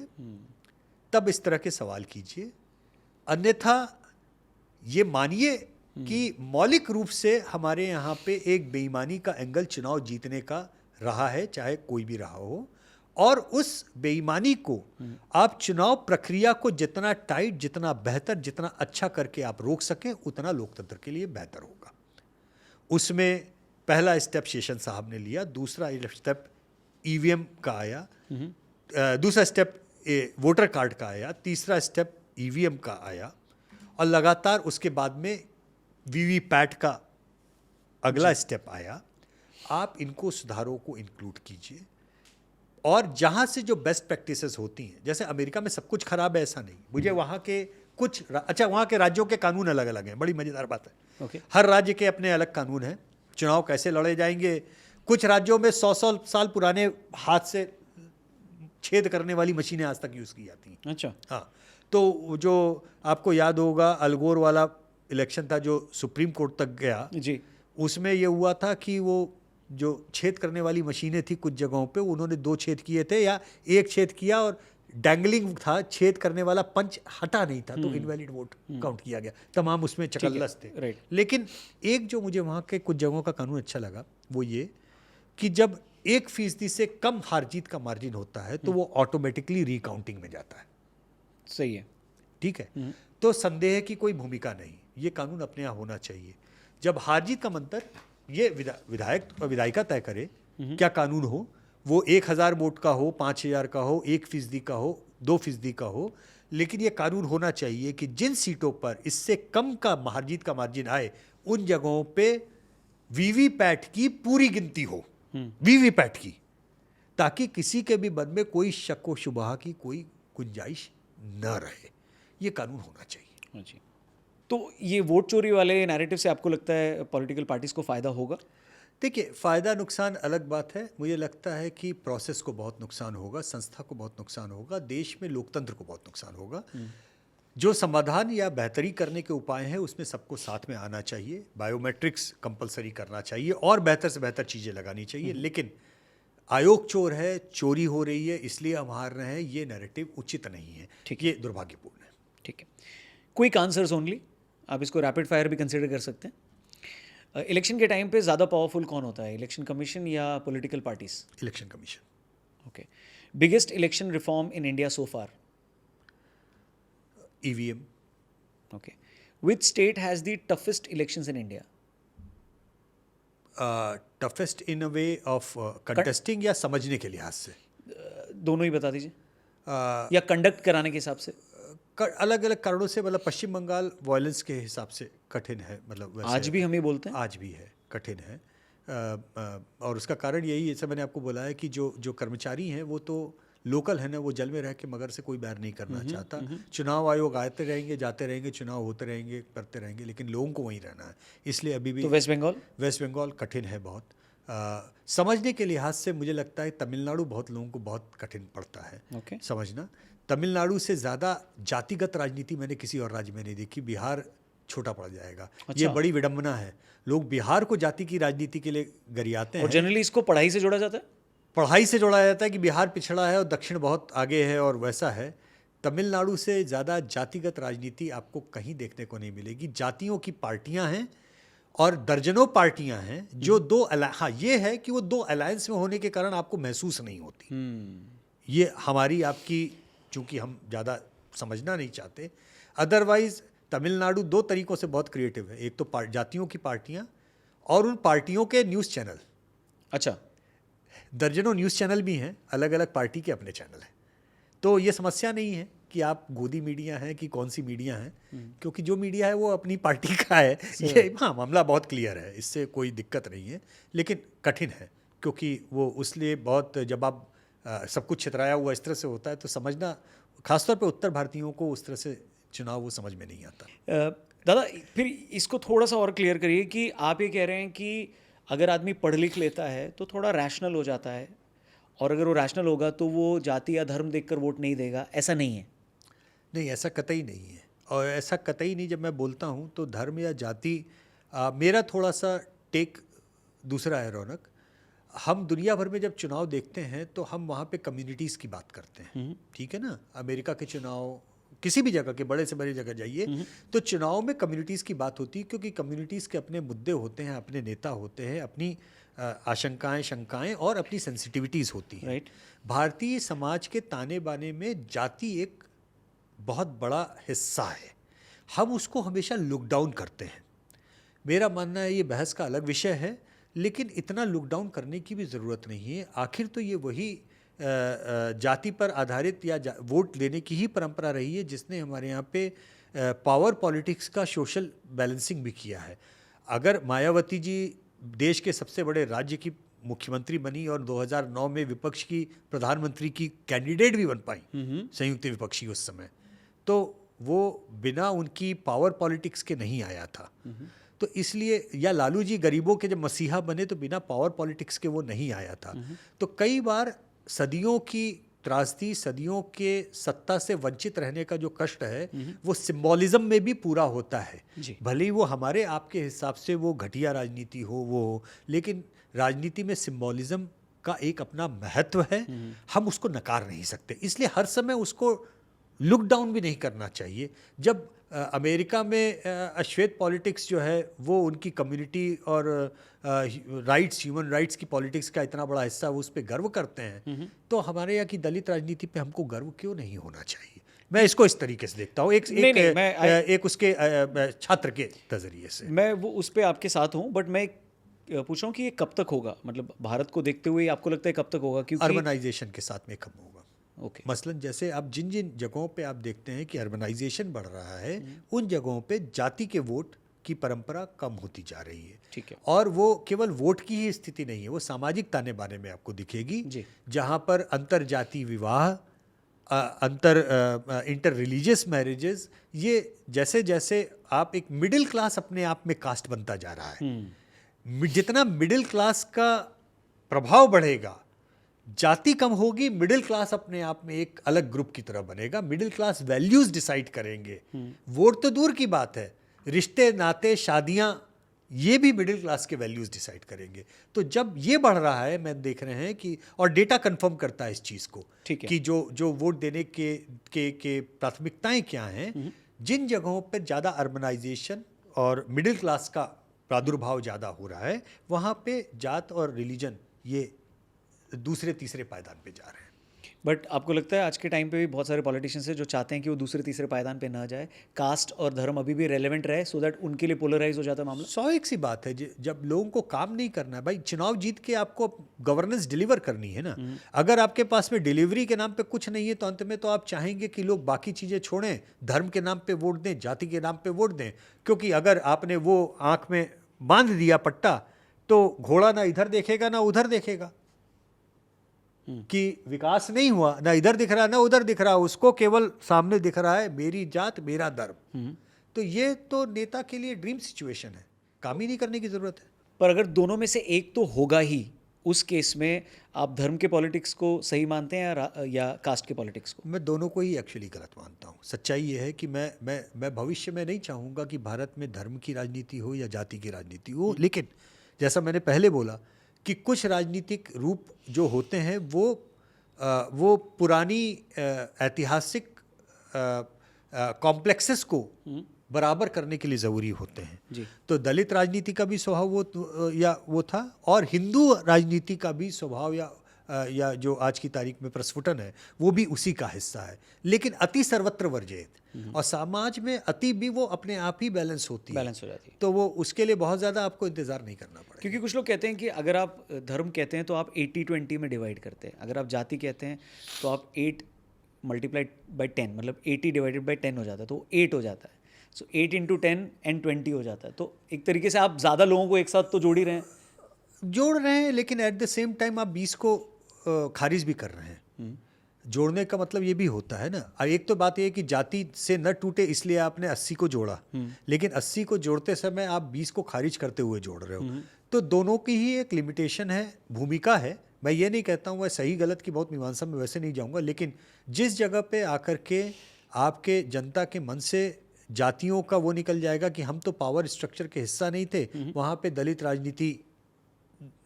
तब इस तरह के सवाल कीजिए। अन्यथा ये मानिए कि मौलिक रूप से हमारे यहाँ पे एक बेईमानी का एंगल चुनाव जीतने का रहा है, चाहे कोई भी रहा हो, और उस बेईमानी को आप चुनाव प्रक्रिया को जितना टाइट, जितना बेहतर, जितना अच्छा करके आप रोक सकें, उतना लोकतंत्र के लिए बेहतर होगा। उसमें पहला स्टेप शेषन साहब ने लिया, दूसरा स्टेप ईवीएम का आया, दूसरा स्टेप वोटर कार्ड का आया, तीसरा स्टेप ईवीएम का आया, और लगातार उसके बाद में वीवीपैट का अगला स्टेप आया। आप इनको सुधारों को इंक्लूड कीजिए, और जहाँ से जो बेस्ट प्रैक्टिसेस होती हैं, जैसे अमेरिका में सब कुछ खराब है ऐसा नहीं, मुझे वहाँ के कुछ वहाँ के राज्यों के कानून अलग अलग हैं, बड़ी मज़ेदार बात है। हर राज्य के अपने अलग कानून हैं, चुनाव कैसे लड़े जाएंगे। कुछ राज्यों में 100 साल पुराने हाथ से छेद करने वाली मशीनें आज तक यूज़ की जाती हैं। अच्छा, हाँ। तो जो आपको याद होगा अलगोर वाला इलेक्शन था जो सुप्रीम कोर्ट तक गया जी, उसमें ये हुआ था कि वो जो छेद करने वाली मशीनें थी कुछ जगहों पे उन्होंने 2 छेद किए थे या 1 छेद किया, और डैंगलिंग था, छेद करने वाला पंच हटा नहीं था, तो इनवैलिड वोट काउंट किया गया। तमाम उसमें चकल्लस थे। लेकिन एक जो मुझे वहाँ के कुछ जगहों का कानून अच्छा लगा वो ये कि जब 1% से कम हार जीत का मार्जिन होता है तो वो ऑटोमेटिकली रिकाउंटिंग में जाता है। सही है, ठीक है। तो संदेह की कोई भूमिका नहीं, ये कानून अपने यहाँ होना चाहिए। जब हार जीत का मंतर ये विधायक और विधायिका तय करे क्या कानून हो, वो 1,000 वोट का हो, 5,000 का हो, 1% का हो, 2% का हो, लेकिन ये कानून होना चाहिए कि जिन सीटों पर इससे कम का जीत का मार्जिन आए उन जगहों पे वीवीपैट की पूरी गिनती हो, वीवीपैट की, ताकि किसी के भी मन में कोई शक व शुबहा की कोई गुंजाइश न रहे। ये कानून होना चाहिए। जी। तो ये वोट चोरी वाले नैरेटिव से आपको लगता है पॉलिटिकल पार्टीज को फायदा होगा? देखिए, फ़ायदा नुकसान अलग बात है। मुझे लगता है कि प्रोसेस को बहुत नुकसान होगा, संस्था को बहुत नुकसान होगा, देश में लोकतंत्र को बहुत नुकसान होगा। जो समाधान या बेहतरी करने के उपाय हैं उसमें सबको साथ में आना चाहिए। बायोमेट्रिक्स कंपलसरी करना चाहिए और बेहतर से बेहतर चीज़ें लगानी चाहिए। लेकिन आयोग चोर है, चोरी हो रही है इसलिए हम हार रहे हैं, ये नैरेटिव उचित नहीं है। ठीक ये दुर्भाग्यपूर्ण है। ठीक है। क्विक आंसर्स ओनली, आप इसको रैपिड फायर भी कंसिडर कर सकते हैं। इलेक्शन के टाइम पे ज़्यादा पावरफुल कौन होता है, इलेक्शन कमीशन या political parties? Election commission. Okay. Biggest election reform in India so far? EVM। Okay. Which state has the toughest elections in India? Toughest in a way of contesting या समझने के लिहाज से? दोनों ही बता दीजिए, या कंडक्ट कराने के हिसाब से? अलग अलग कारणों से, मतलब पश्चिम बंगाल वायलेंस के हिसाब से कठिन है, मतलब वैसे आज भी हम ये बोलते हैं, आज भी है, कठिन है। और उसका कारण यही, जैसे मैंने आपको बोला है कि जो कर्मचारी हैं वो तो लोकल है ना, वो जल में रह के मगर से कोई बैर नहीं करना चाहता। चुनाव आयोग आते रहेंगे, जाते रहेंगे, चुनाव होते रहेंगे, करते रहेंगे, लेकिन लोगों को वहीं रहना है। इसलिए अभी भी तो वेस्ट बंगाल कठिन है बहुत। समझने के लिहाज से मुझे लगता है तमिलनाडु बहुत लोगों को बहुत कठिन पड़ता है समझना। तमिलनाडु से ज़्यादा जातिगत राजनीति मैंने किसी और राज्य में नहीं देखी। बिहार छोटा पड़ जाएगा। ये बड़ी विडंबना है, लोग बिहार को जाति की राजनीति के लिए गरियाते हैं। और जनरली इसको पढ़ाई से जोड़ा जाता है, पढ़ाई से जोड़ा जाता है कि बिहार पिछड़ा है और दक्षिण बहुत आगे है और वैसा है। तमिलनाडु से ज़्यादा जातिगत राजनीति आपको कहीं देखने को नहीं मिलेगी। जातियों की पार्टियां हैं और दर्जनों पार्टियां हैं जो हाँ ये है कि वो दो अलायंस में होने के कारण आपको महसूस नहीं होती। ये हमारी आपकी, चूँकि हम ज़्यादा समझना नहीं चाहते। अदरवाइज़ तमिलनाडु दो तरीक़ों से बहुत क्रिएटिव है। एक तो जातियों की पार्टियाँ और उन पार्टियों के न्यूज़ चैनल। अच्छा, दर्जनों न्यूज़ चैनल भी हैं, अलग अलग पार्टी के अपने चैनल हैं। तो ये समस्या नहीं है कि आप गोदी मीडिया है कि कौन सी मीडिया है, क्योंकि जो मीडिया है वो अपनी पार्टी का है। ये हाँ, मामला बहुत क्लियर है, इससे कोई दिक्कत नहीं है। लेकिन कठिन है क्योंकि वो उसलिए बहुत, जब आप सब कुछ छितराया हुआ इस तरह से होता है तो समझना, खासतौर पे उत्तर भारतीयों को उस तरह से चुनाव वो समझ में नहीं आता। दादा फिर इसको थोड़ा सा और क्लियर करिए कि आप ये कह रहे हैं कि अगर आदमी पढ़ लिख लेता है तो थोड़ा रैशनल हो जाता है, और अगर वो रैशनल होगा तो वो जाति या धर्म देखकर वोट नहीं देगा, ऐसा नहीं है? नहीं, ऐसा कतई नहीं है। और ऐसा कतई नहीं, जब मैं बोलता हूँ तो धर्म या जाति, मेरा थोड़ा सा टेक दूसरा है रौनक। हम दुनिया भर में जब चुनाव देखते हैं तो हम वहाँ पे कम्युनिटीज़ की बात करते हैं, ठीक है ना। अमेरिका के चुनाव, किसी भी जगह के, बड़े से बड़ी जगह जाइए तो चुनाव में कम्युनिटीज़ की बात होती है, क्योंकि कम्युनिटीज़ के अपने मुद्दे होते हैं, अपने नेता होते हैं, अपनी आशंकाएं, शंकाएं और अपनी सेंसिटिविटीज़ होती हैं। भारतीय समाज के ताने बाने में जाति एक बहुत बड़ा हिस्सा है। हम उसको हमेशा लुक डाउन करते हैं। मेरा मानना है ये बहस का अलग विषय है, लेकिन इतना लुक डाउन करने की भी ज़रूरत नहीं है। आखिर तो ये वही जाति पर आधारित या वोट लेने की ही परंपरा रही है जिसने हमारे यहाँ पे पावर पॉलिटिक्स का सोशल बैलेंसिंग भी किया है। अगर मायावती जी देश के सबसे बड़े राज्य की मुख्यमंत्री बनी और 2009 में विपक्ष की प्रधानमंत्री की कैंडिडेट भी बन पाई, संयुक्त विपक्षी उस समय, तो वो बिना उनकी पावर पॉलिटिक्स के नहीं आया था। तो इसलिए, या लालू जी गरीबों के जब मसीहा बने तो बिना पावर पॉलिटिक्स के वो नहीं आया था। तो कई बार सदियों की त्रासदी, सदियों के सत्ता से वंचित रहने का जो कष्ट है वो सिंबॉलिज्म में भी पूरा होता है। भले ही वो हमारे आपके हिसाब से वो घटिया राजनीति हो, वो, लेकिन राजनीति में सिंबॉलिज्म का एक अपना महत्व है, हम उसको नकार नहीं सकते। इसलिए हर समय उसको लुक डाउन भी नहीं करना चाहिए। जब अमेरिका में अश्वेत पॉलिटिक्स जो है वो उनकी कम्युनिटी और राइट्स, ह्यूमन राइट्स की पॉलिटिक्स का इतना बड़ा हिस्सा, वो उस पर गर्व करते हैं, तो हमारे यहाँ की दलित राजनीति पे हमको गर्व क्यों नहीं होना चाहिए? मैं इसको इस तरीके से देखता हूँ, एक उसके छात्र के नजरिए से। मैं वो उस पर आपके साथ हूँ, बट मैं पूछ रहा हूँ कि ये कब तक होगा, मतलब भारत को देखते हुए आपको लगता है कब तक होगा? क्योंकि अर्बनाइजेशन के साथ में कम होगा। ओके, मसलन जैसे आप जिन जिन जगहों पे आप देखते हैं कि अर्बनाइजेशन बढ़ रहा है, उन जगहों पे जाति के वोट की परंपरा कम होती जा रही है। ठीक है और वो केवल वोट की ही स्थिति नहीं है, वो सामाजिक ताने बाने में आपको दिखेगी, जी। जहाँ पर अंतर जाति विवाह, इंटर रिलीजियस मैरिजेस, ये जैसे जैसे आप एक मिडिल क्लास अपने आप में कास्ट बनता जा रहा है, जितना मिडिल क्लास का प्रभाव बढ़ेगा, जाति कम होगी, मिडिल क्लास अपने आप में एक अलग ग्रुप की तरह बनेगा, मिडिल क्लास वैल्यूज डिसाइड करेंगे। वोट तो दूर की बात है, रिश्ते नाते शादियां, ये भी मिडिल क्लास के वैल्यूज डिसाइड करेंगे। तो जब ये बढ़ रहा है, मैं देख रहे हैं कि, और डेटा कंफर्म करता है इस चीज़ को, ठीक है कि जो वोट देने के प्राथमिकताएं क्या हैं, जिन जगहों पर ज़्यादा अर्बनाइजेशन और मिडिल क्लास का प्रादुर्भाव ज़्यादा हो रहा है, वहाँ पे जात और रिलीजन ये दूसरे तीसरे पायदान पे जा रहे हैं। बट आपको लगता है आज के टाइम पे भी बहुत सारे पॉलिटिशियंस हैं जो चाहते हैं कि वो दूसरे तीसरे पायदान पे ना जाए, कास्ट और धर्म अभी भी रेलेवेंट रहे, सो दैट उनके लिए पोलराइज हो जाता है मामला? स्वाभाविक सी बात है, जब लोगों को काम नहीं करना है, भाई चुनाव जीत के आपको गवर्नेंस डिलीवर करनी है ना। अगर आपके पास में डिलीवरी के नाम पे कुछ नहीं है, तो अंत में तो आप चाहेंगे कि लोग बाकी चीज़ें छोड़ें, धर्म के नाम पे वोट दें, जाति के नाम पे वोट दें। क्योंकि अगर आपने वो आँख में बांध दिया पट्टा, तो घोड़ा ना इधर देखेगा ना उधर देखेगा, कि विकास नहीं हुआ, ना इधर दिख रहा ना उधर दिख रहा, उसको केवल सामने दिख रहा है मेरी जात मेरा धर्म। तो ये तो नेता के लिए ड्रीम सिचुएशन है, काम ही नहीं करने की जरूरत है। पर अगर दोनों में से एक तो होगा ही, उस केस में आप धर्म के पॉलिटिक्स को सही मानते हैं या कास्ट के पॉलिटिक्स को? मैं दोनों को ही एक्चुअली गलत मानता हूँ। सच्चाई ये है कि मैं भविष्य में नहीं चाहूँगा कि भारत में धर्म की राजनीति हो या जाति की राजनीति हो, लेकिन जैसा मैंने पहले बोला कि कुछ राजनीतिक रूप जो होते हैं वो पुरानी ऐतिहासिक कॉम्प्लेक्सेस को बराबर करने के लिए ज़रूरी होते हैं जी। तो दलित राजनीति का भी स्वभाव वो था, और हिंदू राजनीति का भी स्वभाव या जो आज की तारीख में प्रस्फुटन है वो भी उसी का हिस्सा है। लेकिन अति सर्वत्र वर्जित, और समाज में अति भी वो अपने आप ही बैलेंस हो जाती है, तो वो उसके लिए बहुत ज़्यादा आपको इंतज़ार नहीं करना पड़ेगा। क्योंकि कुछ लोग कहते हैं कि अगर आप धर्म कहते हैं तो आप 80-20 में डिवाइड करते हैं, अगर आप जाति कहते हैं तो आप 8 मल्टीप्लाइड बाई 10, मतलब 80 डिवाइडेड बाई 10 हो जाता है, तो 8 हो जाता है। सो 8 into 10 and 20 हो जाता है। तो एक तरीके से आप ज़्यादा लोगों को एक साथ तो जोड़ ही रहे हैं, लेकिन एट द सेम टाइम आप 20 को खारिज भी कर रहे हैं। जोड़ने का मतलब ये भी होता है ना। एक तो बात ये है कि जाति से न टूटे इसलिए आपने 80 को जोड़ा, लेकिन 80 को जोड़ते समय आप 20 को खारिज करते हुए जोड़ रहे हो। तो दोनों की ही एक लिमिटेशन है, भूमिका है। मैं ये नहीं कहता हूँ वह सही गलत की बहुत मीमांसा में वैसे नहीं जाऊँगा, लेकिन जिस जगह पे आकर के आपके जनता के मन से जातियों का वो निकल जाएगा कि हम तो पावर स्ट्रक्चर के हिस्सा नहीं थे, वहाँ पे दलित राजनीति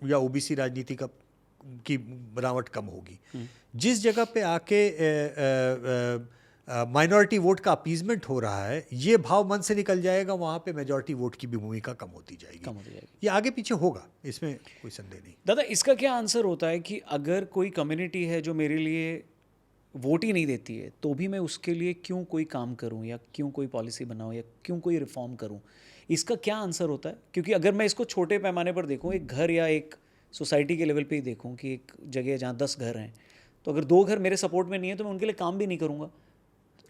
या ओबीसी राजनीति की बनावट कम होगी। जिस जगह पे आके माइनॉरिटी वोट का अपीजमेंट हो रहा है, ये भाव मन से निकल जाएगा, वहाँ पे मेजॉरिटी वोट की भी भूमिका कम होती जाएगी। ये आगे पीछे होगा, इसमें कोई संदेह नहीं। दादा, इसका क्या आंसर होता है कि अगर कोई कम्युनिटी है जो मेरे लिए वोट ही नहीं देती है, तो भी मैं उसके लिए क्यों कोई काम करूं, या क्यों कोई पॉलिसी बनाऊं, या क्यों कोई रिफॉर्म करूं? इसका क्या आंसर होता है? क्योंकि अगर मैं इसको छोटे पैमाने पर देखूं, एक घर या एक सोसाइटी के लेवल पे ही देखूं कि एक जगह जहाँ 10 घर हैं, तो अगर 2 घर मेरे सपोर्ट में नहीं है तो मैं उनके लिए काम भी नहीं करूंगा।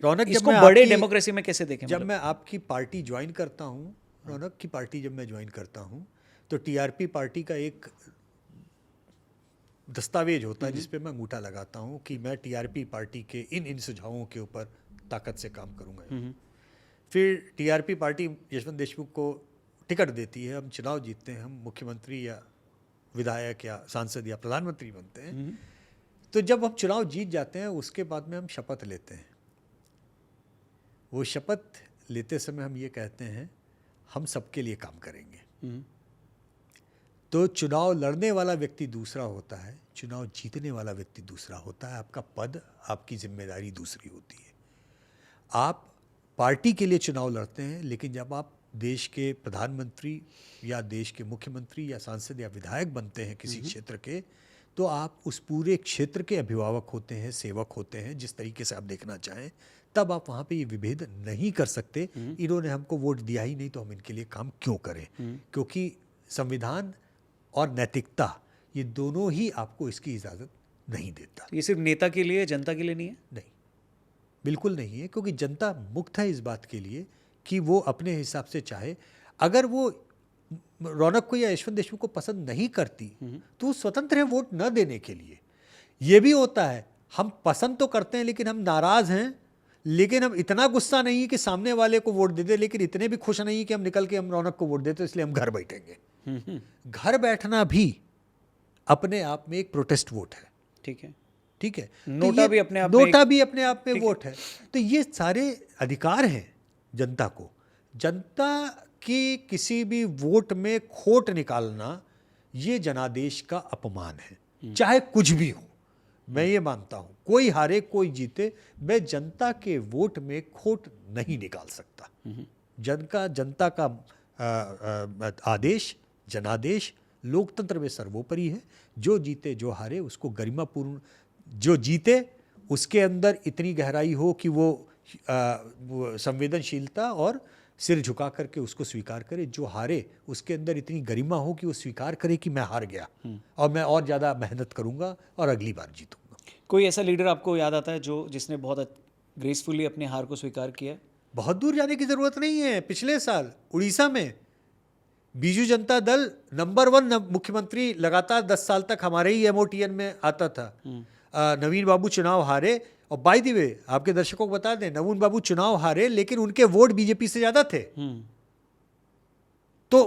रौनक, इसको बड़े डेमोक्रेसी में कैसे देखें? जब मैं आपकी पार्टी ज्वाइन करता हूँ, रौनक की पार्टी जब मैं ज्वाइन करता हूँ, तो टीआरपी पार्टी का एक दस्तावेज होता है जिसपे मैं अंगूठा लगाता हूँ कि मैं टीआरपी पार्टी के इन सुझावों के ऊपर ताकत से काम करूँगा। फिर टीआरपी पार्टी यशवंत देशमुख को टिकट देती है, हम चुनाव जीतते हैं, हम मुख्यमंत्री या विधायक या सांसद या प्रधानमंत्री बनते हैं। तो जब हम चुनाव जीत जाते हैं, उसके बाद में हम शपथ लेते हैं। वो शपथ लेते समय हम ये कहते हैं, हम सबके लिए काम करेंगे। तो चुनाव लड़ने वाला व्यक्ति दूसरा होता है, चुनाव जीतने वाला व्यक्ति दूसरा होता है। आपका पद, आपकी जिम्मेदारी दूसरी होती है। आप पार्टी के लिए चुनाव लड़ते हैं, लेकिन जब आप देश के प्रधानमंत्री या देश के मुख्यमंत्री या सांसद या विधायक बनते हैं किसी क्षेत्र के, तो आप उस पूरे क्षेत्र के अभिभावक होते हैं, सेवक होते हैं, जिस तरीके से आप देखना चाहें। तब आप वहाँ पे ये विभेद नहीं कर सकते, इन्होंने हमको वोट दिया ही नहीं तो हम इनके लिए काम क्यों करें। क्योंकि संविधान और नैतिकता, ये दोनों ही आपको इसकी इजाज़त नहीं देता। ये सिर्फ नेता के लिए, जनता के लिए नहीं है? नहीं, बिल्कुल नहीं है, क्योंकि जनता मुक्त है इस बात के लिए कि वो अपने हिसाब से चाहे। अगर वो रौनक को या यशवंत देशमुख को पसंद नहीं करती तो वो स्वतंत्र है वोट न देने के लिए। ये भी होता है, हम पसंद तो करते हैं लेकिन हम नाराज़ हैं, लेकिन हम इतना गुस्सा नहीं है कि सामने वाले को वोट दे दे, लेकिन इतने भी खुश नहीं कि हम निकल के हम रौनक को वोट देते, इसलिए हम घर बैठेंगे। घर बैठना भी अपने आप में एक प्रोटेस्ट वोट है। ठीक है, ठीक है, नोटा भी अपने आप में नोटा भी अपने आप में वोट है। तो ये सारे अधिकार हैं जनता को। जनता की किसी भी वोट में खोट निकालना ये जनादेश का अपमान है, चाहे कुछ भी हो। मैं ये मानता हूं, कोई हारे कोई जीते, मैं जनता के वोट में खोट नहीं निकाल सकता। जनता का आदेश, जनादेश लोकतंत्र में सर्वोपरि है। जो जीते जो हारे उसको गरिमापूर्ण, जो जीते उसके अंदर इतनी गहराई हो कि वो संवेदनशीलता और सिर झुका करके उसको स्वीकार करे, जो हारे उसके अंदर इतनी गरिमा हो कि वो स्वीकार करे कि मैं हार गया और मैं और ज़्यादा मेहनत करूंगा और अगली बार जीतूंगा। कोई ऐसा लीडर आपको याद आता है जिसने बहुत ग्रेसफुली अपने हार को स्वीकार किया? बहुत दूर जाने की ज़रूरत नहीं है। पिछले साल उड़ीसा में बीजू जनता दल नंबर 1 मुख्यमंत्री लगातार 10 साल तक हमारे ही MOTN में आता था। नवीन बाबू चुनाव हारे, और बाय द वे आपके दर्शकों को बता दें, नवीन बाबू चुनाव हारे लेकिन उनके वोट बीजेपी से ज़्यादा थे। तो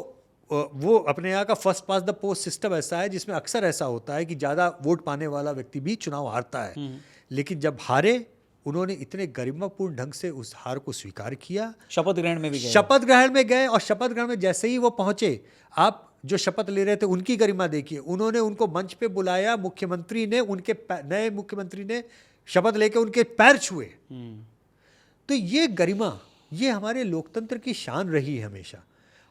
वो अपने यहाँ का first pass the post system ऐसा है जिसमें अक्सर ऐसा होता है कि ज़्यादा वोट पाने वाला व्यक्ति भी चुनाव हारता है। लेकिन जब हारे, उन्होंने इतने गरिमापूर्ण ढंग से उस हार को स्वीकार किया। शपथ ग्रहण में भी गए? शपथ ग्रहण में गए, और शपथ ग्रहण में जैसे ही वो पहुंचे, आप जो शपथ ले रहे थे उनकी गरिमा देखिए। उन्होंने उनको मंच पे बुलाया, मुख्यमंत्री ने उनके नए मुख्यमंत्री ने शपथ लेके उनके पैर छुए। तो ये गरिमा, ये हमारे लोकतंत्र की शान रही है।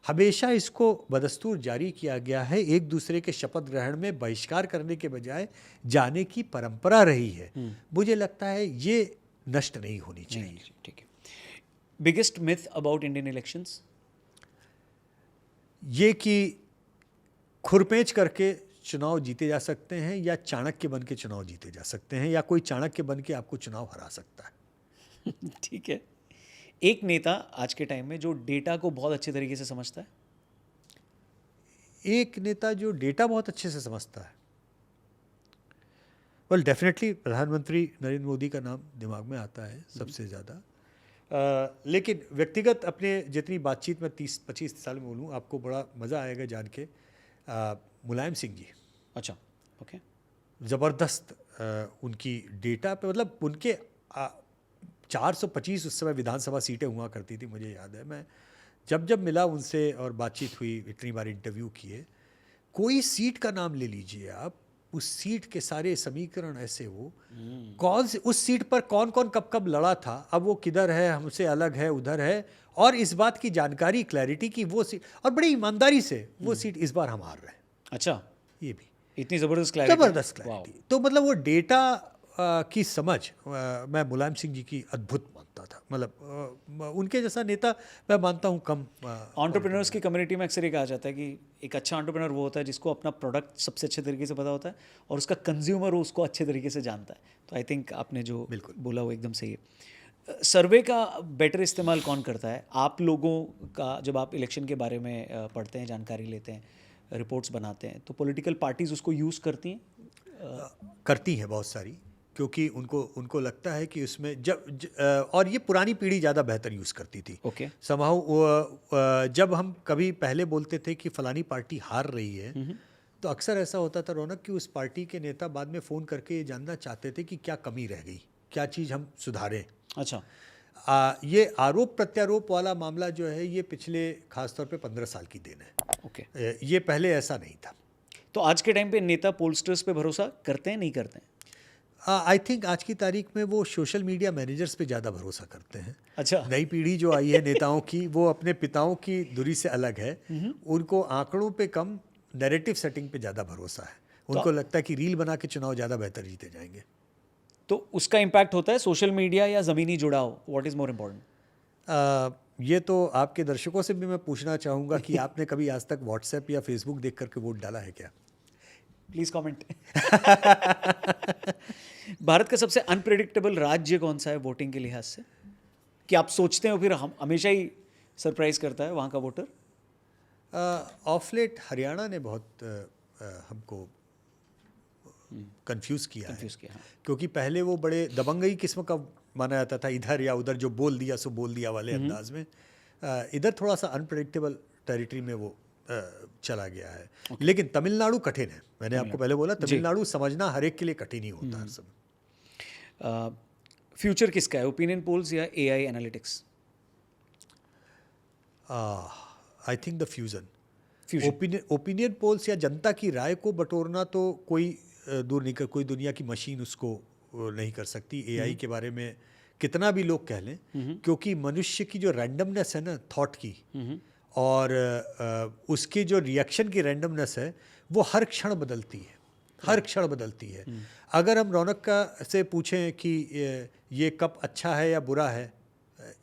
हमेशा इसको बदस्तूर जारी किया गया है। एक दूसरे के शपथ ग्रहण में बहिष्कार करने के बजाय जाने की परंपरा रही है। मुझे लगता है ये नष्ट नहीं होनी चाहिए। ठीक है। Biggest myth about Indian elections? ये कि खुरपेंच करके चुनाव जीते जा सकते हैं, या चाणक्य बन के चुनाव जीते जा सकते हैं, या कोई चाणक्य बन के आपको चुनाव हरा सकता है। ठीक है। एक नेता आज के टाइम में जो डेटा को बहुत अच्छे तरीके से समझता है? एक नेता जो डेटा बहुत अच्छे से समझता है, वेल डेफिनेटली प्रधानमंत्री नरेंद्र मोदी का नाम दिमाग में आता है सबसे ज़्यादा। लेकिन व्यक्तिगत अपने जितनी बातचीत में 30-25 साल में बोलूँ, आपको बड़ा मज़ा आएगा जान के। मुलायम सिंह जी, अच्छा, ओके, ज़बरदस्त उनकी डेटा पे, मतलब उनके 425 उस समय विधानसभा सीटें हुआ करती थी, मुझे याद है। मैं जब मिला उनसे और बातचीत हुई, इतनी बार इंटरव्यू किए, कोई सीट का नाम ले लीजिए आप, उस सीट के सारे समीकरण ऐसे हो, कौन से उस सीट पर कौन कौन कब कब लड़ा था, अब वो किधर है, हमसे अलग है, उधर है, और इस बात की जानकारी, क्लैरिटी की वो सीट, और बड़ी ईमानदारी से वो सीट इस बार हम हार रहे हैं। अच्छा, ये भी इतनी ज़बरदस्त क्लैरिटी। तो मतलब वो डेटा की समझ मैं मुलायम सिंह जी की अद्भुत मानता था। मतलब उनके जैसा नेता मैं मानता हूँ कम। एंटरप्रेन्योर्स की कम्युनिटी में अक्सर ये कहा जाता है कि एक अच्छा एंटरप्रेन्योर वो होता है जिसको अपना प्रोडक्ट सबसे अच्छे तरीके से पता होता है और उसका कंज्यूमर उसको अच्छे तरीके से जानता है। तो आई थिंक आपने जो बोला वो एकदम सही है। सर्वे का बेटर इस्तेमाल कौन करता है? आप लोगों का, जब आप इलेक्शन के बारे में पढ़ते हैं, जानकारी लेते हैं, रिपोर्ट्स बनाते हैं, तो पॉलिटिकल पार्टीज़ उसको यूज़ करती हैं? करती हैं बहुत सारी, क्योंकि उनको लगता है कि उसमें और ये पुरानी पीढ़ी ज़्यादा बेहतर यूज़ करती थी। ओके, समहाउ जब हम कभी पहले बोलते थे कि फलानी पार्टी हार रही है, तो अक्सर ऐसा होता था रौनक कि उस पार्टी के नेता बाद में फ़ोन करके ये जानना चाहते थे कि क्या कमी रह गई, क्या चीज़ हम सुधारें। अच्छा, ये आरोप प्रत्यारोप वाला मामला जो है, ये पिछले खासतौर पे 15 साल की देन है। ओके, ये पहले ऐसा नहीं था। तो आज के टाइम पे नेता पोलस्टर्स पे भरोसा करते हैं, नहीं करते हैं? आई थिंक आज की तारीख में वो सोशल मीडिया मैनेजर्स पे ज़्यादा भरोसा करते हैं। अच्छा, नई पीढ़ी जो आई है नेताओं की, वो अपने पिताओं की धुरी से अलग है। उनको आंकड़ों पे कम, नैरेटिव सेटिंग पे ज़्यादा भरोसा है। उनको लगता है कि रील बना के चुनाव ज़्यादा बेहतर जीते जाएंगे। तो उसका इम्पैक्ट होता है सोशल मीडिया या ज़मीनी जुड़ाव? What is more important? ये तो आपके दर्शकों से भी मैं पूछना चाहूँगा कि आपने कभी आज तक व्हाट्सएप या फेसबुक देख करके वोट डाला है क्या? Please comment. भारत का सबसे अनप्रेडिक्टेबल राज्य कौन सा है वोटिंग के लिहाज से, कि आप सोचते हो फिर हम हमेशा ही सरप्राइज करता है वहाँ का वोटर? ऑफ लेट हरियाणा ने बहुत हमको कंफ्यूज किया है, हाँ। क्योंकि पहले वो बड़े दबंगई किस्म का माना जाता था, इधर या उधर जो बोल दिया सो बोल दिया वाले अंदाज में। इधर थोड़ा सा अनप्रेडिक्टेबल टेरिटरी में वो चला गया है। लेकिन तमिलनाडु कठिन है, मैंने आपको पहले बोला, तमिलनाडु समझना हर एक के लिए कठिन ही होता है हर समय। फ्यूचर किसका है, ओपिनियन पोल्स या AI analytics? I think the fusion. Opinion polls या जनता की राय को बटोरना तो कोई दूर नहीं कर, कोई दुनिया की मशीन उसको नहीं कर सकती। एआई के बारे में कितना भी लोग कह लें, क्योंकि मनुष्य की जो रैंडमनेस है ना थॉट की, और उसकी जो रिएक्शन की रैंडमनेस है, वो हर क्षण बदलती है, हर क्षण बदलती है। अगर हम रौनक का से पूछें कि ये कप अच्छा है या बुरा है,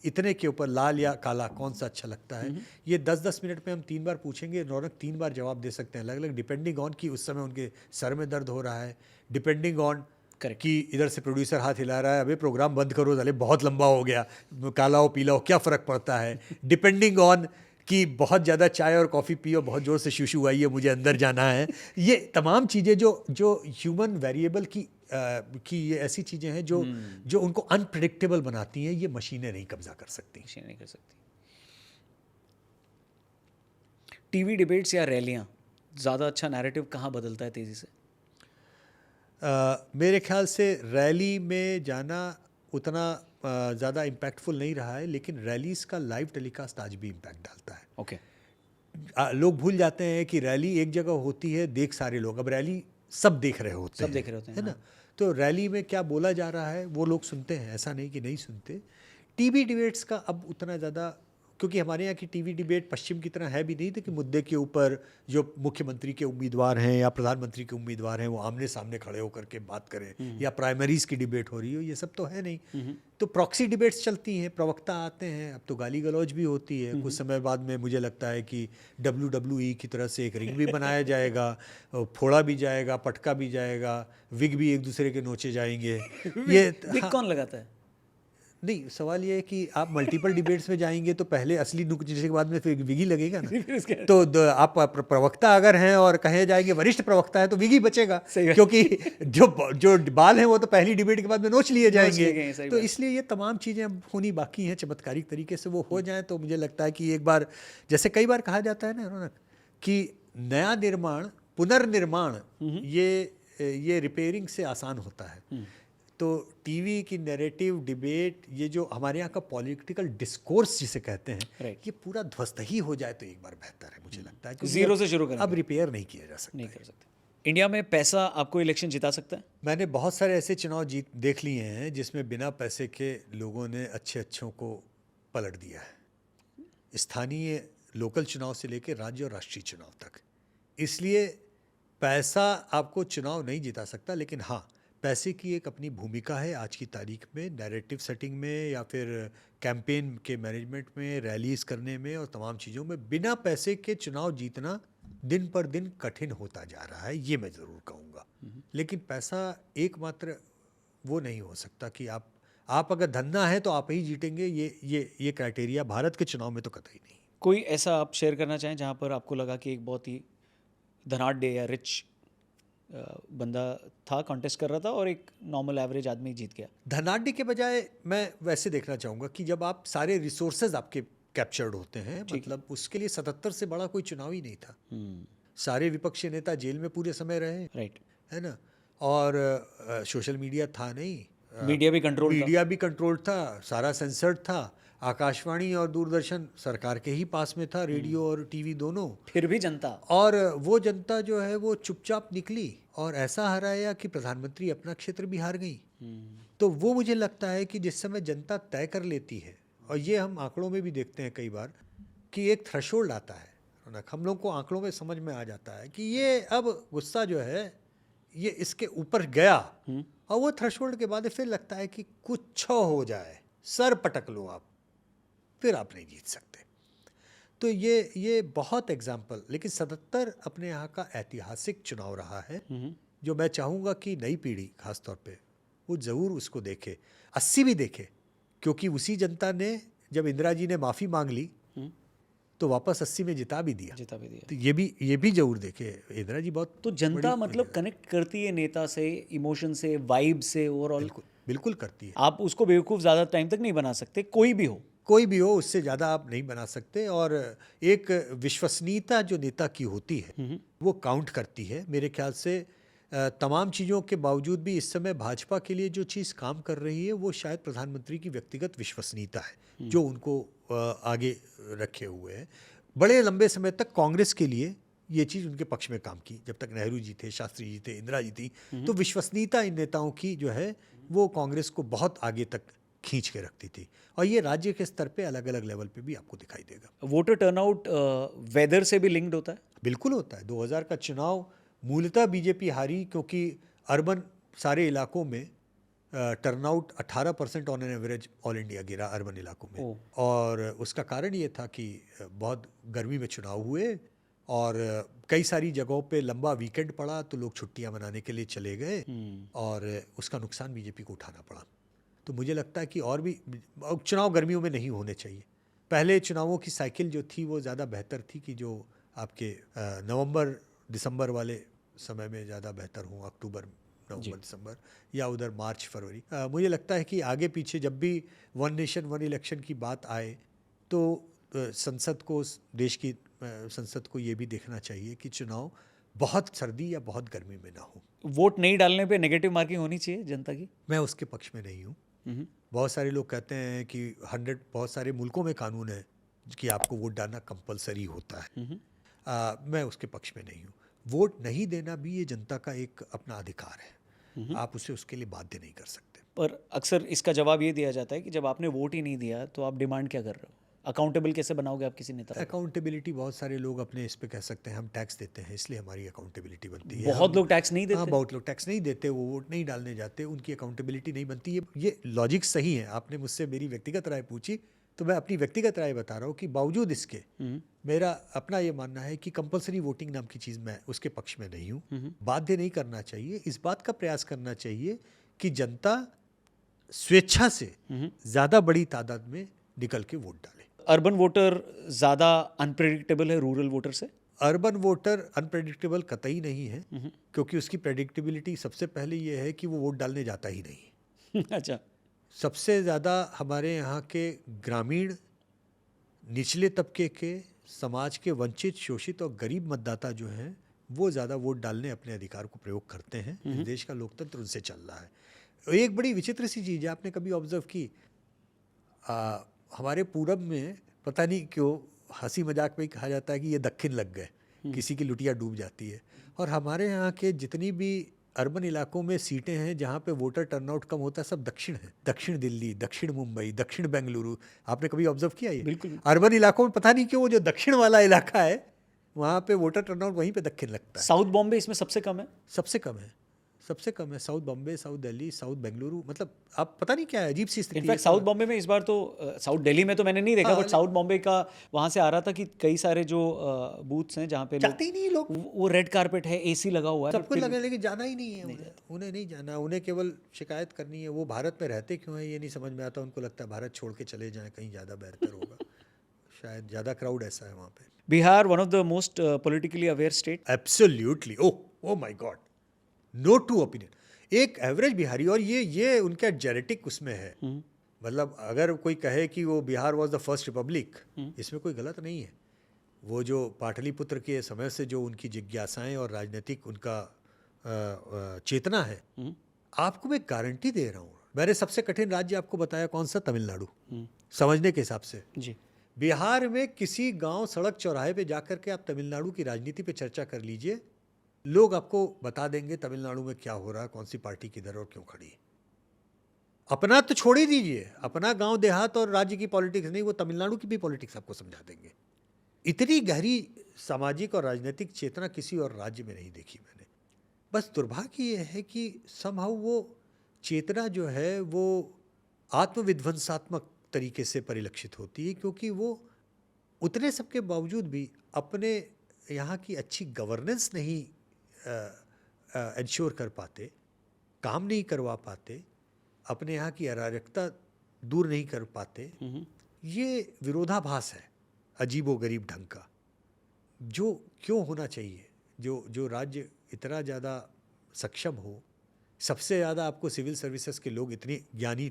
इतने के ऊपर लाल या काला कौन सा अच्छा लगता है, ये 10-10 मिनट में हम 3 बार पूछेंगे, रौनक 3 बार जवाब दे सकते हैं अलग अलग, डिपेंडिंग ऑन कि उस समय उनके सर में दर्द हो रहा है, डिपेंडिंग ऑन कि इधर से प्रोड्यूसर हाथ हिला रहा है, अबे प्रोग्राम बंद करो साले बहुत लंबा हो गया, काला हो पीला हो क्या फ़र्क पड़ता है, डिपेंडिंग ऑन कि बहुत ज़्यादा चाय और कॉफ़ी पियो, बहुत ज़ोर से शूशू आई है, मुझे अंदर जाना है। ये तमाम चीज़ें जो ह्यूमन वेरिएबल की ये ऐसी चीज़ें हैं जो उनको अनप्रेडिक्टेबल बनाती हैं, ये मशीनें नहीं कब्जा कर सकती। मशीनें नहीं कर सकती। टीवी डिबेट्स या रैलियाँ, ज़्यादा अच्छा नैरेटिव कहाँ बदलता है तेज़ी से? मेरे ख्याल से रैली में जाना उतना ज़्यादा इम्पैक्टफुल नहीं रहा है, लेकिन रैलीज़ का लाइव टेलीकास्ट आज भी इम्पैक्ट डालता है। ओके। लोग भूल जाते हैं कि रैली एक जगह होती है, देख सारे लोग, अब रैली सब देख रहे होते हैं, सब देख रहे होते हैं, है ना? तो रैली में क्या बोला जा रहा है वो लोग सुनते हैं, ऐसा नहीं कि नहीं सुनते। टीवी डिबेट्स का अब उतना ज़्यादा, क्योंकि हमारे यहाँ की टीवी डिबेट पश्चिम की तरह है भी नहीं था कि मुद्दे के ऊपर जो मुख्यमंत्री के उम्मीदवार हैं या प्रधानमंत्री के उम्मीदवार हैं वो आमने सामने खड़े होकर के बात करें, या प्राइमरीज की डिबेट हो रही हो, ये सब तो है नहीं। तो प्रॉक्सी डिबेट्स चलती हैं, प्रवक्ता आते हैं, अब तो गाली गलौज भी होती है। कुछ समय बाद में मुझे लगता है कि WWE की तरह से एक रिंग भी बनाया जाएगा, फोड़ा भी जाएगा, पटका भी जाएगा, विग भी एक दूसरे के नोचे जाएंगे। ये विग कौन लगाता है? नहीं, सवाल ये है कि आप मल्टीपल डिबेट्स में जाएंगे तो पहले असली नुकचे के बाद में फिर विगी लगेगा ना। तो आप प्रवक्ता अगर हैं और कहे जाएंगे वरिष्ठ प्रवक्ता है तो विगी बचेगा, क्योंकि जो बाल हैं वो तो पहली डिबेट के बाद में नोच लिए जाएंगे। तो इसलिए ये तमाम चीज़ें अब होनी बाकी हैं, चमत्कारिक तरीके से वो हो जाएं तो मुझे लगता है कि एक बार, जैसे कई बार कहा जाता है ना रौनक, कि नया निर्माण, पुनर्निर्माण, ये रिपेयरिंग से आसान होता है। तो टीवी की नैरेटिव डिबेट, ये जो हमारे यहाँ का पॉलिटिकल डिस्कोर्स जिसे कहते हैं, ये पूरा ध्वस्त ही हो जाए तो एक बार बेहतर है, मुझे लगता है। जीरो से शुरू करना, अब रिपेयर नहीं किया जा सकता, नहीं कर सकते। इंडिया में पैसा आपको इलेक्शन जिता सकता है? मैंने बहुत सारे ऐसे चुनाव देख लिए हैं जिसमें बिना पैसे के लोगों ने अच्छों को पलट दिया है, स्थानीय लोकल चुनाव से लेकर राज्य और राष्ट्रीय चुनाव तक। इसलिए पैसा आपको चुनाव नहीं जिता सकता, लेकिन हाँ, पैसे की एक अपनी भूमिका है आज की तारीख में, नैरेटिव सेटिंग में या फिर कैंपेन के मैनेजमेंट में, रैलीज करने में और तमाम चीज़ों में। बिना पैसे के चुनाव जीतना दिन पर दिन कठिन होता जा रहा है, ये मैं ज़रूर कहूँगा। लेकिन पैसा एकमात्र वो नहीं हो सकता कि आप अगर धन्ना है तो आप ही जीतेंगे, ये क्राइटेरिया भारत के चुनाव में तो कतई नहीं। कोई ऐसा आप शेयर करना चाहें जहाँ पर आपको लगा कि एक बहुत ही धनाढ्य या रिच बंदा था, कॉन्टेस्ट कर रहा था और एक नॉर्मल एवरेज आदमी जीत गया? धनाढ्य के बजाय मैं वैसे देखना चाहूँगा कि जब आप सारे रिसोर्सेज आपके कैप्चर्ड होते हैं, मतलब उसके लिए 77 से बड़ा कोई चुनाव ही नहीं था। सारे विपक्षी नेता जेल में पूरे समय रहे, राइट, है ना, और सोशल मीडिया था नहीं, मीडिया भी कंट्रोल था, सारा सेंसर्ड था, आकाशवाणी और दूरदर्शन सरकार के ही पास में था, रेडियो और टीवी दोनों, फिर भी जनता, और वो जनता जो है वो चुपचाप निकली और ऐसा हराया कि प्रधानमंत्री अपना क्षेत्र भी हार गई। तो वो मुझे लगता है कि जिस समय जनता तय कर लेती है, और ये हम आंकड़ों में भी देखते हैं कई बार कि एक थ्रेशोल्ड आता है, हम लोग को आंकड़ों में समझ में आ जाता है कि ये अब गुस्सा जो है ये इसके ऊपर गया, और वो थ्रेशोल्ड के बाद फिर लगता है कि कुछ हो जाए, सर पटक लो आप, फिर आप नहीं जीत सकते। तो ये बहुत एग्जाम्पल, लेकिन 77 अपने यहाँ का ऐतिहासिक चुनाव रहा है जो मैं चाहूँगा कि नई पीढ़ी खास तौर पे वो ज़रूर उसको देखे, 80 भी देखे, क्योंकि उसी जनता ने जब इंदिरा जी ने माफ़ी मांग ली तो वापस 80 में जिता भी दिया। तो ये भी जरूर देखे। इंदिरा जी बहुत तो जनता मतलब कनेक्ट करती है नेता से, इमोशन से, वाइब से, ओवरऑल बिल्कुल करती है। आप उसको बेवकूफ़ ज़्यादा टाइम तक नहीं बना सकते, कोई भी हो उससे ज़्यादा आप नहीं बना सकते। और एक विश्वसनीयता जो नेता की होती है वो काउंट करती है मेरे ख्याल से। तमाम चीज़ों के बावजूद भी इस समय भाजपा के लिए जो चीज़ काम कर रही है वो शायद प्रधानमंत्री की व्यक्तिगत विश्वसनीयता है जो उनको आगे रखे हुए है। बड़े लंबे समय तक कांग्रेस के लिए ये चीज़ उनके पक्ष में काम की, जब तक नेहरू जी थे, शास्त्री जी थे, इंदिरा जी थी, तो विश्वसनीयता इन नेताओं की जो है वो कांग्रेस को बहुत आगे तक खींच के रखती थी। और ये राज्य के स्तर पे अलग अलग लेवल पे भी आपको दिखाई देगा। वोटर टर्नआउट वेदर से भी लिंक्ड होता है? बिल्कुल होता है। 2000 का चुनाव मूलतः बीजेपी हारी क्योंकि अर्बन सारे इलाकों में turnout 18% on an average all India गिरा अर्बन इलाकों में। और उसका कारण ये था कि बहुत गर्मी में चुनाव हुए और कई सारी जगहों पे लंबा वीकेंड पड़ा तो लोग छुट्टियां मनाने के लिए चले गए और उसका नुकसान बीजेपी को उठाना पड़ा। तो मुझे लगता है कि और भी चुनाव गर्मियों में नहीं होने चाहिए। पहले चुनावों की साइकिल जो थी वो ज़्यादा बेहतर थी कि जो आपके नवंबर दिसंबर वाले समय में ज़्यादा बेहतर हो, अक्टूबर नवंबर दिसंबर या उधर मार्च फरवरी। मुझे लगता है कि आगे पीछे जब भी वन नेशन वन इलेक्शन की बात आए तो संसद को, देश की संसद को ये भी देखना चाहिए कि चुनाव बहुत सर्दी या बहुत गर्मी में ना हो। वोट नहीं डालने पे नेगेटिव मार्किंग होनी चाहिए जनता की? मैं उसके पक्ष में नहीं हूँ। बहुत सारे लोग कहते हैं कि बहुत सारे मुल्कों में कानून है कि आपको वोट डालना कंपलसरी होता है। मैं उसके पक्ष में नहीं हूँ। वोट नहीं देना भी ये जनता का एक अपना अधिकार है, आप उसे उसके लिए बाध्य नहीं कर सकते। पर अक्सर इसका जवाब ये दिया जाता है कि जब आपने वोट ही नहीं दिया तो आप डिमांड क्या कर रहे हो? अकाउंटेबल कैसे बनाओगे आप किसी नेता? अकाउंटेबिलिटी बहुत सारे लोग अपने इस पे कह सकते हैं हम टैक्स देते हैं इसलिए हमारी अकाउंटेबिलिटी बनती है। बहुत लोग टैक्स नहीं देते। हाँ, बहुत लोग टैक्स नहीं देते, वो वोट नहीं डालने जाते, उनकी अकाउंटेबिलिटी नहीं बनती। ये लॉजिक सही है। आपने मुझसे मेरी व्यक्तिगत राय पूछी तो मैं अपनी व्यक्तिगत राय बता रहा हूँ कि बावजूद इसके मेरा अपना ये मानना है कि कंपलसरी वोटिंग नाम की चीज़ मैं उसके पक्ष में नहीं हूँ। बाध्य नहीं करना चाहिए। इस बात का प्रयास करना चाहिए कि जनता स्वेच्छा से ज़्यादा बड़ी तादाद में निकल के वोट डाले। अर्बन वोटर ज़्यादा अनप्रेडिक्टेबल है रूरल वोटर से? अर्बन वोटर अनप्रेडिक्टेबल कतई नहीं है क्योंकि उसकी प्रेडिक्टेबिलिटी सबसे पहले ये है कि वो वोट डालने जाता ही नहीं। अच्छा। सबसे ज़्यादा हमारे यहाँ के ग्रामीण निचले तबके के समाज के वंचित, शोषित और गरीब मतदाता जो हैं वो ज़्यादा वोट डालने अपने अधिकार को प्रयोग करते हैं। इस देश का लोकतंत्र उनसे चल रहा है। एक बड़ी विचित्र सी चीज़ है, आपने कभी ऑब्जर्व की, हमारे पूरब में पता नहीं क्यों हंसी मजाक में कहा जाता है कि ये दक्षिण लग गए, किसी की लुटिया डूब जाती है। और हमारे यहाँ के जितनी भी अर्बन इलाकों में सीटें हैं जहाँ पे वोटर टर्नआउट कम होता है सब दक्षिण है। दक्षिण दिल्ली, दक्षिण मुंबई, दक्षिण बेंगलुरु। आपने कभी ऑब्जर्व किया ये? बिल्कुल। अर्बन इलाकों में पता नहीं क्यों वो जो दक्षिण वाला इलाका है वहाँ पे वोटर टर्नआउट वहीं पे दक्षिण लगता है। साउथ बॉम्बे इसमें सबसे कम है? सबसे कम है, सबसे कम है। South Bombay, south Delhi, south Bengaluru, मतलब आप पता नहीं क्या है, अजीब सी स्थिति है। इनफैक्ट साउथ बॉम्बे में इस बार तो साउथ दिल्ली में तो मैंने नहीं देखा, बट साउथ बॉम्बे का वहाँ से आ रहा था कि कई सारे जो बूथ्स हैं जहाँ पे जाते ही नहीं लोग। वो रेड कारपेट है, एसी लगा हुआ है, सबको लगा, लेकिन जाना ही नहीं है उन्हें नहीं जाना। उन्हें केवल शिकायत करनी है। वो भारत में रहते क्यों है ये नहीं समझ में आता। उनको लगता है भारत छोड़ के चले जाएं, कहीं ज़्यादा बेहतर होगा। शायद ज़्यादा क्राउड ऐसा है वहाँ पे। Bihar one of the most politically aware state. Absolutely. Oh my god, no two opinion. एक एवरेज बिहारी, और ये उनका जेनेटिक उसमें है। मतलब अगर कोई कहे कि वो Bihar was the first Republic, इसमें कोई गलत नहीं है। वो जो पाटलिपुत्र के समय से जो उनकी जिज्ञासाएं और राजनीतिक उनका चेतना है, आपको मैं गारंटी दे रहा हूँ। मैंने सबसे कठिन राज्य आपको बताया कौन सा? तमिलनाडु, समझने के हिसाब से जी। बिहार में किसी गांव सड़क चौराहे पे जाकर के आप तमिलनाडु की राजनीति पे चर्चा कर लीजिए, लोग आपको बता देंगे तमिलनाडु में क्या हो रहा है, कौन सी पार्टी किधर और क्यों खड़ी है। अपना तो छोड़ ही दीजिए, अपना गांव देहात और राज्य की पॉलिटिक्स नहीं, वो तमिलनाडु की भी पॉलिटिक्स आपको समझा देंगे। इतनी गहरी सामाजिक और राजनीतिक चेतना किसी और राज्य में नहीं देखी मैंने। बस दुर्भाग्य ये है कि समहाउ वो चेतना जो है वो आत्मविध्वंसात्मक तरीके से परिलक्षित होती है, क्योंकि वो उतने सबके बावजूद भी अपने यहाँ की अच्छी गवर्नेंस नहीं इंश्योर कर पाते, काम नहीं करवा पाते, अपने यहाँ की अराजकता दूर नहीं कर पाते। ये विरोधाभास है अजीबोगरीब ढंग का, जो क्यों होना चाहिए। जो राज्य इतना ज़्यादा सक्षम हो, सबसे ज़्यादा आपको सिविल सर्विसेज के लोग इतनी ज्ञानी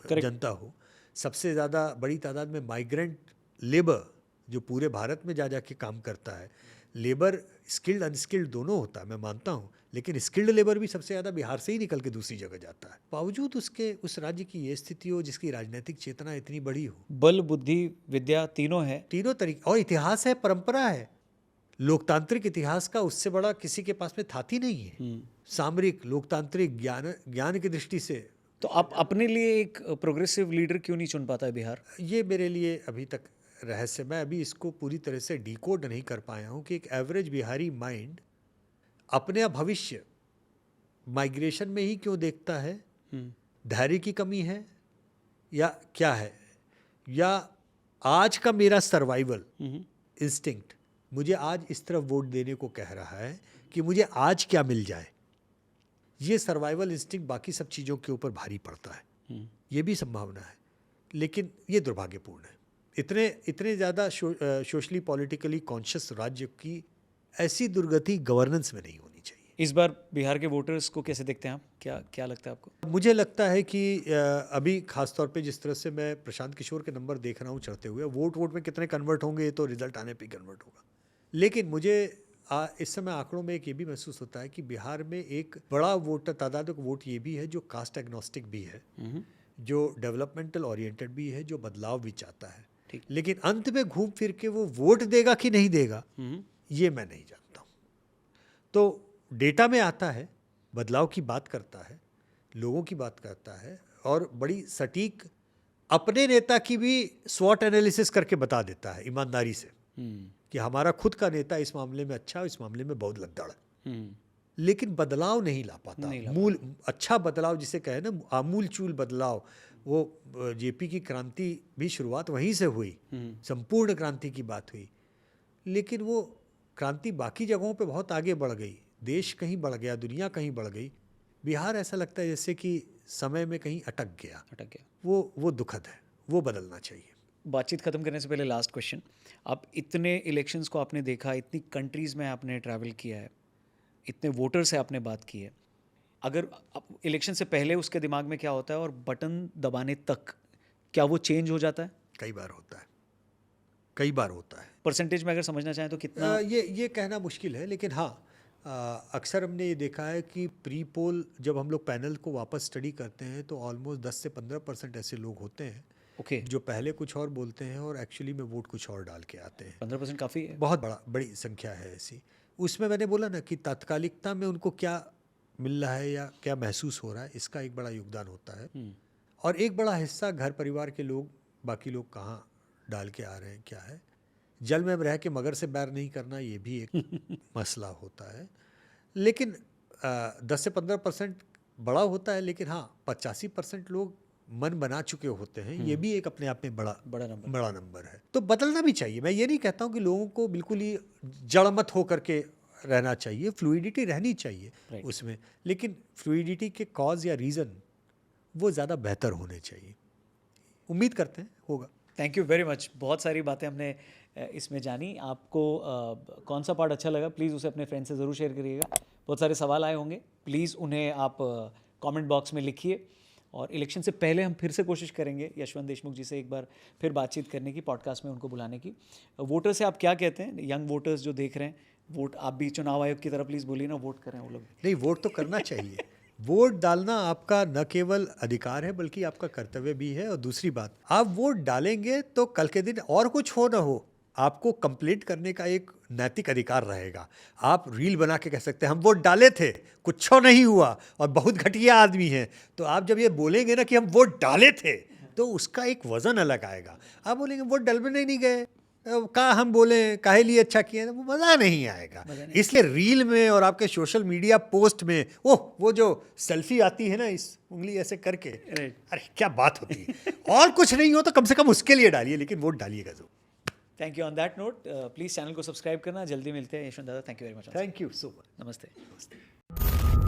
जनता हो, सबसे ज़्यादा बड़ी तादाद में माइग्रेंट लेबर जो पूरे भारत में जा के काम करता है। लेबर स्किल्ड अनस्किल्ड दोनों होता है, मैं मानता हूँ, लेकिन स्किल्ड लेबर भी सबसे ज़्यादा बिहार से ही निकल के दूसरी जगह जाता है। बावजूद उसके उस राज्य की ये स्थिति हो जिसकी राजनीतिक चेतना इतनी बड़ी हो, बल बुद्धि विद्या तीनों है, तीनों तरीके, और इतिहास है, परंपरा है, लोकतांत्रिक इतिहास का उससे बड़ा किसी के पास में थाती नहीं है। सामरिक लोकतांत्रिक ज्ञान की दृष्टि से तो आप अपने लिए एक प्रोग्रेसिव लीडर क्यों नहीं चुन पाता है बिहार? ये मेरे लिए अभी तक रहस्य, मैं अभी इसको पूरी तरह से डिकोड नहीं कर पाया हूँ कि एक एवरेज बिहारी माइंड अपने भविष्य माइग्रेशन में ही क्यों देखता है। धैर्य की कमी है या क्या है, या आज का मेरा सर्वाइवल इंस्टिंक्ट मुझे आज इस तरफ वोट देने को कह रहा है कि मुझे आज क्या मिल जाए। ये सर्वाइवल इंस्टिंक्ट बाकी सब चीज़ों के ऊपर भारी पड़ता है, ये भी संभावना है, लेकिन ये दुर्भाग्यपूर्ण है। इतने ज़्यादा सोशली पॉलिटिकली कॉन्शियस राज्य की ऐसी दुर्गति गवर्नेंस में नहीं होनी चाहिए। इस बार बिहार के वोटर्स को कैसे देखते हैं आप? क्या लगता है आपको? मुझे लगता है कि अभी खासतौर पे जिस तरह से मैं प्रशांत किशोर के नंबर देख रहा हूँ चढ़ते हुए, वोट में कितने कन्वर्ट होंगे ये तो रिजल्ट आने पे कन्वर्ट होगा। लेकिन मुझे इस समय आंकड़ों में एक ये भी महसूस होता है कि बिहार में एक बड़ा वोटर तादाद का वोट ये भी है जो कास्ट एग्नोस्टिक भी है, जो डेवलपमेंटल ओरिएंटेड भी है, जो बदलाव भी चाहता है। लेकिन अंत में घूम फिर के वो वोट देगा कि नहीं देगा ये मैं नहीं जानता हूँ। तो डेटा में आता है, बदलाव की बात करता है, लोगों की बात करता है, और बड़ी सटीक अपने नेता की भी स्वॉट एनालिसिस करके बता देता है ईमानदारी से कि हमारा खुद का नेता इस मामले में अच्छा, इस मामले में बहुत लद्दड़ है। लेकिन बदलाव नहीं ला पाता, मूल अच्छा बदलाव जिसे कहे ना, आमूल चूल बदलाव। वो जेपी की क्रांति भी शुरुआत वहीं से हुई, संपूर्ण क्रांति की बात हुई, लेकिन वो क्रांति बाकी जगहों पे बहुत आगे बढ़ गई, देश कहीं बढ़ गया, दुनिया कहीं बढ़ गई। बिहार ऐसा लगता है जैसे कि समय में कहीं अटक गया। वो दुखद है, वो बदलना चाहिए। बातचीत खत्म करने से पहले लास्ट क्वेश्चन, आप इतने इलेक्शंस को आपने देखा, इतनी कंट्रीज़ में आपने ट्रैवल किया है, इतने वोटर से आपने बात की है, अगर इलेक्शन से पहले उसके दिमाग में क्या होता है और बटन दबाने तक क्या वो चेंज हो जाता है? कई बार होता है, कई बार होता है। परसेंटेज में अगर समझना चाहें तो कितना? ये कहना मुश्किल है, लेकिन हाँ, अक्सर हमने ये देखा है कि प्री पोल जब हम लोग पैनल को वापस स्टडी करते हैं तो ऑलमोस्ट 10 से 15% ऐसे लोग होते हैं जो पहले कुछ और बोलते हैं और एक्चुअली में वोट कुछ और डाल के आते हैं। 15% काफ़ी है, बहुत बड़ी संख्या है ऐसी। उसमें मैंने बोला ना कि तात्कालिकता में उनको क्या मिल रहा है या क्या महसूस हो रहा है, इसका एक बड़ा योगदान होता है। और एक बड़ा हिस्सा घर परिवार के लोग, बाकी लोग कहाँ डाल के आ रहे हैं, क्या है। जल में रह के मगर से बैर नहीं करना, ये भी एक मसला होता है। लेकिन 10 से 15% बड़ा होता है, लेकिन हाँ 85% लोग मन बना चुके होते हैं, ये भी एक अपने आप में बड़ा नंबर है। तो बदलना भी चाहिए। मैं ये नहीं कहता हूँ कि लोगों को बिल्कुल ही जड़मत हो करके रहना चाहिए, फ्लूइडिटी रहनी चाहिए उसमें, लेकिन फ्लूइडिटी के कॉज या रीज़न वो ज़्यादा बेहतर होने चाहिए। उम्मीद करते हैं होगा। Thank you very much. बहुत सारी बातें हमने इसमें जानी। आपको कौन सा पार्ट अच्छा लगा प्लीज़ उसे अपने फ्रेंड से ज़रूर शेयर करिएगा। बहुत सारे सवाल आए होंगे, प्लीज़ उन्हें आप कमेंट बॉक्स में लिखिए। और इलेक्शन से पहले हम फिर से कोशिश करेंगे यशवंत देशमुख जी से एक बार फिर बातचीत करने की, पॉडकास्ट में उनको बुलाने की। वोटर से आप क्या कहते हैं, यंग वोटर्स जो देख रहे हैं, वोट आप भी चुनाव आयोग की तरह प्लीज़ बोलिए ना, वोट करें वो लोग। नहीं, वोट तो करना चाहिए। वोट डालना आपका न केवल अधिकार है बल्कि आपका कर्तव्य भी है। और दूसरी बात, आप वोट डालेंगे तो कल के दिन और कुछ हो ना हो, आपको कंप्लेंट करने का एक नैतिक अधिकार रहेगा। आप रील बना के कह सकते हैं हम वोट डाले थे, कुछ नहीं हुआ और बहुत घटिया आदमी हैं। तो आप जब ये बोलेंगे ना कि हम वोट डाले थे, तो उसका एक वजन अलग आएगा। आप बोलेंगे वोट डलने नहीं गए, का हम बोले काहे लिए अच्छा किया, वो मज़ा नहीं आएगा। इसलिए रील में और आपके सोशल मीडिया पोस्ट में वो जो सेल्फी आती है ना इस उंगली ऐसे करके, अरे क्या बात होती है। और कुछ नहीं हो तो कम से कम उसके लिए डालिए, लेकिन वोट डालिएगा जरूर। Thank you. On that note please channel को सब्सक्राइब करना। जल्दी मिलते हैं यशवंत दादा। Thank you very much. Thank you so much. नमस्ते। नमस्ते।